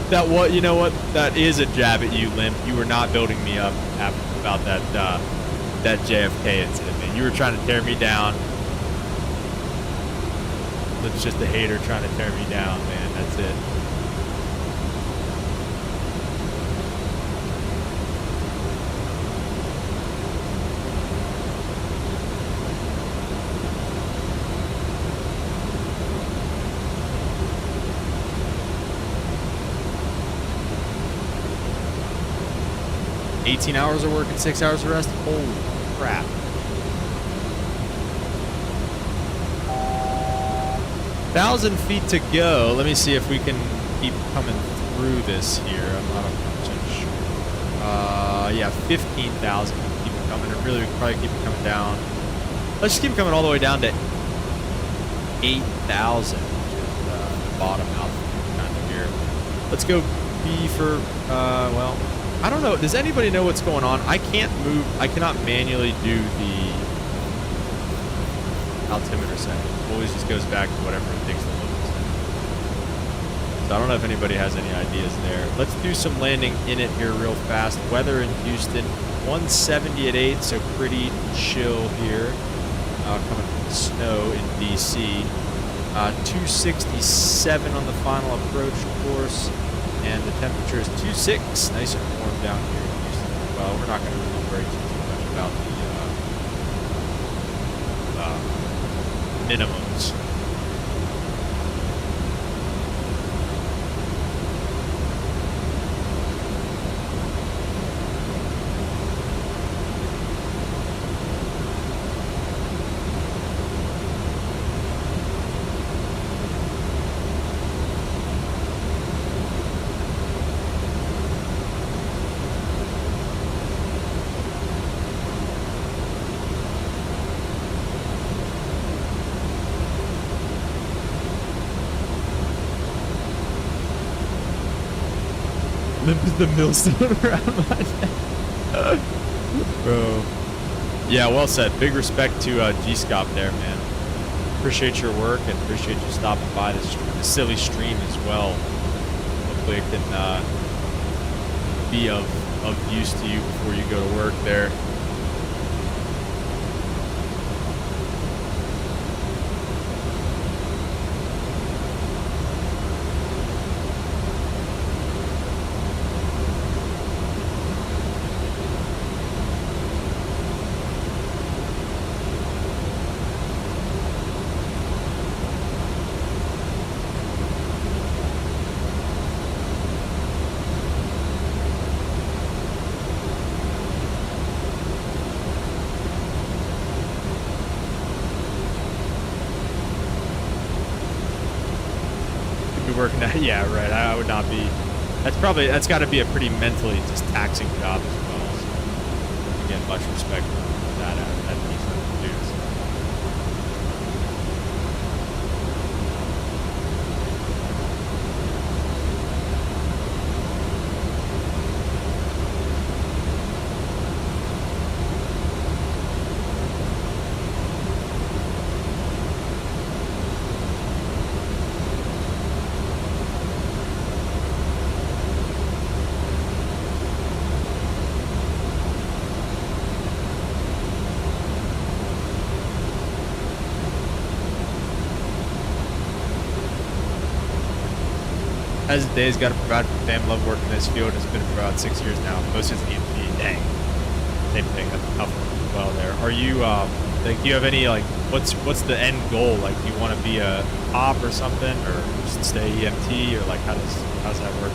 Speaker 1: That what, you know what? That is a jab at you, Limp. You were not building me up about that that JFK incident, man. You were trying to tear me down. Limp's just a hater trying to tear me down, man. That's it. $18 hours of work and 6 hours of rest? Holy crap. $1,000 feet to go. Let me see if we can keep coming through this here. I'm not 100% sure. Yeah, 15,000. Keep it coming. Or really, we can probably keep it coming down. Let's just keep it coming all the way down to 8,000. Just bottom out kind of here. Let's go B for, well, I don't know. Does anybody know what's going on? I can't move. I cannot manually do the altimeter setting. It always just goes back to whatever it thinks the local setting. So I don't know if anybody has any ideas there. Let's do some landing in it here real fast. Weather in Houston, 170 at 8, so pretty chill here. Coming from the snow in DC. 267 on the final approach course. And the temperature is 26, nice and warm down here in Houston as well. We're not going to really worry too much about the minimums. Limp is the millstone around my neck. Bro. Yeah, well said. Big respect to G-Scop there, man. Appreciate your work and appreciate you stopping by this silly stream as well. Hopefully it can be of use to you before you go to work there. working at, yeah, right. I would not be. That's got to be a pretty mentally just taxing job as well. So, again, much respect for that piece of news. As the day's got to provide for family, love working in this field. It's been for about 6 years now. Most is EMT. Dang. Same thing. That's tough as well there. Are you, like, do you have any, like, what's the end goal? Like, do you want to be a op or something, or just stay EMT, or, like, how's that work?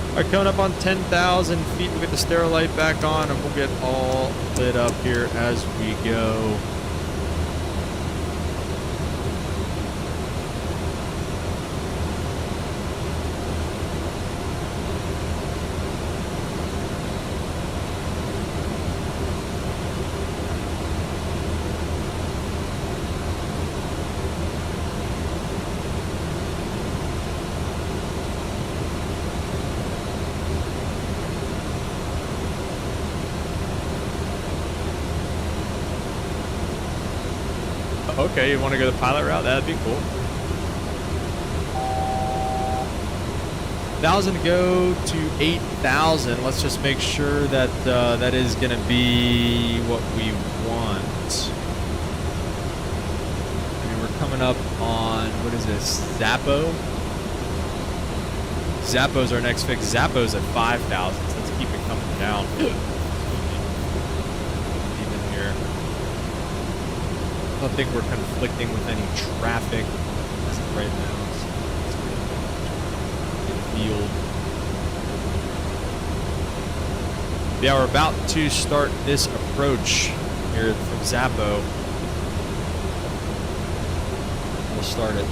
Speaker 1: All right, coming up on 10,000 feet, we'll get the Sterilite back on, and we'll get all lit up here as we go. Okay, you want to go the pilot route? That'd be cool. 1,000 to go to 8,000. Let's just make sure that that is going to be what we want. I mean, we're coming up on, what is this, Zappo? Zappo's our next fix. Zappo's at 5,000, so let's keep it coming down. I don't think we're conflicting with any traffic as of right now. Field. Yeah, we're about to start this approach here from Zappo. We'll start it.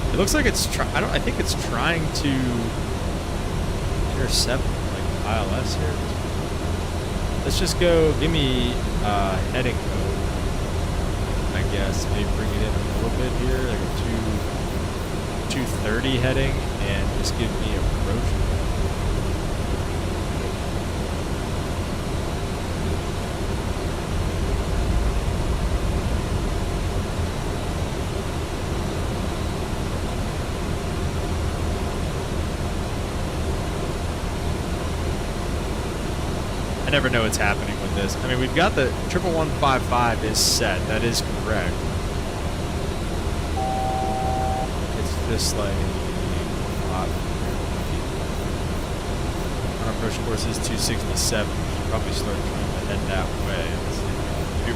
Speaker 1: It looks like it's I think it's trying to intercept like ILS here. Let's just go. Give me heading code. I guess maybe bring it in a little bit here, like a 230 heading, and just give me approach. I never know what's happening with this. I mean, we've got the 11155 is set. That is correct. It's just like our approach course is 267. We should probably start trying to head that way.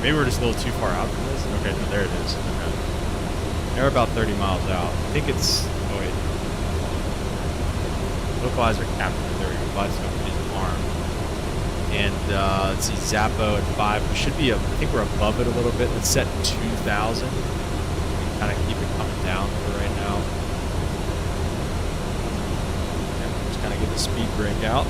Speaker 1: Maybe we're just a little too far out from this. Okay, no, there it is. Okay. They're about 30 miles out. I think it's. Oh wait. Localizer captain. There we go. Flies over his arm. And let's see, Zappo at 5. We should be, I think we're above it a little bit. Let's set 2,000. kind of keep it coming down for right now. And just kind of get the speed brake out.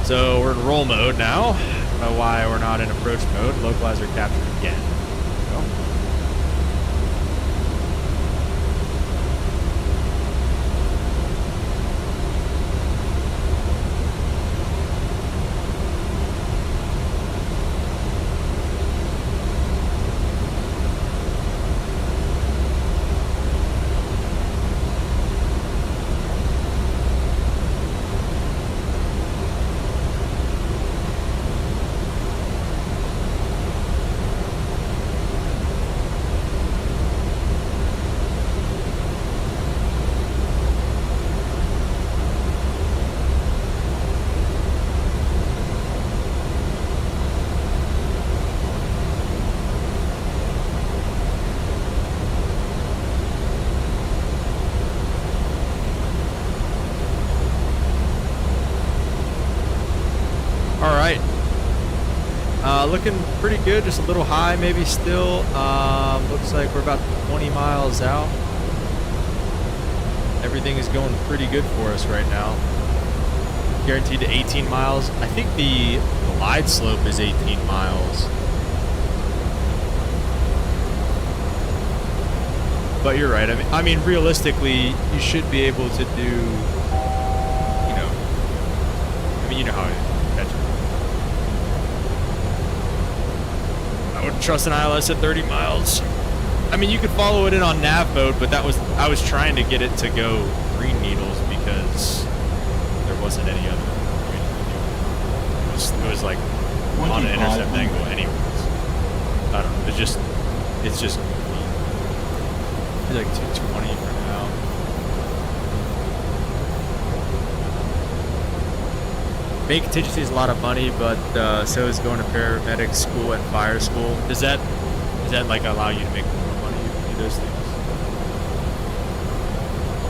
Speaker 1: So we're in roll mode now. I don't know why we're not in approach mode. Localizer captured again. There we go. Looking pretty good, just a little high maybe still. Looks like we're about 20 miles out. Everything is going pretty good for us right now. Guaranteed to 18 miles. I think the glide slope is 18 miles. But you're right. I mean, realistically, you should be able to do, you know, I mean, you know how it is. I wouldn't trust an ILS at 30 miles. I mean, you could follow it in on nav mode, but I was trying to get it to go green needles because there wasn't any other. It was like on an intercept angle anyways. I don't know. It's just like 220 for now. Main contingency is a lot of money, but so is going to paramedic school and fire school. Does that like allow you to make more money if you do those things?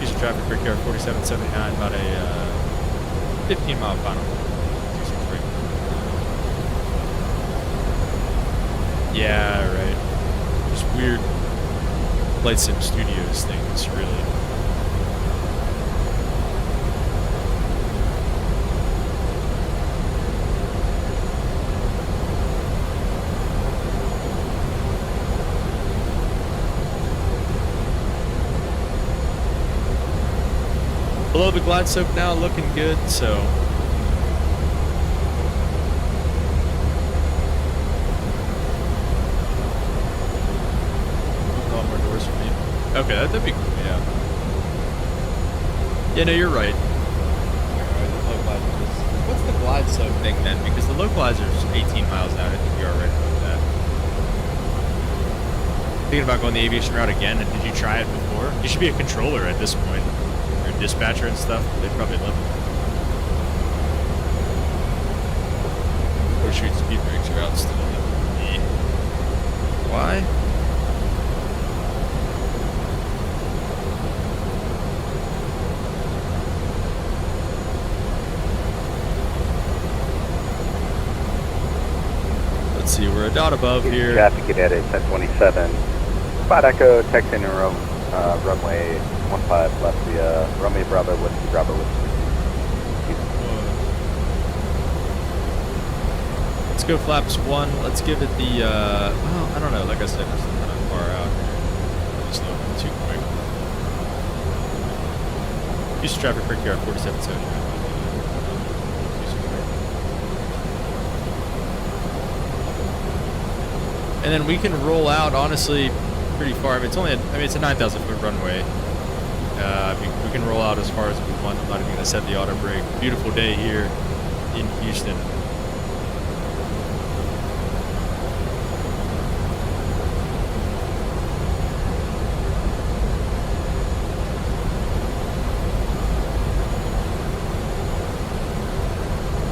Speaker 1: Piece of traffic for KR 4779, about a 15-mile final. 263. Yeah, right. Just weird Flight Sim Studios things, really. Below the glide slope now, looking good, so. A lot more doors for me. Okay, that'd be cool, yeah. Yeah, no, you're right. What's the glide slope thing then? Because the localizer's 18 miles out. I think you are right about that. Thinking about going the aviation route again, and did you try it before? You should be a controller at this point. Dispatcher and stuff, they probably love it. Or shoot speed breaks are out still. Why? Let's see, we're a dot above here.
Speaker 8: Traffic at a 1027. Spot Echo, texting in room, runway 15 left via Romeo Bravo Whiskey Bravo Whiskey.
Speaker 1: Let's go flaps 1. Let's give it the, well, I don't know. Like I said, we're still kind of far out here. Just not too quick. Use traffic for KR 4779. And then we can roll out, honestly, pretty far. I mean, it's a 9,000 foot runway. We can roll out as far as we want. I'm not even going to set the auto brake. Beautiful day here in Houston.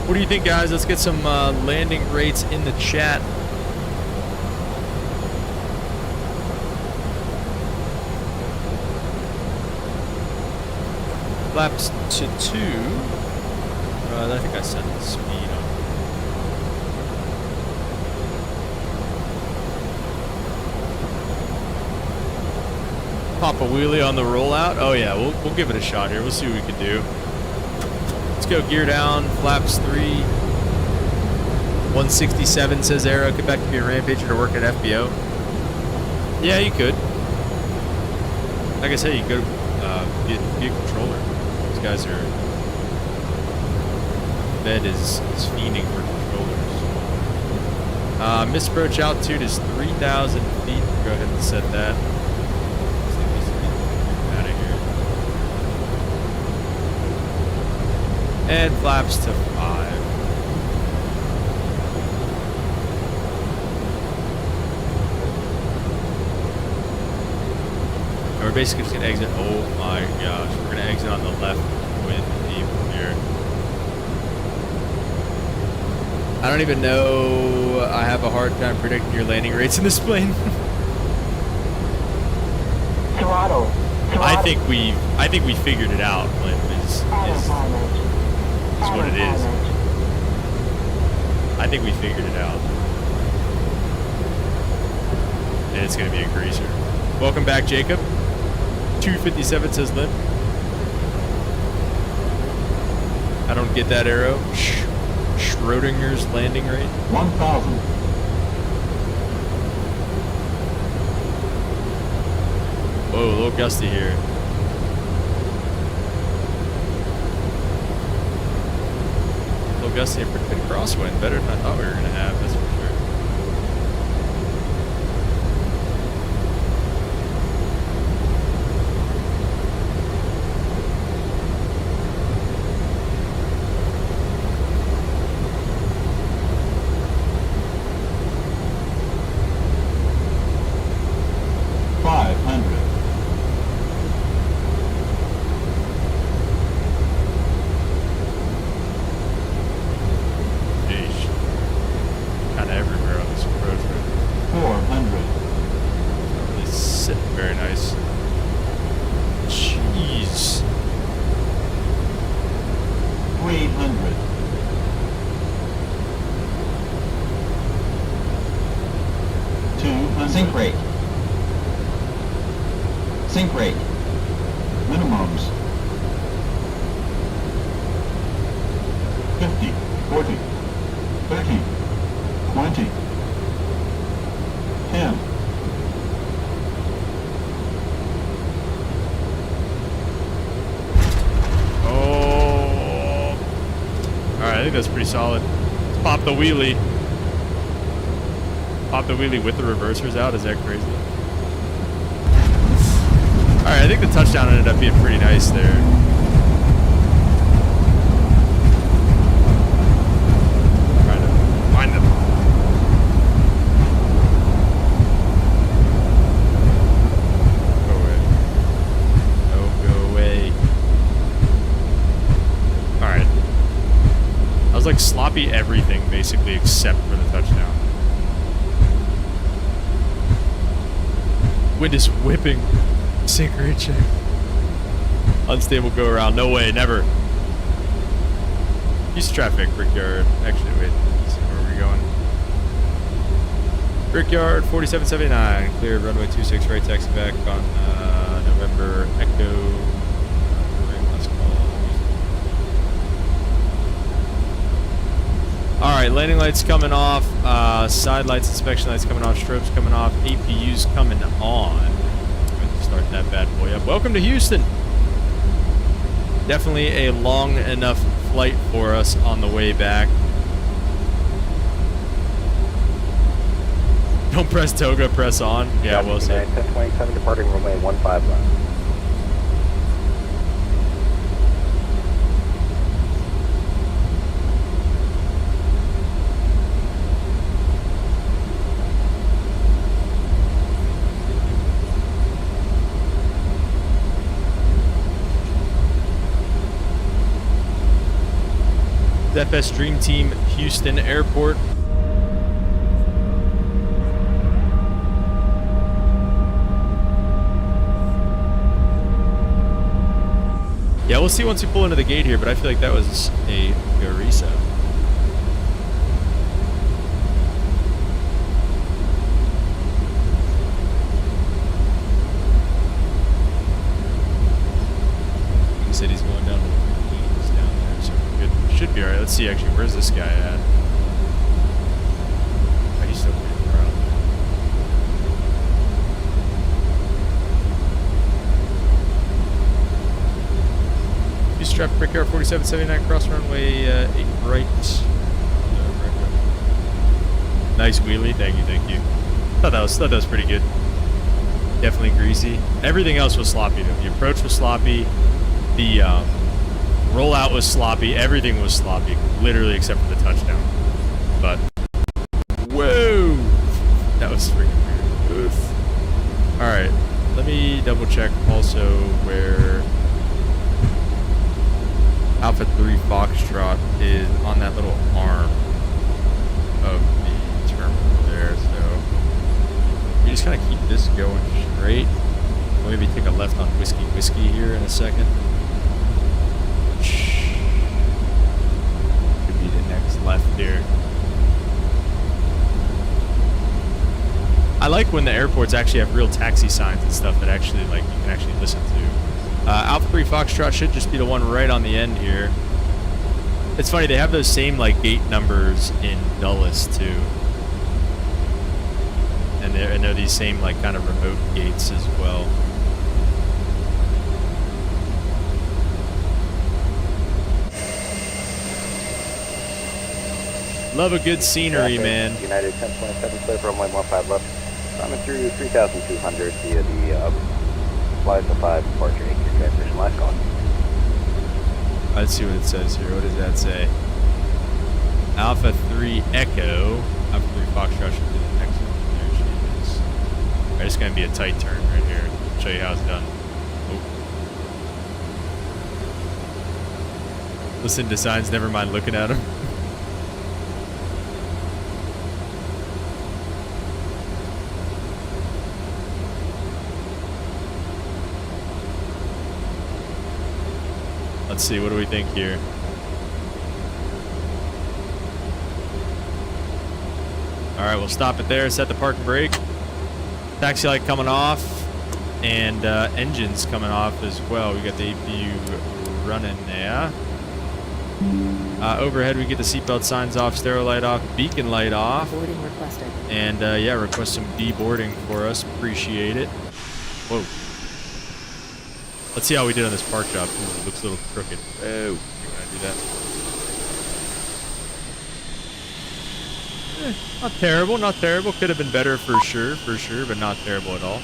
Speaker 1: What do you think, guys? Let's get some landing rates in the chat. Flaps to 2. I think I set the speed on. Pop a wheelie on the rollout. Oh yeah, we'll give it a shot here. We'll see what we can do. Let's go gear down. Flaps 3. 167 says Arrow. Get back to being Rampager to work at FBO. Yeah, you could. Like I said, you could be a controller. These guys are... Bed is fiending for controllers. Misapproach altitude is 3,000 feet. Go ahead and set that. Out of here. And flaps to 5. And we're basically just gonna exit. Oh my gosh, we're gonna exit on the left with the here. I don't even know. I have a hard time predicting your landing rates in this plane.
Speaker 11: Throttle.
Speaker 1: I think we figured it out. Like, is what it is. I think we figured it out. And it's gonna be a greaser. Welcome back, Jacob. 257 says Limp. I don't get that arrow. Schrodinger's landing rate.
Speaker 5: 1,000.
Speaker 1: Whoa, a little gusty here. A little gusty and pretty good crosswind. Better than I thought we were going to have, that's for sure.
Speaker 5: Sink rate. Sink rate. Minimums. 50, 40, 30, 20, 10.
Speaker 1: Oh. Alright, I think that's pretty solid. Let's pop the wheelie. Pop the wheelie with the reversers out? Is that crazy? Alright, I think the touchdown ended up being pretty nice there. Trying to find them. Go away. No, go away. Alright. I was like sloppy everything basically except for the touchdown. Wind is whipping. Sink rate check. Unstable go around. No way, never. East traffic, Brickyard. Actually, wait. Let's see where are we going? Brickyard 4779. Clear runway 26 right taxi back on November Echo. Alright, landing lights coming off, side lights, inspection lights coming off, strobes coming off, APUs coming on. Let's start that bad boy up. Welcome to Houston. Definitely a long enough flight for us on the way back. Don't press toga, press on. Yeah, we'll see.
Speaker 8: 1027 departing runway 15 left.
Speaker 1: FS Dream Team Houston Airport. Yeah, we'll we'll see once we pull into the gate here, but I feel like that was a reset. He said he's going down to the Philippines down there, so we're good. Should be alright. Let's see actually, where's this guy at? Oh, he's still pretty far out there. He's strapped brick yard 4779 cross runway 8 right. Nice wheelie, thank you, thank you. Thought that was pretty good. Definitely greasy. Everything else was sloppy though. The approach was sloppy. The rollout was sloppy. Everything was sloppy, literally except for the touchdown. But whoa, that was freaking weird. Oof. All right, let me double check also where Alpha 3 Foxtrot is on that little arm of the terminal there. So you just kind of keep this going straight. We'll maybe take a left on Whiskey here in a second. Could be the next left here. I like when the airports actually have real taxi signs and stuff that actually like you can actually listen to. Alpha 3 Foxtrot should just be the one right on the end here. It's funny, they have those same like gate numbers in Dulles too. And they're these same like kind of remote gates as well. Love a good scenery, man.
Speaker 8: United 1027 clear for runway 15 left. Coming through 3,200 via the Plaza 5 departure 8 transmission last call.
Speaker 1: Let's see what it says here. What does that say? Alpha 3 Echo. Alpha 3 Foxtrot should be the next one. There she is. Alright, it's going to be a tight turn right here. I'll show you how it's done. Oh. Listen to signs, never mind looking at them. Let's see, what do we think here? Alright, we'll stop it there, set the park and brake. Taxi light coming off, and engines coming off as well. We got the APU running there. Overhead, we get the seatbelt signs off, stereo light off, beacon light off.
Speaker 2: Boarding requested.
Speaker 1: And yeah, request some deboarding for us. Appreciate it. Whoa. Let's see how we did on this park job. Ooh, it looks a little crooked. Oh, you're gonna do that. Not terrible, not terrible. Could have been better for sure, but not terrible at all.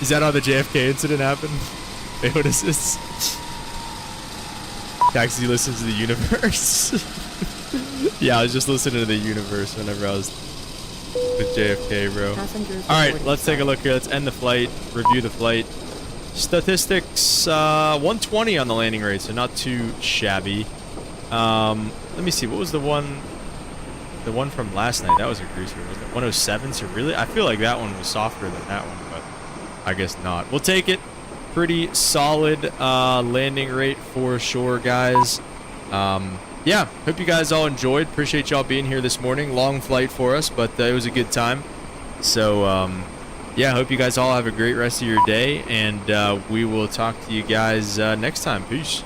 Speaker 1: Is that how the JFK incident happened? Wait, what is this? Taxi listens to the universe. Yeah, I was just listening to the universe whenever I was with JFK, bro. Alright, let's take a look here. Let's end the flight, review the flight. Statistics, 120 on the landing rate, so not too shabby. Let me see, what was the one from last night? That was a greaser, wasn't it? 107, so really? I feel like that one was softer than that one, but I guess not. We'll take it. Pretty solid landing rate for sure, guys. Yeah, hope you guys all enjoyed. Appreciate y'all being here this morning. Long flight for us, but it was a good time. So, yeah, hope you guys all have a great rest of your day, and we will talk to you guys next time. Peace.